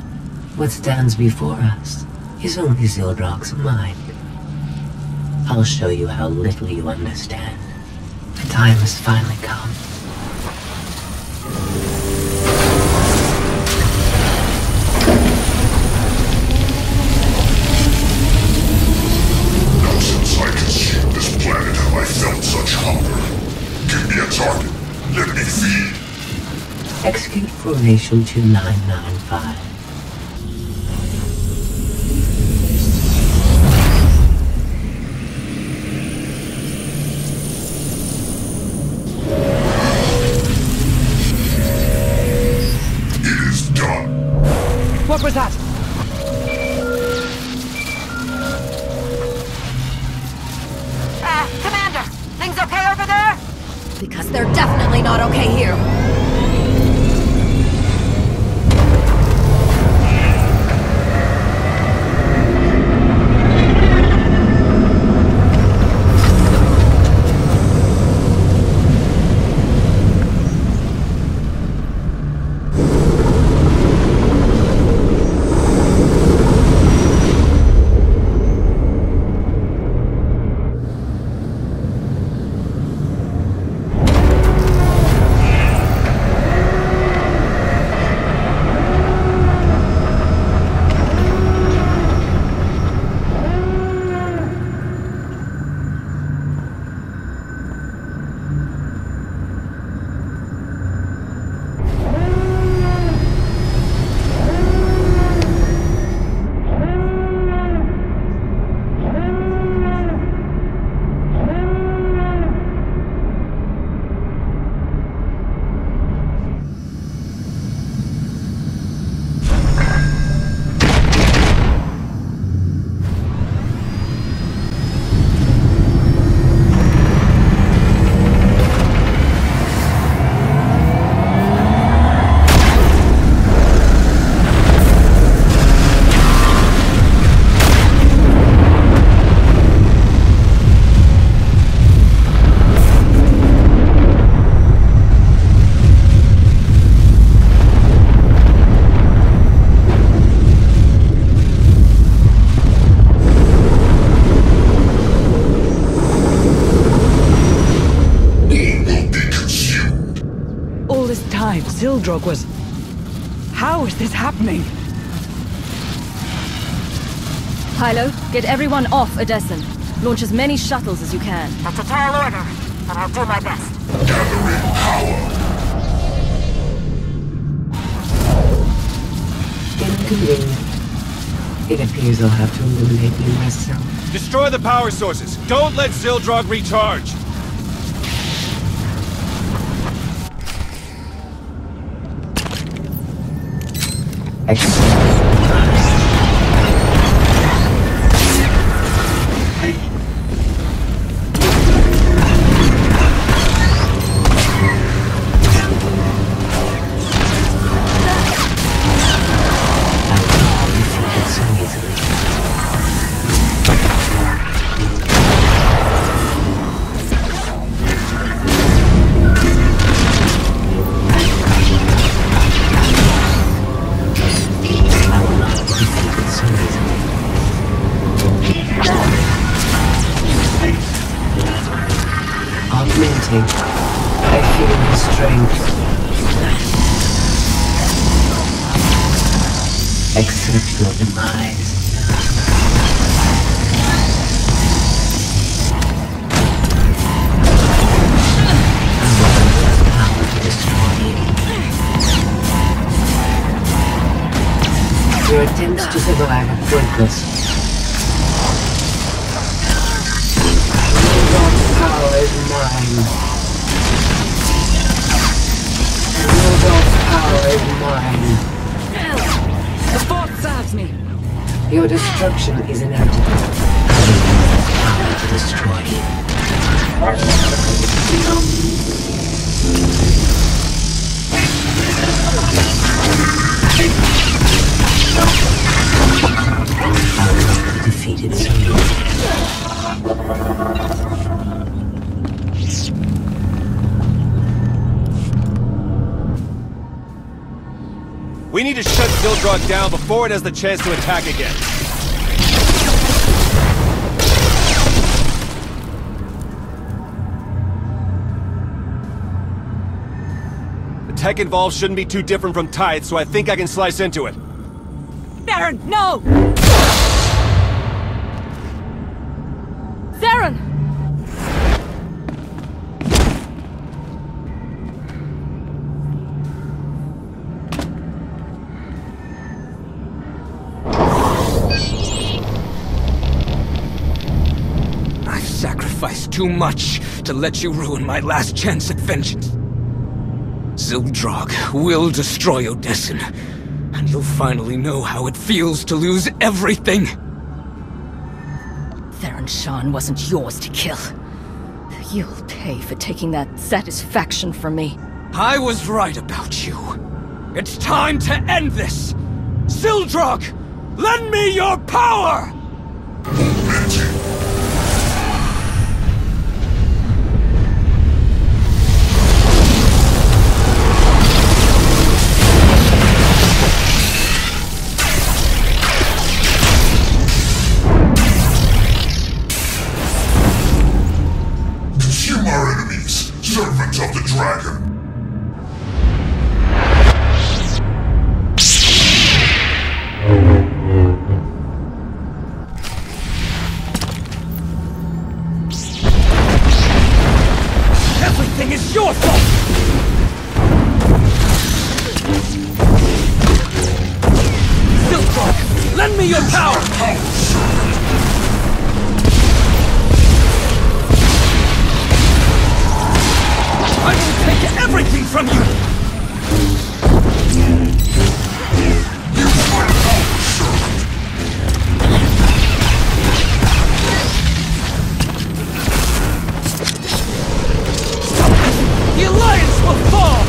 What stands before us is only Zildrog's mind. I'll show you how little you understand. The time has finally come. Not since I consumed this planet have I felt such hunger. Give me a target. Let me feed. Execute Formation 2995. It is done. What was that? Commander! Things okay over there? Because they're definitely not okay here. Zildrog was... How is this happening? Hilo, get everyone off Odessen. Launch as many shuttles as you can. That's a tall order, but I'll do my best. Gathering power. Inconvenient. It appears I'll have to eliminate you myself. Destroy the power sources. Don't let Zildrog recharge. melting. I feel his strength. Accept your demise. Your attempts to survive are pointless. Your power is mine. Your power is mine. The force serves me. Your destruction is inevitable. I will use power to destroy you. I will make the defeated soon. We need to shut ZOTAC down before it has the chance to attack again. The tech involved shouldn't be too different from Tithe, so I think I can slice into it. Theron, no! Theron! I've sacrificed too much to let you ruin my last chance at vengeance. ZOTAC will destroy Odessen, and you'll finally know how it feels to lose everything. Theron Shan wasn't yours to kill. You'll pay for taking that satisfaction from me. I was right about you. It's time to end this! ZOTAC, lend me your power! Consume our enemies, servants of the dragon. Everything is your fault! ZOTAC, lend me your power! I will take everything from you! The Alliance will fall!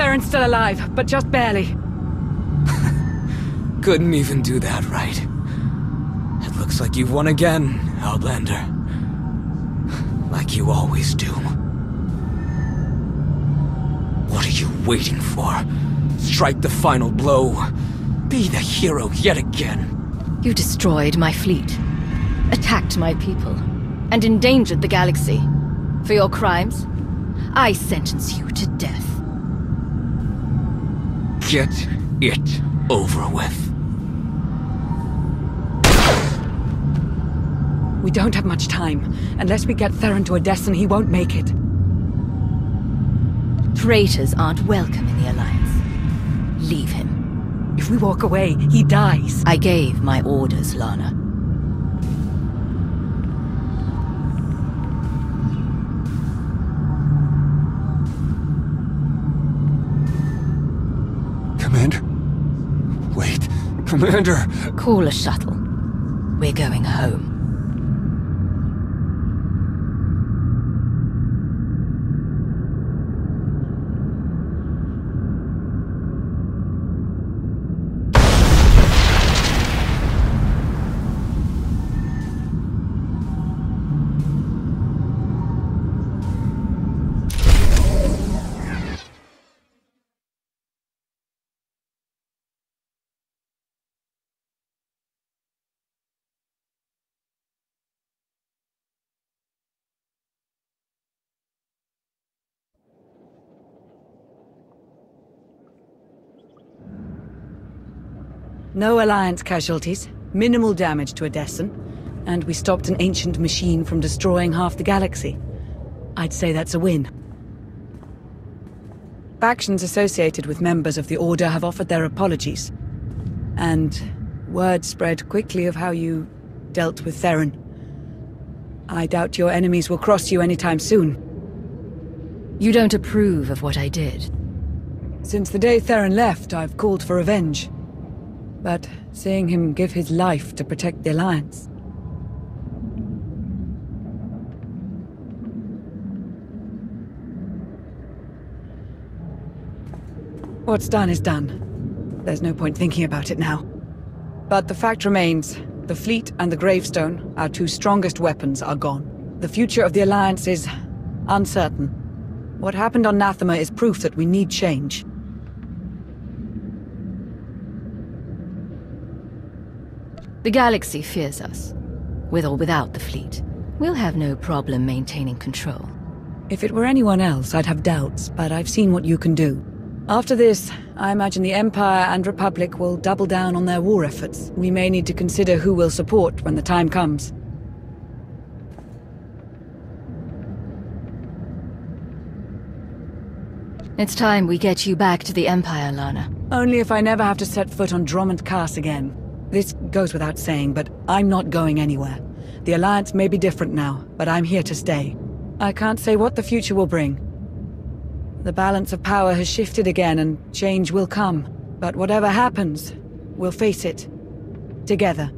Theron's still alive, but just barely. Couldn't even do that right. It looks like you've won again, Outlander. Like you always do. What are you waiting for? Strike the final blow. Be the hero yet again. You destroyed my fleet, attacked my people, and endangered the galaxy. For your crimes, I sentence you to death. Get it over with. We don't have much time. Unless we get Theron to Odessen, he won't make it. Traitors aren't welcome in the Alliance. Leave him. If we walk away, he dies. I gave my orders, Lana. Commander? Wait, Commander! Call a shuttle. We're going home. No Alliance casualties, minimal damage to Odessen, and we stopped an ancient machine from destroying half the galaxy. I'd say that's a win. Factions associated with members of the Order have offered their apologies. And word spread quickly of how you dealt with Theron. I doubt your enemies will cross you anytime soon. You don't approve of what I did? Since the day Theron left, I've called for revenge. But seeing him give his life to protect the Alliance... What's done is done. There's no point thinking about it now. But the fact remains, the fleet and the gravestone, our two strongest weapons, are gone. The future of the Alliance is uncertain. What happened on Nathema is proof that we need change. The galaxy fears us. With or without the fleet, we'll have no problem maintaining control. If it were anyone else, I'd have doubts, but I've seen what you can do. After this, I imagine the Empire and Republic will double down on their war efforts. We may need to consider who we'll support when the time comes. It's time we get you back to the Empire, Lana. Only if I never have to set foot on Drummond Cass again. This goes without saying, but I'm not going anywhere. The Alliance may be different now, but I'm here to stay. I can't say what the future will bring. The balance of power has shifted again, and change will come. But whatever happens, we'll face it. Together.